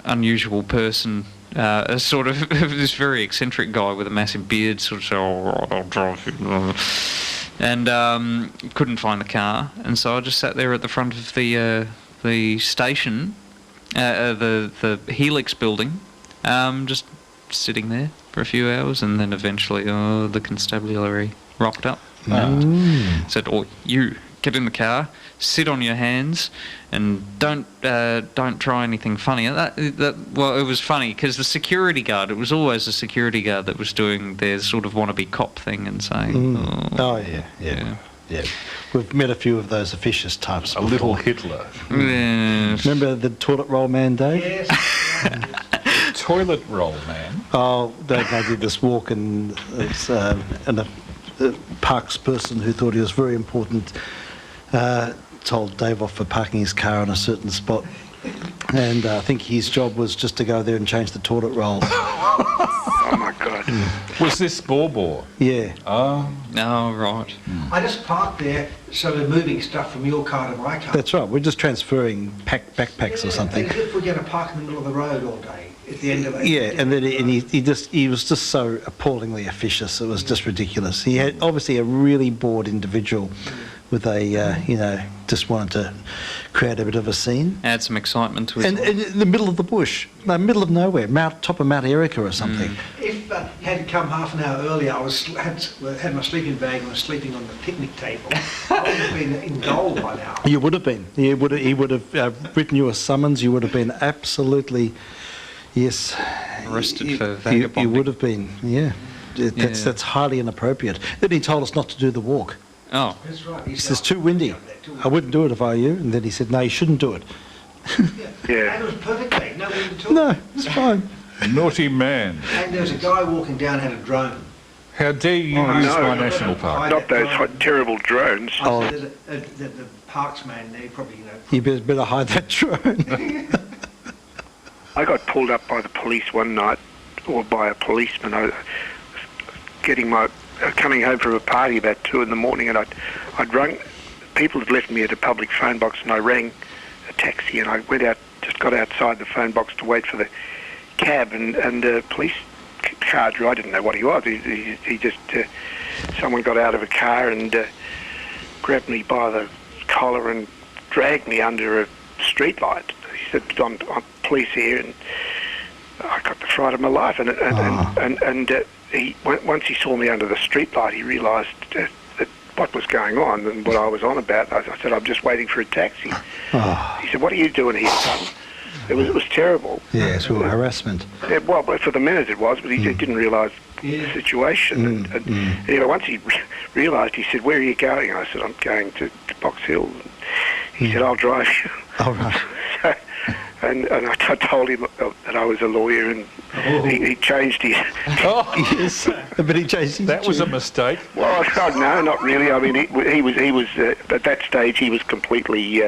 unusual person, a sort of this very eccentric guy with a massive beard, sort of said, "Oh, I'll drive you," and couldn't find the car, and so I just sat there at the front of the the station, the Helix building, just sitting there for a few hours, and then eventually the constabulary rocked up. Said, "Oh, you get in the car, sit on your hands, and don't try anything funny." Well, it was funny because the security guard, it was always the security guard that was doing their sort of wannabe cop thing and saying, Yeah. We've met a few of those officious types. A little Hitler. Remember the toilet roll man, Dave? Yes. Toilet roll man. Oh, they did this walk, and it's and a parks person who thought he was very important told Dave off for parking his car on a certain spot, and I think his job was just to go there and change the toilet roll. Oh my God. Was this Borbor? Yeah. Oh. "Oh, right." I just parked there, so we're moving stuff from your car to my car. That's right. We're just transferring backpacks or something. As if we're going to park in the middle of the road all day at the end of it. Yeah, and then he was just so appallingly officious. It was just ridiculous. He had obviously a really bored individual with a just wanted to create a bit of a scene. Add some excitement to it. And in the middle of the bush, no, middle of nowhere, top of Mount Erica or something. If you had come half an hour earlier, I had my sleeping bag and was sleeping on the picnic table. I would have been in goal by now. You would have been. He would have written you a summons. You would have been absolutely, yes. Arrested for vagabonding. You would have been, yeah. That's highly inappropriate. Then he told us not to do the walk. Oh. That's right. He says, too windy. I wouldn't do it if I were you. And then he said, no, you shouldn't do it. Yeah. And it was perfect day, no wind at all. No, it's fine. Naughty man. And there was a guy walking down, had a drone. How dare you use my national park? Not those terrible drones. I said, the parks man there, probably, You better hide that drone. I got pulled up by the police one night, or by a policeman. I was coming home from a party about 2 in the morning, and I'd rung. People had left me at a public phone box, and I rang a taxi, and I went out, just got outside the phone box to wait for the cab, and the police car driver, I didn't know what he was. He just, someone got out of a car and grabbed me by the collar and dragged me under a street light. He said, I'm police here, and I got the fright of my life. Once he saw me under the street light, he realised that what was going on and what I was on about. I said, I'm just waiting for a taxi. He said, what are you doing here, son? It was terrible. Yeah, it's all harassment. Yeah, well, for the minute it was, but he didn't realise the situation. Anyway, once he realised, he said, where are you going? I said, I'm going to Box Hill. He said, I'll drive you. Oh, right. And I told him that I was a lawyer, and he changed his... Yes, but he changed his That was a tune. mistake. Well, no, not really. I mean, he was at that stage, he was completely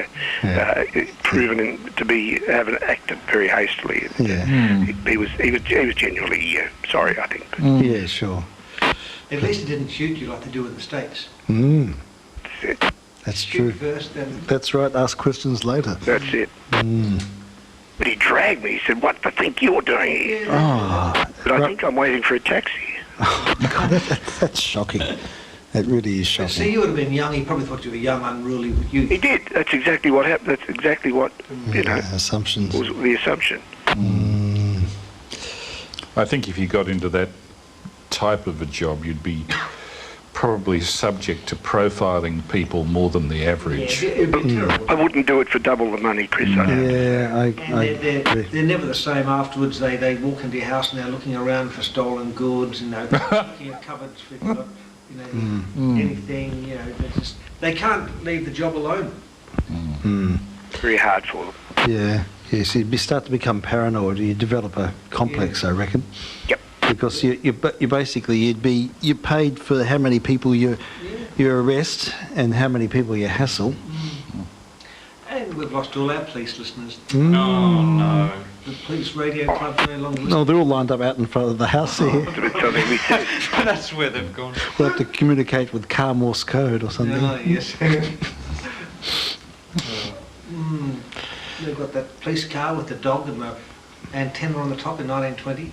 proven to have acted very hastily. Yeah. He was genuinely sorry, I think. Yeah, sure. At least he didn't shoot you like they do in the States. That's it. That's Shoot true. first, then... That's right, ask questions later. That's it. But he dragged me. He said, what do you think you're doing here? But I think I'm waiting for a taxi. God, that's shocking. That really is shocking. See, you would have been young. He probably thought you were young, unruly youth. He did. That's exactly what happened. That's exactly what, Assumptions. was the assumption. I think if you got into that type of a job, you'd be probably subject to profiling people more than the average. Yeah, it'd be terrible. I wouldn't do it for double the money, Chris. Yeah, I And they're never the same afterwards. They walk into your house and they're looking around for stolen goods, looking at cupboards for anything. They can't leave the job alone. Very hard for them. Yeah, yes. You start to become paranoid. You develop a complex, I reckon. Yep. Because you basically you're paid for how many people you arrest and how many people you hassle. And we've lost all our police listeners. Oh, no. The police radio club's no longer listening. No, they're all lined up out in front of the house here. It's a bit something we said. That's where they've gone. We'll have to communicate with car Morse code or something. Oh, yes. They've got that police car with the dog and the antenna on the top in 1920.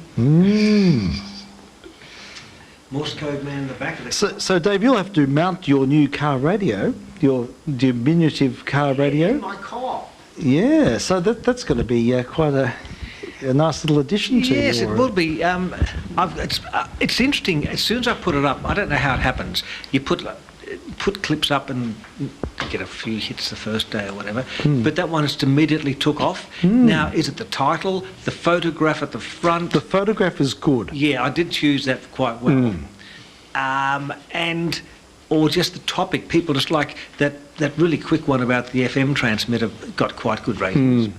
Morse code man in the back of the car. So Dave, you'll have to mount your new car radio, your diminutive car radio. In my car. Yeah, so that's going to be quite a nice little addition to Yes, your... it will be. It's interesting. As soon as I put it up, I don't know how it happens. You put clips up and get a few hits the first day or whatever, but that one just immediately took off. Now, is it the title, the photograph at the front? The photograph is good. Yeah, I did choose that quite well. Or just the topic. People just like that really quick one about the FM transmitter got quite good ratings.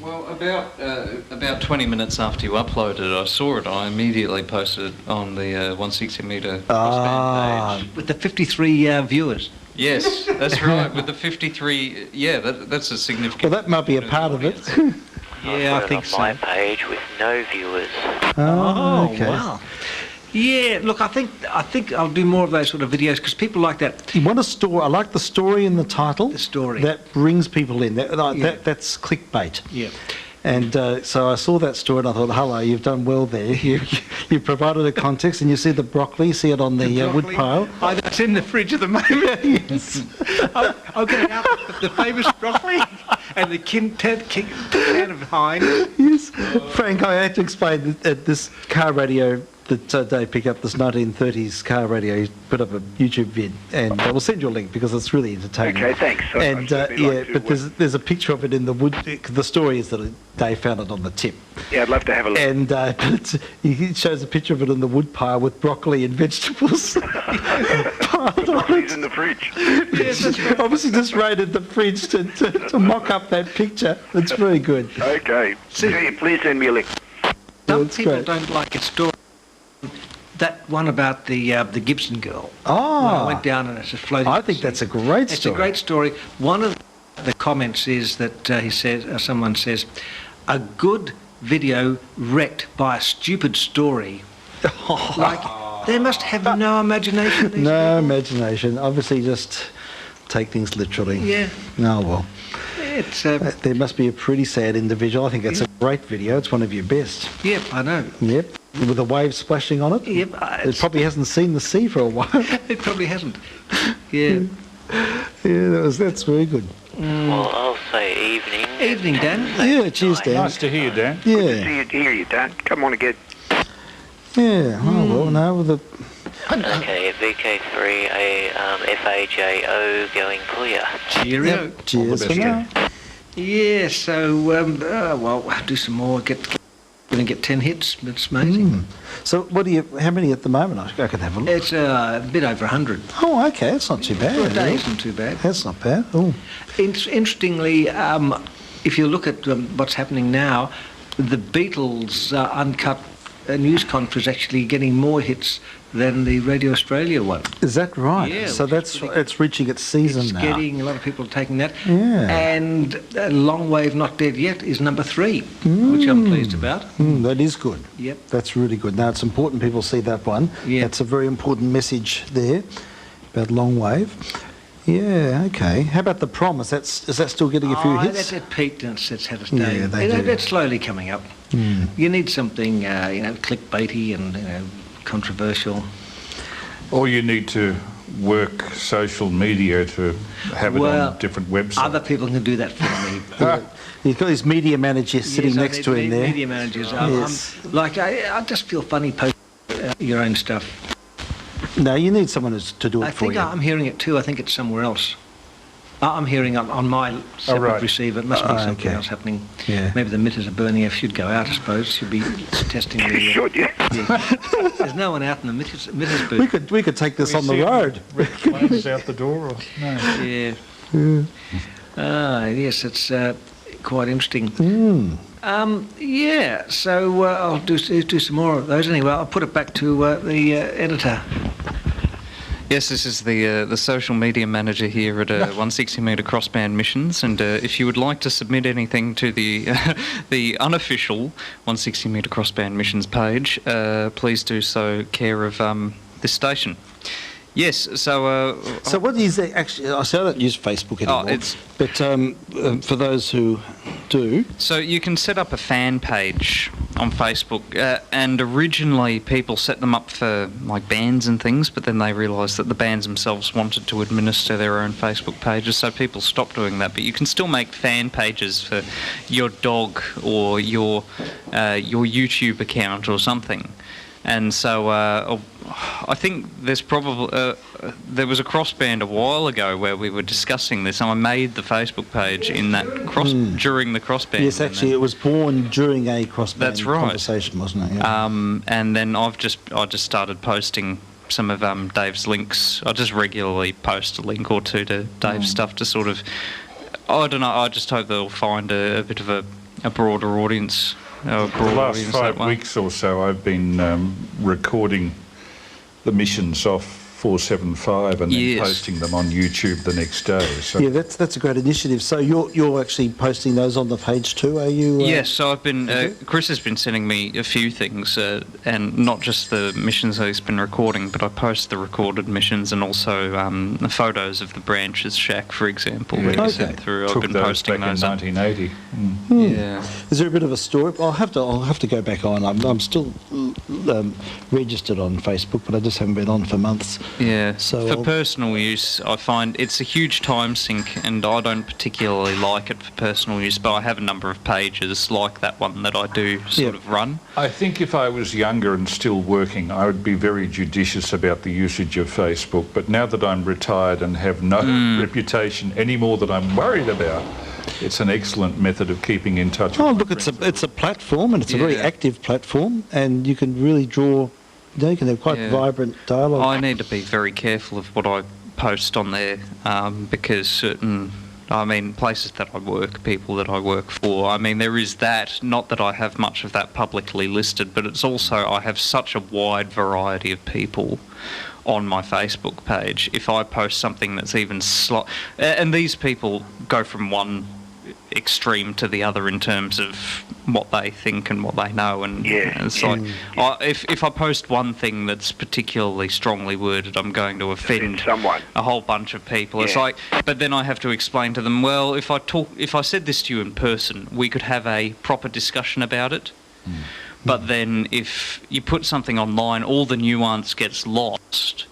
Well, about 20 minutes after you uploaded it, I saw it. I immediately posted it on the 160 metre Crossband page. With the 53 viewers. Yes, that's right. With the 53, that's a significant... Well, that might be a part of it. Yeah, I think on so. my page with no viewers. Oh, okay. wow. Yeah, look, I think I'll do more of those sort of videos because people like that. You want a story? I like the story in the title. The story. That brings people in. That's clickbait. Yeah. And so I saw that story and I thought, hello, you've done well there. You provided a context, and you see the broccoli, see it on the wood pile. Oh, that's in the fridge at the moment. Yes. I'll get it out, the famous broccoli and the can of Heinz. Yes. Frank, I had to explain that this car radio that Dave picked up, this 1930s car radio. He put up a YouTube vid, and we'll send you a link because it's really entertaining. Okay, thanks. And there's a picture of it in the wood. The story is that Dave found it on the tip. Yeah, I'd love to have a look. And he shows a picture of it in the wood pile with broccoli and vegetables piled on Broccoli's it. in the fridge. Yes, that's right. Obviously just raided the fridge to mock up that picture. It's very good. Okay. Please send me a link. Some That's people great. don't like its story. That one about the Gibson girl. Oh. When I went down and it's just floating. I think that's a great It's story. a great story. One of the comments is that he says, someone says, a good video wrecked by a stupid story. Like, they must have no imagination. These No people. imagination. Obviously just take things literally. Yeah. Oh, well. It's, There must be a pretty sad individual. I think it's a great video. It's one of your best. yep, I know. Yep. With the waves splashing on it. Yep. It probably hasn't seen the sea for a while. It probably hasn't. Yeah. Yeah, that's very good. Well, I'll say evening. Evening, Dan. Yeah, cheers, Dan. Nice to hear you, Dan. Yeah. Hear you, Dan. Come on again. Yeah. Oh, well, no, with the... Okay, VK3AFAJO going clear. Cheerio. Cheers for best, now. Yeah, so, well, I'll do some more. Going to get 10 hits. It's amazing. So how many at the moment? I can have a look. It's a bit over 100. Oh, okay. That's not too bad. For a day isn't too bad. That's not bad. Oh. Interestingly, if you look at what's happening now, the Beatles' uncut news conference is actually getting more hits than the Radio Australia one. Is that right? Yeah, So it's reaching its season It's now. getting a lot of people taking that. Yeah. And Long Wave Not Dead Yet is number 3, which I'm pleased about. That is good. Yep. That's really good. Now, it's important people see that one. Yeah. That's a very important message there about long wave. Yeah, okay. How about The Promise? Is that still getting a few hits? It peaked and it's had its Yeah, day. they do. It's slowly coming up. You need something, clickbaity and controversial. Or you need to work social media to have it on different websites. Other people can do that for me. He's got his media manager sitting Yes, I next need to him there. Media managers. Yes. I just feel funny posting your own stuff. No, you need someone to do it I for think you. I'm hearing it too. I think it's somewhere else. I'm hearing it on my separate right. receiver. It must be something okay. else happening. Yeah. Maybe the emitters are burning. It should go out, I suppose. Should be testing the... Should you? There's no one out in the emitters booth. We could take this on the road. Flames out the door? Or, no. Yeah. Yes, it's quite interesting. Yeah, so I'll do some more of those anyway. I'll put it back to the editor. Yes, this is the social media manager here at 160 metre Crossband Missions, and if you would like to submit anything to the the unofficial 160 metre Crossband Missions page, please do so care of this station. Yes, so... So what is it actually... I don't use Facebook anymore, but for those who do... So you can set up a fan page Facebook, and originally people set them up for like bands and things, but then they realised that the bands themselves wanted to administer their own Facebook pages, so people stopped doing that. But you can still make fan pages for your dog or your YouTube account or something. And so I think there's probably there was a Crossband a while ago where we were discussing this, and I made the Facebook page in that during the Crossband. Yes, actually, it was born during a Crossband conversation, wasn't it? Yeah. And then I just started posting some of Dave's links. I just regularly post a link or two to Dave's stuff to sort of, I don't know, I just hope they'll find a bit of a broader audience. The last 5 weeks or so I've been recording the missions off 475 and then posting them on YouTube the next day. So. Yeah, that's a great initiative. So you're actually posting those on the page too, are you? Yes, so I've been, Chris has been sending me a few things, and not just the missions that he's been recording, but I post the recorded missions and also the photos of the branches shack, for example, that he sent through. I've been posting back those in 1980. Yeah. Is there a bit of a story? I'll have to go back on. I'm still registered on Facebook, but I just haven't been on for months. Yeah, so for personal use, I find it's a huge time sink, and I don't particularly like it for personal use, but I have a number of pages like that one that I do sort of run. I think if I was younger and still working, I would be very judicious about the usage of Facebook, but now that I'm retired and have no reputation anymore that I'm worried about, it's an excellent method of keeping in touch. Oh, look, it's a platform, and it's a very active platform, and you can really draw. You can have quite vibrant dialogue. I need to be very careful of what I post on there because places that I work, people that I work for, there is that, not that I have much of that publicly listed, but it's also I have such a wide variety of people on my Facebook page. If I post something that's even and these people go from one extreme to the other in terms of what they think and what they know, and it's like if I post one thing that's particularly strongly worded, I'm going to offend someone, a whole bunch of people. It's like, but then I have to explain to them, well, if I said this to you in person, we could have a proper discussion about it. But then if you put something online, all the nuance gets lost.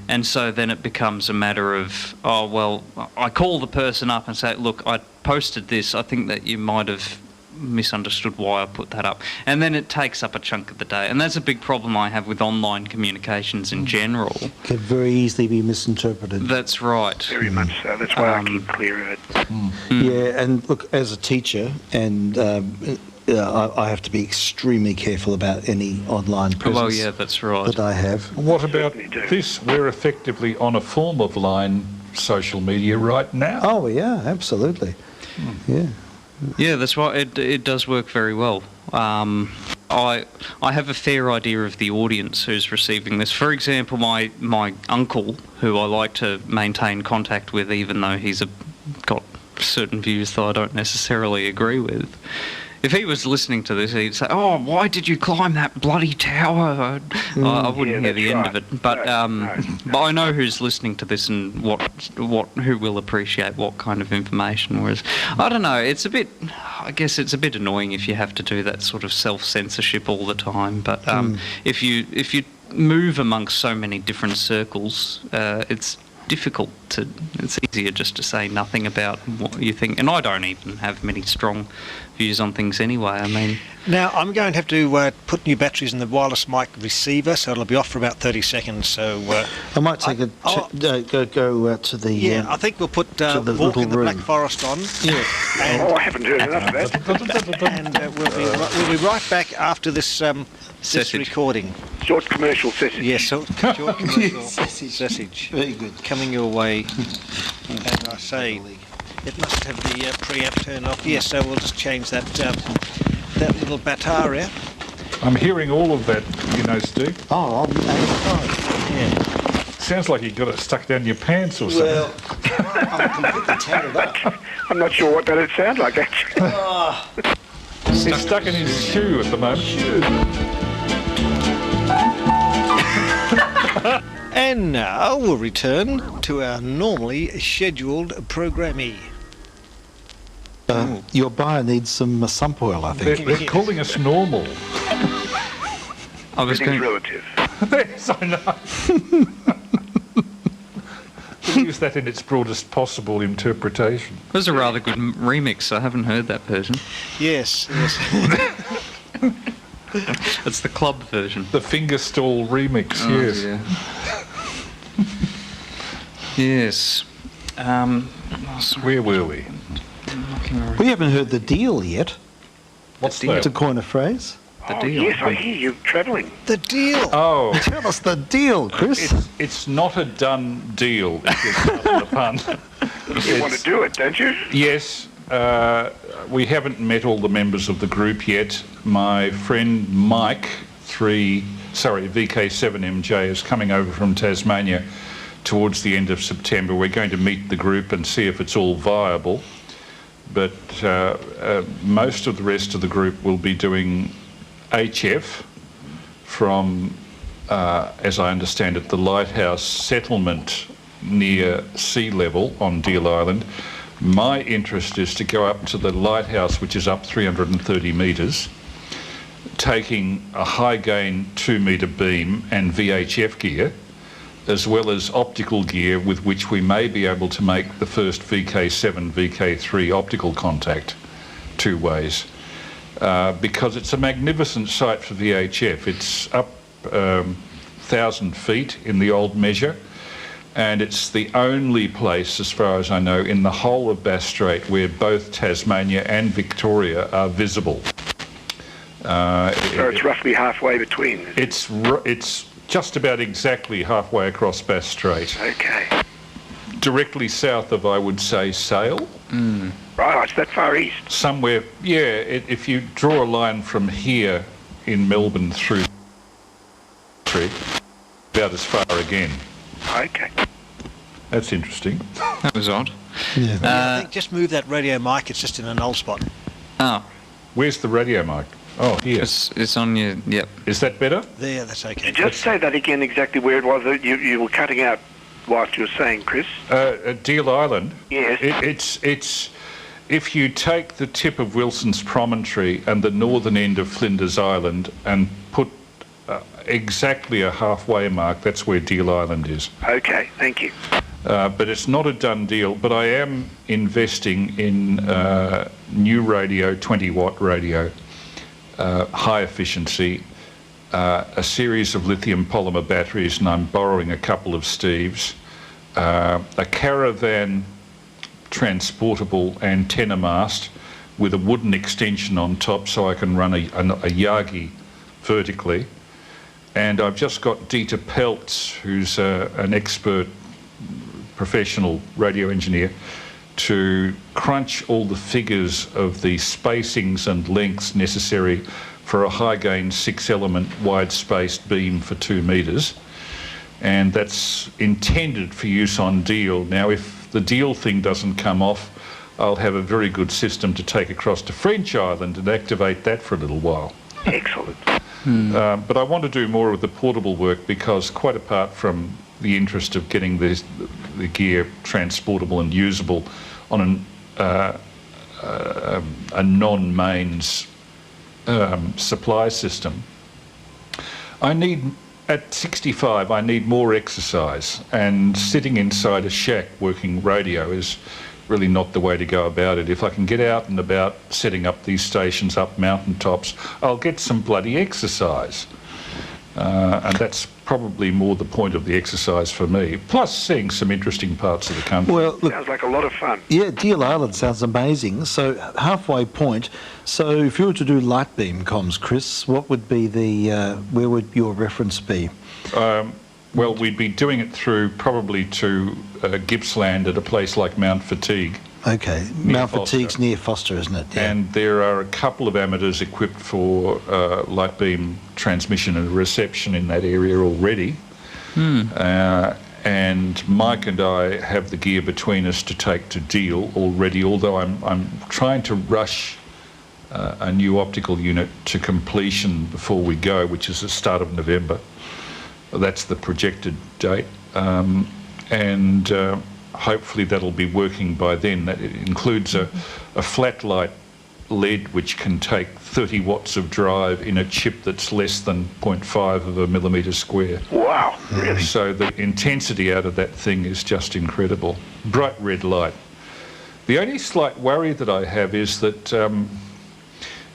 And so then it becomes a matter of, oh, well, I call the person up and say, look, I posted this. I think that you might have misunderstood why I put that up. And then it takes up a chunk of the day. And that's a big problem I have with online communications in general. Can very easily be misinterpreted. That's right. Very much so. That's why I keep clear of it. Yeah, and look, as a teacher, and I have to be extremely careful about any online presence. Well, yeah, that's right. That I have. What about this? We're effectively on a form of line social media right now. Oh, yeah, absolutely. Yeah. Yeah, that's right. It does work very well. I have a fair idea of the audience who's receiving this. For example, my uncle, who I like to maintain contact with, even though he's got certain views that I don't necessarily agree with. If he was listening to this, he'd say, "Oh, why did you climb that bloody tower?" I wouldn't hear the end of it, but but I know who's listening to this and who will appreciate what kind of information. Whereas I don't know, I guess it's a bit annoying if you have to do that sort of self-censorship all the time. But if you move amongst so many different circles, it's difficult to. It's easier just to say nothing about what you think, and I don't even have many strong views on things anyway. Now I'm going to have to put new batteries in the wireless mic receiver, so it'll be off for about 30 seconds. So I might take go to the. I think we'll put Walk in the Black Forest on. Yeah. I haven't heard enough of that. And we'll be right back after this recording. Short commercial sausage. Yes, short commercial sausage. Very good. Coming your way. And I say, it must have the preamp turned off. Yes, so we'll just change that little batteria. I'm hearing all of that, Steve. Oh, I'm 85. Yeah. Sounds like you got it stuck down your pants or something. Well, I'm completely tattered up. I'm not sure what that would sound like, actually. He's stuck in his shoe at the moment. And now we'll return to our normally scheduled programming. Your buyer needs some sump oil, I think. They're calling us normal. I was Everything's going. relative. Yes, I know. We'll use that in its broadest possible interpretation. It was a rather good remix. I haven't heard that version. Yes, yes. It's the club version. The fingerstall remix, Oh, yes. dear. Yes. Where were we? We haven't heard the deal yet, What's deal. that? to coin a phrase. The Oh, deal. yes, I hear you travelling. The deal. Oh, Tell us the deal, Chris. it's not a done deal, if you're pardon the pun. You want to do it, don't you? Yes, we haven't met all the members of the group yet. My friend Mike, VK7MJ, is coming over from Tasmania towards the end of September. We're going to meet the group and see if it's all viable. But most of the rest of the group will be doing HF from, as I understand it, the lighthouse settlement near sea level on Deal Island. My interest is to go up to the lighthouse, which is up 330 metres, taking a high gain 2 metre beam and VHF gear, as well as optical gear with which we may be able to make the first VK7, VK3 optical contact 2 ways. Because it's a magnificent site for VHF. It's up 1,000 feet in the old measure, and it's the only place, as far as I know, in the whole of Bass Strait where both Tasmania and Victoria are visible. So it's roughly halfway between. It's just about exactly halfway across Bass Strait. Okay. Directly south of, I would say, Sale. Right, it's that far east. Somewhere, yeah, if you draw a line from here in Melbourne through about as far again. Okay. That's interesting. That was odd. Yeah. I think just move that radio mic. It's just in a null spot. Oh, Where's the radio mic? Oh, here. it's on your. Yep. Is that better? There, that's okay. Just say that again exactly where it was that you were cutting out whilst you were saying, Chris. Deal Island. Yes. It's if you take the tip of Wilson's Promontory and the northern end of Flinders Island and put exactly a halfway mark, that's where Deal Island is. Okay, thank you. But it's not a done deal. But I am investing in new radio, 20-watt radio, high efficiency, a series of lithium polymer batteries, and I'm borrowing a couple of Steve's, a caravan transportable antenna mast with a wooden extension on top so I can run a Yagi vertically. And I've just got Dieter Peltz, who's an expert professional radio engineer, to crunch all the figures of the spacings and lengths necessary for a high gain 6-element wide spaced beam for 2 metres. And that's intended for use on Deal. Now, if the Deal thing doesn't come off, I'll have a very good system to take across to French Island and activate that for a little while. Excellent. But I want to do more of the portable work because, quite apart from the interest of getting the gear transportable and usable on a non-mains supply system, at 65, I need more exercise, and sitting inside a shack working radio is really not the way to go about it. If I can get out and about setting up these stations up mountaintops, I'll get some bloody exercise. And that's probably more the point of the exercise for me, plus seeing some interesting parts of the country. Well, look, Sounds like a lot of fun. yeah, Deal Island sounds amazing. So halfway point. So if you were to do light beam comms, Chris, what would be where would your reference be? Well, we'd be doing it through probably to Gippsland at a place like Mount Fatigue. Okay, Mount Fatigue's near Foster, isn't it? Yeah. And there are a couple of amateurs equipped for light beam transmission and reception in that area already. And Mike and I have the gear between us to take to Deal already, although I'm trying to rush a new optical unit to completion before we go, which is the start of November. That's the projected date. hopefully that'll be working by then. That it includes a flat light LED which can take 30 watts of drive in a chip that's less than 0.5 of a millimetre square. Wow, really? So the intensity out of that thing is just incredible. Bright red light. The only slight worry that I have is that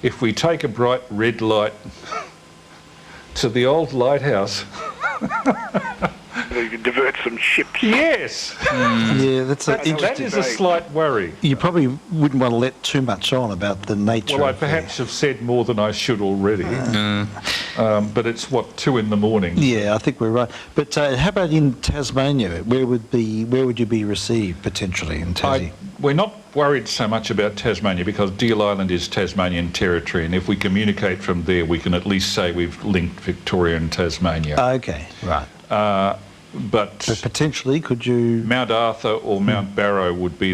if we take a bright red light to the old lighthouse... You can divert some ships. Yes! Yeah, that's That is a slight worry. You probably wouldn't want to let too much on about the nature Well, I of perhaps have said more than I should already. But it's, 2 in the morning? Yeah, I think we're right. But how about in Tasmania? Where would you be received potentially in Tassie? We're not worried so much about Tasmania because Deal Island is Tasmanian territory, and if we communicate from there, we can at least say we've linked Victoria and Tasmania. Okay, right. But potentially, could you... Mount Arthur or Mount Barrow would be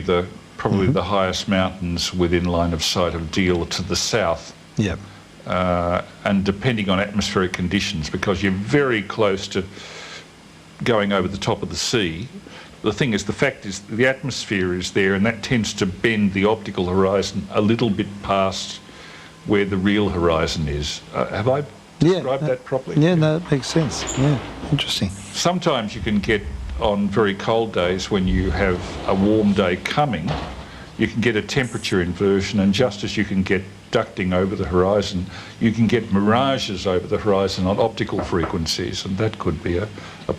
probably the highest mountains within line of sight of Deal to the south. Yep. And depending on atmospheric conditions, because you're very close to going over the top of the sea. The fact is the atmosphere is there, and that tends to bend the optical horizon a little bit past where the real horizon is. Have I described that properly? Yeah, no, that makes sense. Yeah, interesting. Sometimes you can get, on very cold days when you have a warm day coming, you can get a temperature inversion, and just as you can get ducting over the horizon, you can get mirages over the horizon on optical frequencies, and that could be a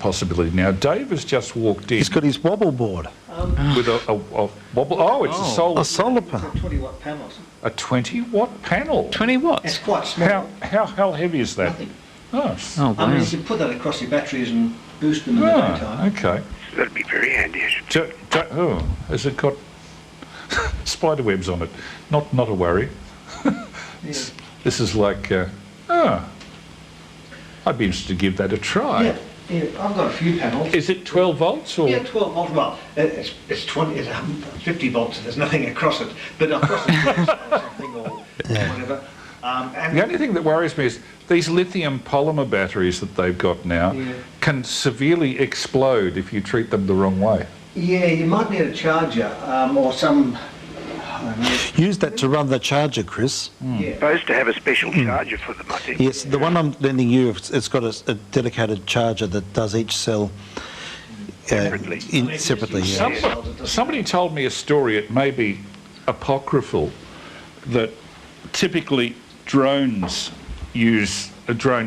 possibility. Now, Dave has just walked in. He's got his wobble board. With a wobble. Oh, it's a solar. A solar panel. 20-watt panels. A 20-watt panel. 20 watts? It's quite small. How heavy is that? Nothing. Oh, Oh, I mean, wow. you can put that across your batteries and boost them in the daytime. okay. That'd be very handy. Has it got spider webs on it? Not a worry. Yeah. This is like, I'd be interested to give that a try. Yeah, I've got a few panels. Is it 12 volts or? Yeah, 12 volts. Well, it's 50 volts, and there's nothing across it. But across it, something or whatever. The only thing that worries me is these lithium polymer batteries that they've got now can severely explode if you treat them the wrong way. Yeah, you might need a charger or some... Use that to run the charger, Chris. Yeah. Supposed to have a special charger for them, I think. Yes, the one I'm lending you, it's got a dedicated charger that does each cell Separately. separately. Yeah. Somebody told me a story, it may be apocryphal, that typically drone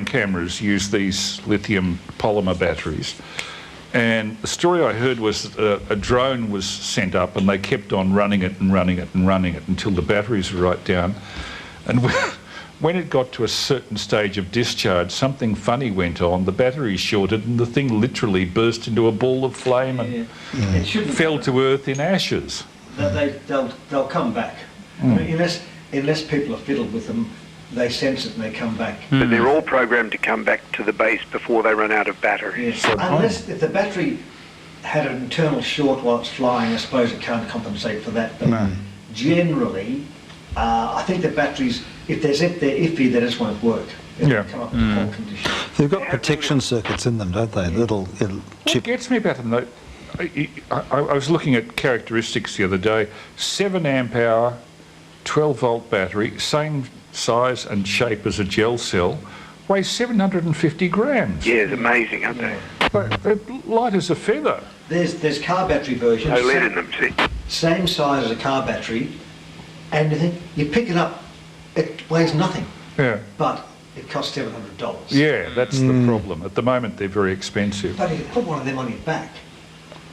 cameras use these lithium polymer batteries. And the story I heard was that a drone was sent up and they kept on running it until the batteries were right down. And when it got to a certain stage of discharge, something funny went on. The battery shorted and the thing literally burst into a ball of flame and fell to earth in ashes. They'll come back. I mean, unless people are fiddled with them, they sense it and they come back. But they're all programmed to come back to the base before they run out of battery. Yes. Unless if the battery had an internal short while it's flying, I suppose it can't compensate for that. But generally, I think the batteries, if they're iffy, they just won't work. They'll come up with fault conditions. They've got protection circuits in them, don't they? Little What chip. gets me about them though, I was looking at characteristics the other day. 7 amp hour, 12 volt battery, same size and shape as a gel cell, weighs 750 grams. Yeah, it's amazing, aren't they? They're light as a feather. There's car battery versions. No lead in them, see? Same size as a car battery, and you pick it up, it weighs nothing, Yeah. but it costs $700. Yeah, that's the problem. At the moment, they're very expensive. But if you put one of them on your back,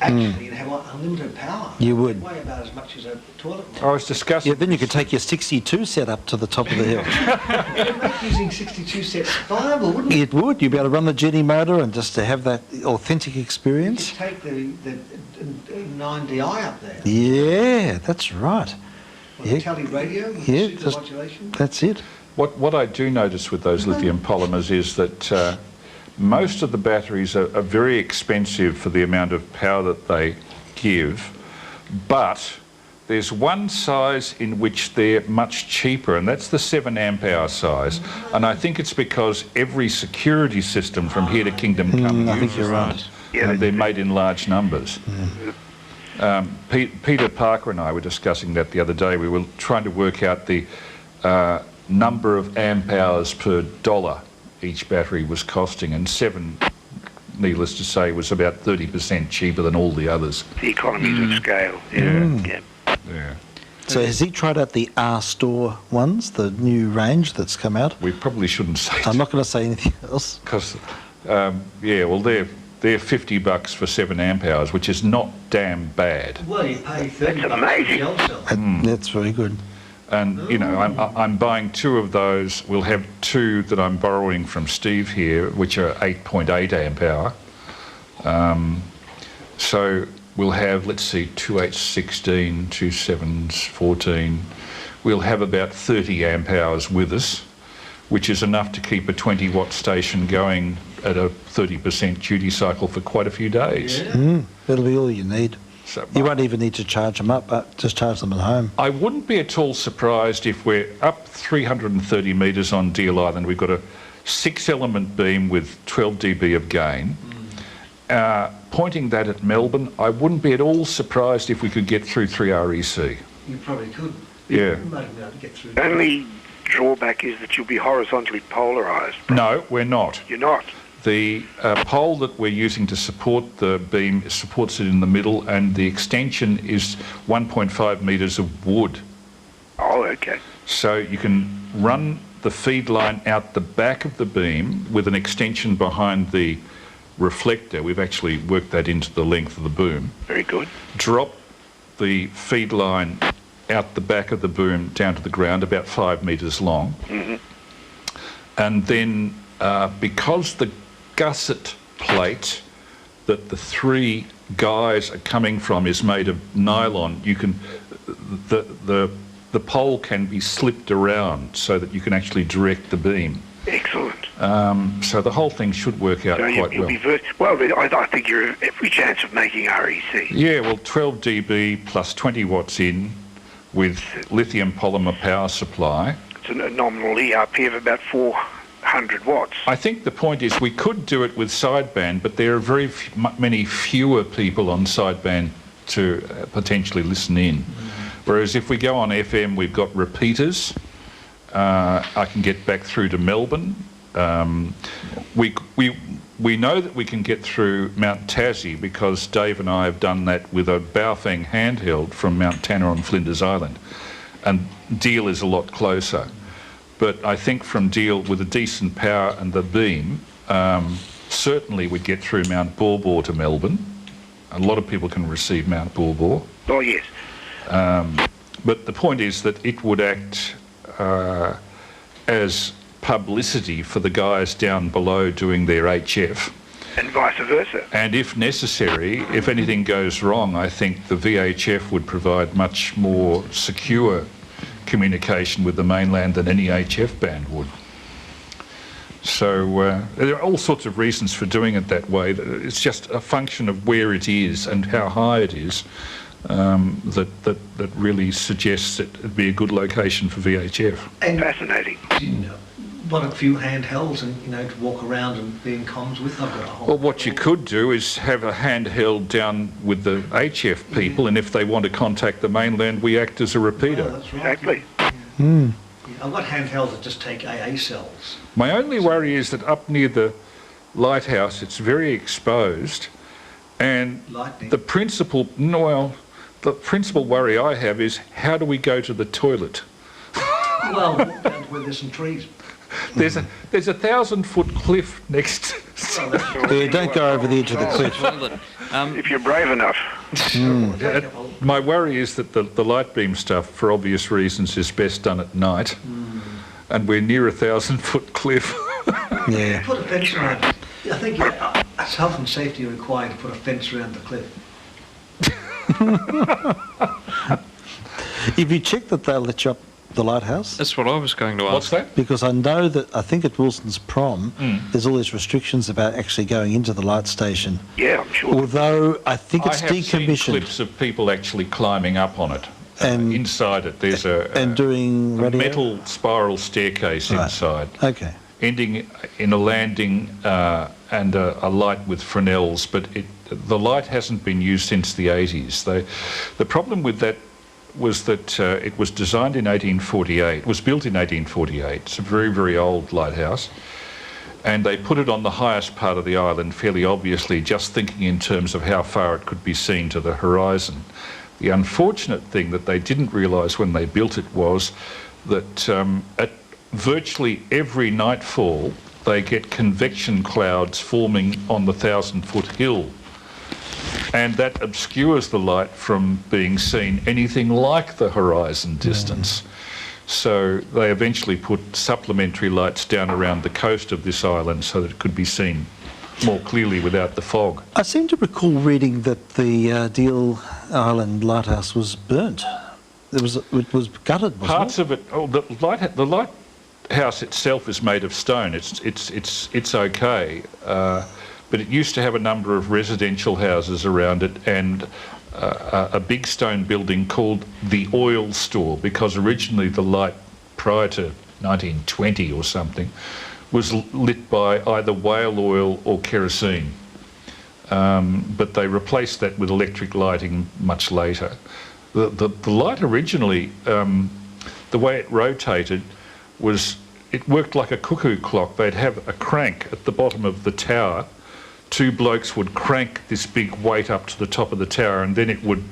actually you'd have unlimited power. You would. It'd weigh about as much as a toilet I roll. was discussing. Yeah, then you could take your 62 set up to the top of the hill. It'd make using 62 sets viable, wouldn't it? It would. You'd be able to run the Jenny motor and just to have that authentic You experience. could take the 9DI up there. Yeah, that's right. On a tele radio with Yeah, super just- modulation. That's it. What I do notice with those lithium polymers is that most of the batteries are very expensive for the amount of power that they give, but there's one size in which they're much cheaper, and that's the 7 amp hour size. And I think it's because every security system from here to Kingdom Come I think uses you're right. those, and they're made in large numbers. Peter Parker and I were discussing that the other day. We were trying to work out the number of amp hours per dollar each battery was costing, and 7, needless to say, was about 30% cheaper than all the others. The economies of scale. Yeah. So has he tried out the R-Store ones, the new range that's come out? We probably shouldn't say I'm not going to say anything else. because, well, they're $50 for 7 amp hours, which is not damn bad. Well, you pay 30 That's bucks amazing. for shell cell. That's very good. And, you know, I'm buying 2 of those. We'll have 2 that I'm borrowing from Steve here, which are 8.8 amp hour. So we'll have, let's see, 2 8s 16, 2 7s 14. We'll have about 30 amp hours with us, which is enough to keep a 20-watt station going at a 30% duty cycle for quite a few days. That'll be all you need. So You won't even need to charge them up, but just charge them at home. I wouldn't be at all surprised if we're up 330 metres on Deal Island. We've got a 6-element beam with 12 dB of gain. Pointing that at Melbourne, I wouldn't be at all surprised if we could get through 3REC. You probably could. Yeah. You might be able to get through. The only drawback is that you'll be horizontally polarised. No, we're not. You're not. The pole that we're using to support the beam supports it in the middle, and the extension is 1.5 metres of wood. Oh, okay. So you can run the feed line out the back of the beam with an extension behind the reflector. We've actually worked that into the length of the boom. Very good. Drop the feed line out the back of the boom down to the ground, about 5 metres long. And then because the gusset plate that the 3 guys are coming from is made of nylon, you can the pole can be slipped around so that you can actually direct the beam. Excellent. So the whole thing should work out So quite you'll well. be I think you're every chance of making REC. Yeah, well, 12 dB plus 20 watts in with lithium polymer power supply. It's a nominal ERP of about 400 watts. I think the point is we could do it with sideband, but there are very many fewer people on sideband to potentially listen in. Whereas if we go on FM, we've got repeaters. I can get back through to Melbourne. We know that we can get through Mount Tassie because Dave and I have done that with a Baofeng handheld from Mount Tanner on Flinders Island. And Deal is a lot closer. But I think from Deal, with a decent power and the beam, certainly we'd get through Mount Baw to Melbourne. A lot of people can receive Mount Baw. Oh, yes. But the point is that it would act as publicity for the guys down below doing their HF. And vice versa. And if necessary, if anything goes wrong, I think the VHF would provide much more secure communication with the mainland than any HF band would. So there are all sorts of reasons for doing it that way. It's just a function of where it is and how high it is that really suggests that it'd be a good location for VHF. And Fascinating. what a few handhelds and to walk around and be in comms with. I've got a whole. Well, what you could do is have a handheld down with the HF people, and if they want to contact the mainland, we act as a repeater. Oh, that's right. Exactly. Yeah, I've got handhelds that just take AA cells. My only worry is that up near the lighthouse, it's very exposed, and Lightning. the principal worry I have is how do we go to the toilet? Well, walk down to where there's some trees. There's a 1,000-foot cliff next. Well, that's Yeah, don't go over the edge of the cliff. If you're brave enough. My worry is that the light beam stuff, for obvious reasons, is best done at night, and we're near a 1,000-foot cliff. Yeah. Put a fence around it. I think it's health and safety required to put a fence around the cliff. If you check that they'll let you up the lighthouse, That's what I was going to ask. What's that? because I know that I think at Wilson's Prom there's all these restrictions about actually going into the light station. Yeah, I'm sure. Although I think it's I have seen decommissioned clips of people actually climbing up on it. And- inside it, there's and doing a radio. metal spiral staircase Right. inside, Okay. ending in a landing a light with Fresnels, but the light hasn't been used since the 80s. The problem with that was that it was designed in 1848, it was built in 1848, it's a very, very old lighthouse, and they put it on the highest part of the island, fairly obviously, just thinking in terms of how far it could be seen to the horizon. The unfortunate thing that they didn't realise when they built it was that at virtually every nightfall, they get convection clouds forming on the 1,000-foot hill. And that obscures the light from being seen anything like the horizon distance. So they eventually put supplementary lights down around the coast of this island so that it could be seen more clearly without the fog. I seem to recall reading that the Deal Island lighthouse was burnt. It was gutted, wasn't Parts it? of it, the lighthouse itself is made of stone. It's okay, but it used to have a number of residential houses around it and a big stone building called the Oil Store, because originally the light prior to 1920 or something was lit by either whale oil or kerosene. But they replaced that with electric lighting much later. The light originally, the way it rotated was, it worked like a cuckoo clock. They'd have a crank at the bottom of the tower. Two blokes would crank this big weight up to the top of the tower, and then it would,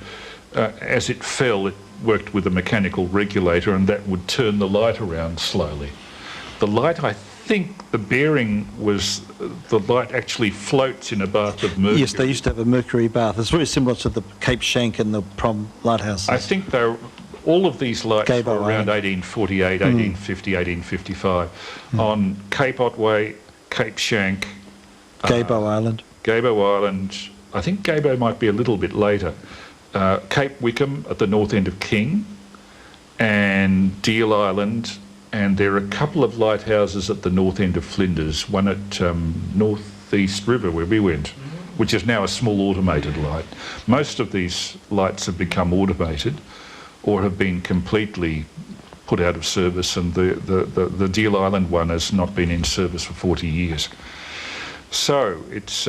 as it fell, it worked with a mechanical regulator, and that would turn the light around slowly. The light, I think the bearing was, the light actually floats in a bath of mercury. Yes, they used to have a mercury bath. It's very similar to the Cape Shank and the Prom lighthouses. I think all of these lights Gabo were around Island. 1848, 1850, 1855. On Cape Otway, Cape Shank, Gabo Island. Gabo Island, I think Gabo might be a little bit later, Cape Wickham at the north end of King, and Deal Island, and there are a couple of lighthouses at the north end of Flinders, one at North East River where we went, which is now a small automated light. Most of these lights have become automated or have been completely put out of service, and the Deal Island one has not been in service for 40 years. So it's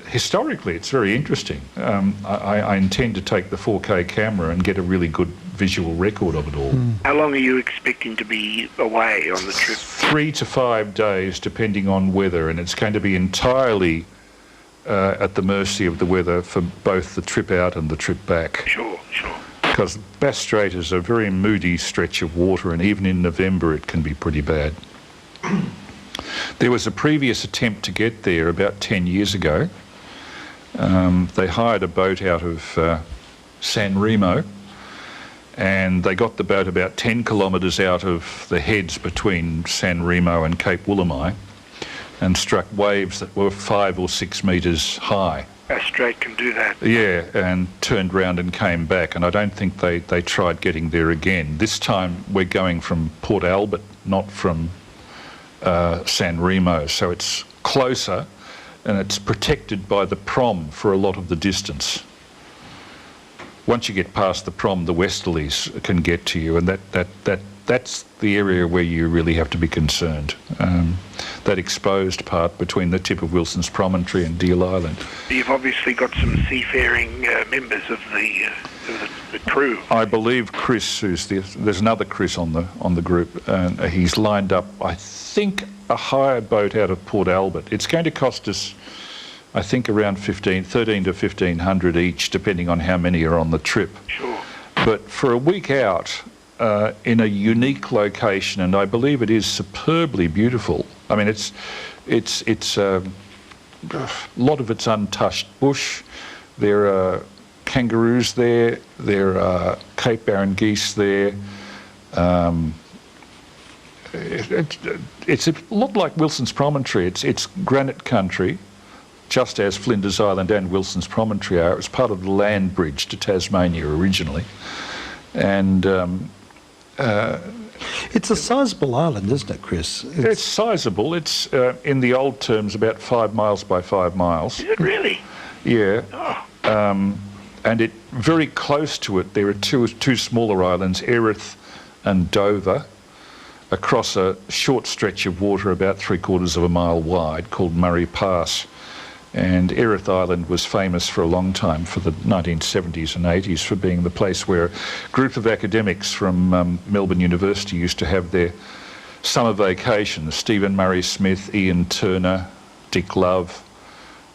historically it's very interesting. I intend to take the 4K camera and get a really good visual record of it all. How long are you expecting to be away on the trip? 3 to 5 days, depending on weather, and it's going to be entirely at the mercy of the weather for both the trip out and the trip back. Sure. Because Bass Strait is a very moody stretch of water, and even in November it can be pretty bad. There was a previous attempt to get there about 10 years ago. They hired a boat out of San Remo, and they got the boat about 10 kilometres out of the heads between San Remo and Cape Woolamai, and struck waves that were 5 or 6 metres high. Bass Strait can do that. Yeah, and turned round and came back, and I don't think they tried getting there again. This time we're going from Port Albert, not from San Remo, so it's closer and it's protected by the prom for a lot of the distance. Once you get past the prom, the westerlies can get to you, and that's the area where you really have to be concerned. That exposed part between the tip of Wilson's Promontory and Deal Island. You've obviously got some seafaring members of the crew. I believe Chris, there's another Chris on the group, and he's lined up, I think, a hire boat out of Port Albert. It's going to cost us, I think, around 13 to 1,500 each, depending on how many are on the trip. Sure. But for a week out, in a unique location, and I believe it is superbly beautiful. I mean, it's a lot of it's untouched bush. There are kangaroos there. There are Cape Barren geese there. It's a lot like Wilson's Promontory. It's granite country, just as Flinders Island and Wilson's Promontory are. It was part of the land bridge to Tasmania originally, and it's a sizable island, isn't it, Chris? it's sizable. It's in the old terms about 5 miles by 5 miles. Is it really? Yeah. Oh. And it very close to it there are two smaller islands, Erith and Dover. across a short stretch of water about 3/4 of a mile wide called Murray Pass. And Erith Island was famous for a long time, for the 1970s and 80s, for being the place where a group of academics from Melbourne University used to have their summer vacations. Stephen Murray Smith, Ian Turner, Dick Love,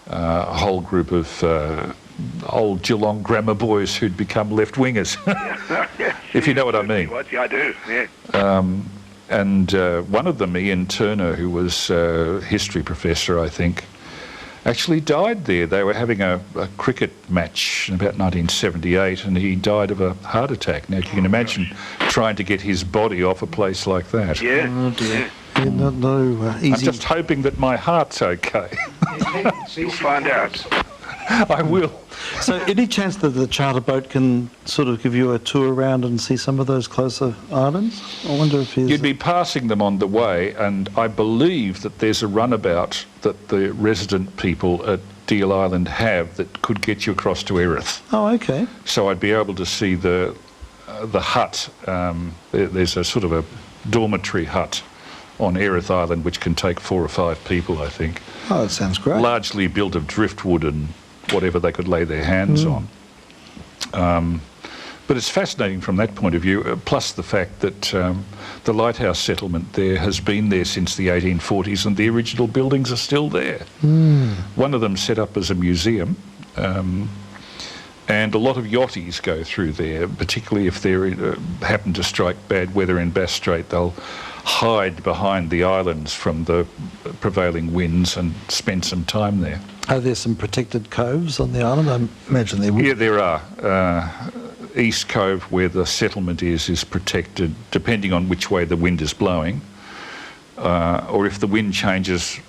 a whole group of old Geelong grammar boys who'd become left-wingers, if you know what I mean. Yeah, I do, yeah. And one of them, Ian Turner, who was a history professor, I think, actually died there. They were having a cricket match in about 1978 and he died of a heart attack. Now, you can imagine trying to get his body off a place like that. Yeah, Yeah, no easy. I'm just hoping that my heart's okay. You'll find out. I will. So any chance that the charter boat can sort of give you a tour around and see some of those closer islands? I wonder if You'd be passing them on the way, and I believe that there's a runabout that the resident people at Deal Island have that could get you across to Erith. Oh, okay. So I'd be able to see the hut. There's a sort of a dormitory hut on Erith Island which can take 4 or 5 people, I think. Oh, that sounds great. Largely built of driftwood and whatever they could lay their hands on. But it's fascinating from that point of view, plus the fact that the lighthouse settlement there has been there since the 1840s and the original buildings are still there. One of them set up as a museum, and a lot of yachties go through there, particularly if they happen to strike bad weather in Bass Strait. They'll hide behind the islands from the prevailing winds and spend some time there. Are there some protected coves on the island? I imagine there would. Yeah, there are. East Cove, where the settlement is protected depending on which way the wind is blowing. Or if the wind changes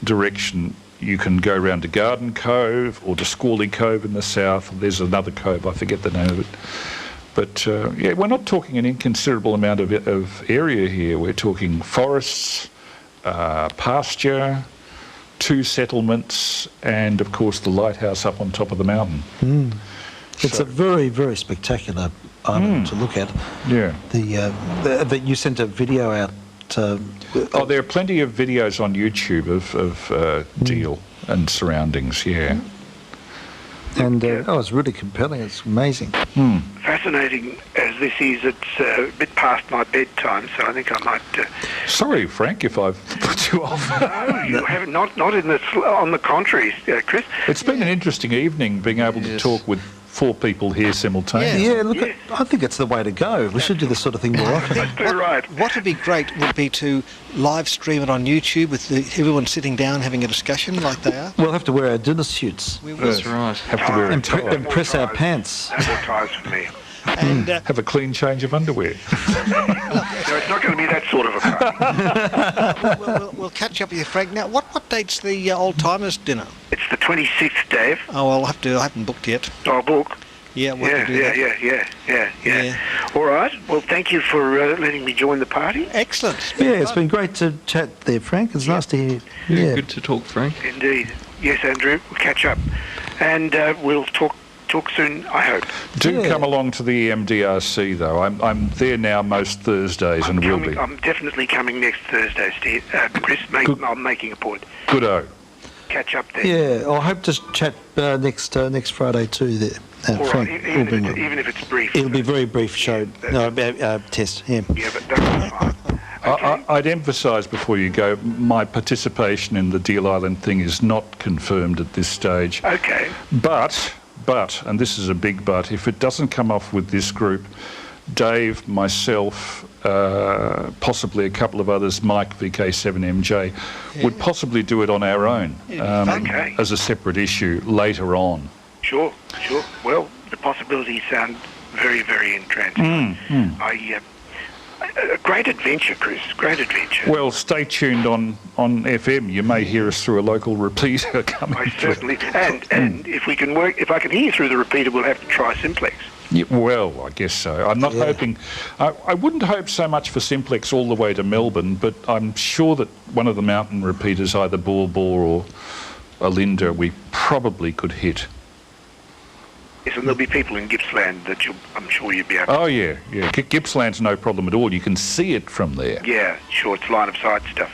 direction, you can go round to Garden Cove or to Squally Cove in the south. There's another cove, I forget the name of it. But yeah, we're not talking an inconsiderable amount of area here. We're talking forests, pasture, 2 settlements, and of course the lighthouse up on top of the mountain. It's a very, very spectacular island to look at. Yeah. That you sent a video out. Oh, there are plenty of videos on YouTube of Deal and surroundings, yeah. And it's really compelling. It's amazing. Fascinating as this is, it's a bit past my bedtime, so I think I might... Sorry, Frank, if I've put you off. No, you haven't. Not on the contrary, Chris. It's been an interesting evening being able to talk with 4 people here simultaneously. Yeah, look, I think it's the way to go. We should do this sort of thing more often. That's right. What would be great would be to live stream it on YouTube with everyone sitting down having a discussion like they are. We'll have to wear our dinner suits. We will. That's right. Have to wear a tie. And press our pants. No more ties for me. And Have a clean change of underwear. No, it's not going to be that sort of a party. we'll catch up with you, Frank. Now, what date's the Old Timers dinner? It's the 26th, Dave. Oh, well, I haven't booked yet. I'll book. Yeah, we'll have to do that. Yeah. All right. Well, thank you for letting me join the party. Excellent. It's been great to chat there, Frank. It's nice to hear. Yeah. Good to talk, Frank. Indeed. Yes, Andrew. We'll catch up. And we'll talk soon, I hope. Do come along to the MDRC, though. I'm there now most Thursdays and will be. I'm definitely coming next Thursday, Steve. Chris. I'm making a point. Good-o. Catch up there. Yeah, I hope to chat next Friday too. There, All Frank. right, even if it's brief. It'll be a very brief show. Test. Yeah. Yeah, but that's fine. Okay. I'd emphasise before you go, my participation in the Deal Island thing is not confirmed at this stage. Okay. But, and this is a big but, if it doesn't come off with this group, Dave, myself, possibly a couple of others, Mike VK7MJ, would possibly do it on our own as a separate issue later on. Sure. Well, the possibilities sound very, very entrancing. A great adventure, Chris. Great adventure. Well, stay tuned on FM. You may hear us through a local repeater coming I through. certainly. And if I can hear you through the repeater, we'll have to try Simplex. Yeah, well, I guess so. I'm not hoping... I wouldn't hope so much for Simplex all the way to Melbourne, but I'm sure that one of the mountain repeaters, either Bor or Alinda, we probably could hit. Yes, and there'll be people in Gippsland that I'm sure you'll be able to... Oh, yeah. Gippsland's no problem at all. You can see it from there. Yeah, sure, it's line of sight stuff.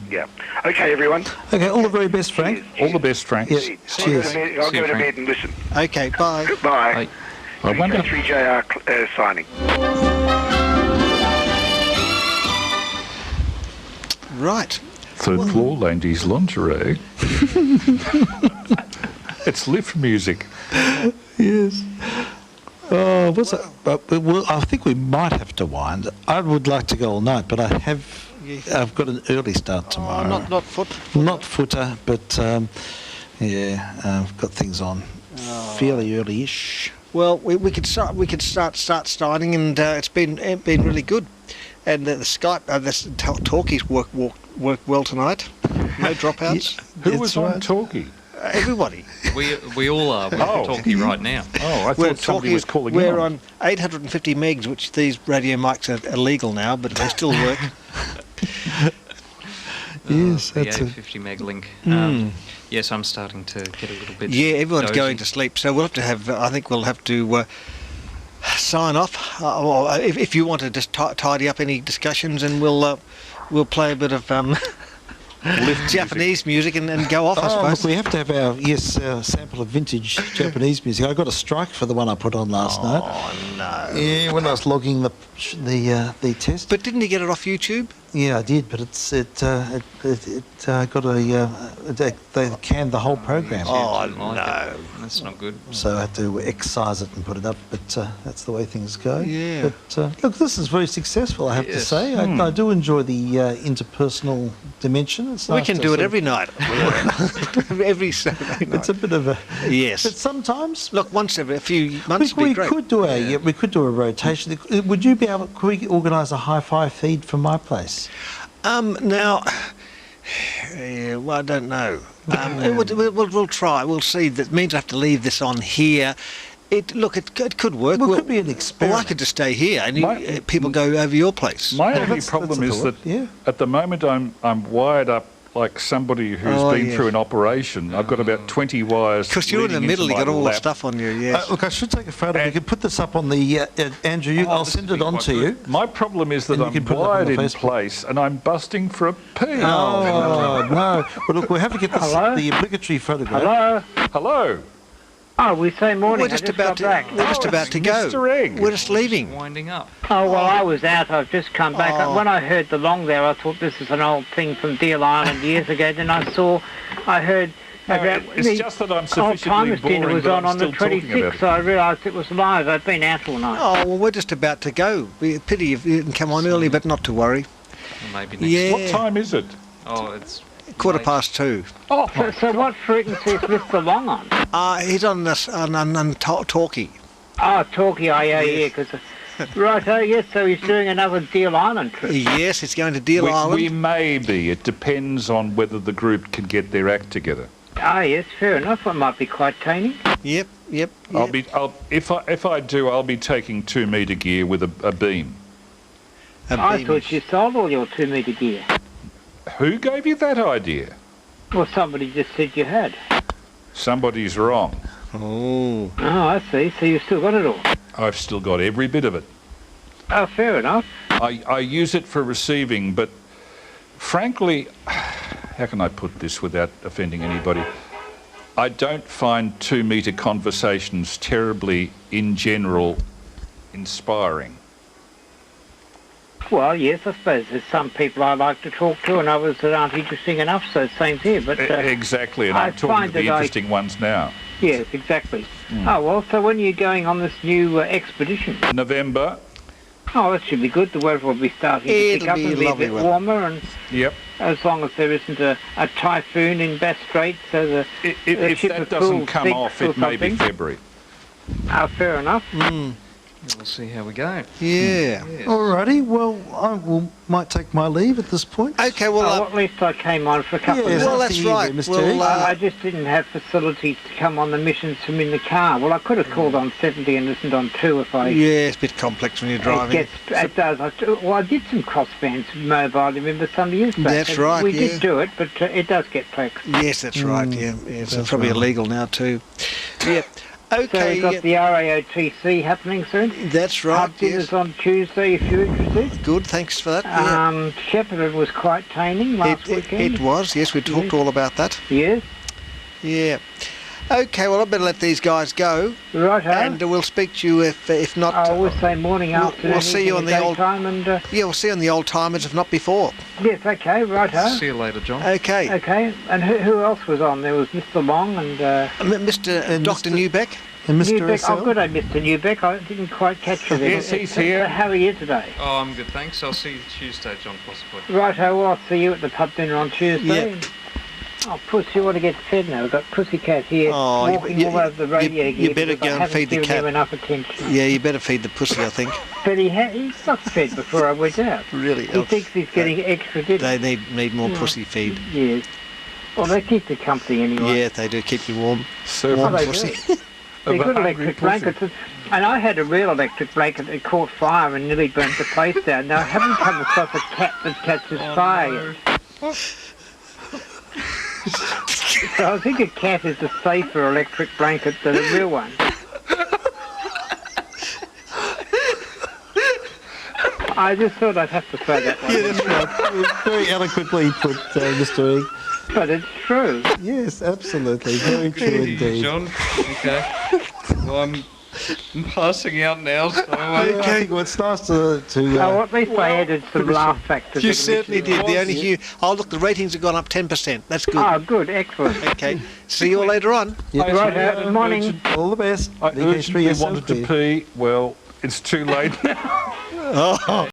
Yeah. Okay, everyone. Okay, all the very best, Frank. All the best, Frank. Yes. Cheers. I'll go to bed and listen. Okay, bye. Bye. I wonder... VK3JR signing. Right. Third floor, ladies' lingerie. It's lift music. Yes. Oh, what's that? Well, I think we might have to wind. I would like to go all night, but I've got an early start tomorrow. Not foot. Not footer, but I've got things on fairly early-ish. Well, we could start starting, and it's been really good. And the Skype, the talkies work well tonight. No dropouts. Who was on talkie? Everybody. We all are. We're talking right now. Oh, I thought somebody was calling in. We're on 850 megs, which these radio mics are illegal now, but they still work. Yes, the that's 850 meg link. Yes, I'm starting to get a little bit. Yeah, everyone's dozy. going to sleep, so we'll have to have. I think we'll have to sign off. Or if you want to just tidy up any discussions, and we'll play a bit of Japanese music and go off, I suppose. Look, we have to have our sample of vintage Japanese music. I got a strike for the one I put on last night. Oh no! Yeah, when I was logging the test. But didn't you get it off YouTube? Yeah, I did, but it got they canned the whole program. Oh no, that's not good. So I had to excise it and put it up, but that's the way things go. Yeah. But look, this is very successful, I have to say. I do enjoy the interpersonal dimension. It's We nice can to do it sort every night. Every Saturday night. It's a bit of a yes. But sometimes Look, once every a few months would be great. we could do a rotation. Would you be able? Could we organise a hi-fi feed from my place? Now, well, I don't know. We'll try. We'll see. That means I have to leave this on here. It could work. Well, it could be an experiment. Well, I could just stay here, and people go over your place. My only problem is that at the moment I'm wired up like somebody who's been through an operation. I've got about 20 wires. Because you're in the middle, you got all the stuff on you. Yes. Look, I should take a photo. We could put this up on the Andrew. I'll send it on to you. My problem is that I'm wired in place and I'm busting for a pee. Oh no! Well, look, we have to get the obligatory photograph. Hello. Oh, we say morning. We're just about to go. Mr. Egg. We're just leaving. Winding up. Oh, well, I was out. I've just come back. When I heard the long there, I thought this is an old thing from Deal Island years ago. Then I heard about it's just that I'm sufficiently boring dinner was that on I'm the still talking about 26th, so I realised it was live. I'd been out all night. Oh, well, we're just about to go. Pity if you didn't come on early, but not to worry. Well, maybe next. What time is it? Oh, it's 2:15. Oh, so what frequency is Mr. Long on? He's on this on talkie. Oh, talkie. Yeah, because right. Oh, yes. So he's doing another Deal Island trip. Yes, it's going to Deal Island. We may be. It depends on whether the group can get their act together. Ah, yes. Fair enough. It might be quite tiny. Yep. If I do, I'll be taking 2 metre gear with a beam. I thought you sold all your 2 metre gear. Who gave you that idea? Well, somebody just said you had. Somebody's wrong. Oh, I see. So you've still got it all? I've still got every bit of it. Oh, fair enough. I use it for receiving, but frankly, how can I put this without offending anybody? I don't find 2 metre conversations terribly, in general, inspiring. Well, yes, I suppose there's some people I like to talk to and others that aren't interesting enough, so same here. But exactly, and I'm talking to the interesting ones now. Yes, exactly. Oh, well, so when are you going on this new expedition? November. Oh, that should be good. The weather will be starting to pick up and be a bit warmer, and as long as there isn't a typhoon in Bass Strait, so the if ship that doesn't come off, it may be February. Oh, fair enough. We'll see how we go. Yeah. Yes. Alrighty. Well, might take my leave at this point. Okay. Well, at least I came on for a couple of minutes. well, that's right. Well, I just didn't have facilities to come on the missions from in the car. Well, I could have called on 70 and listened on 2 if I... Yeah, it's a bit complex when you're driving. It does. I did some Crossbands mobile, remember, some years back. That's right, We did do it, but it does get flexed. Yes, that's right, yeah. It's probably illegal now, too. Yeah. Okay. So we've got the RAOTC happening soon. That's right, Hub dinners on Tuesday if you're interested. Good, thanks for that. Yeah. Shepparton was quite taming last weekend. It was, yes, we talked all about that. Yes. Yeah. Okay, well, I better let these guys go. Righto. And we'll speak to you if not... I will say morning, afternoon, we'll see you on the old time and... yeah, we'll see you on the old timers, if not before. Yes, okay, righto. See you later, John. Okay. Okay, and who else was on? There was Mr. Long and... Mr. Dr. Newbeck. And Mr. Newbeck. Oh, good day, Mr. Newbeck. I didn't quite catch you there. Yes, he's here. How are you today? Oh, I'm good, thanks. I'll see you Tuesday, John, possibly. Righto, well, I'll see you at the pub dinner on Tuesday. Yep. Oh, Puss, you want to get fed now. We've got Pussycat here walking all over the radio gear. You better go and feed the cat. I haven't given him enough attention. Yeah, you better feed the pussy, I think. But he's not fed before I went out. Really? He thinks he's getting extra dinner. They need more pussy feed. Yes. Well, they keep the company anyway. Yeah, they do keep you warm. So they pussy. do. They're good electric blankets. And I had a real electric blanket that caught fire and nearly burnt the place down. Now, I haven't come across a cat that catches fire yet. So I think a cat is a safer electric blanket than a real one. I just thought I'd have to throw that one. Yeah, that's right. Very eloquently put, Mr. Egg. But it's true. Yes, absolutely. Very true indeed. John. Okay. Well, I'm passing out now, so... I think it's nice to at least I added some laugh factors. You certainly did. The only few... Oh, look, the ratings have gone up 10%. That's good. Oh, good. Excellent. Okay. See you all later on. Right, good morning. All the best. I urgently VK3ASE wanted to pee. Well, it's too late now. Oh.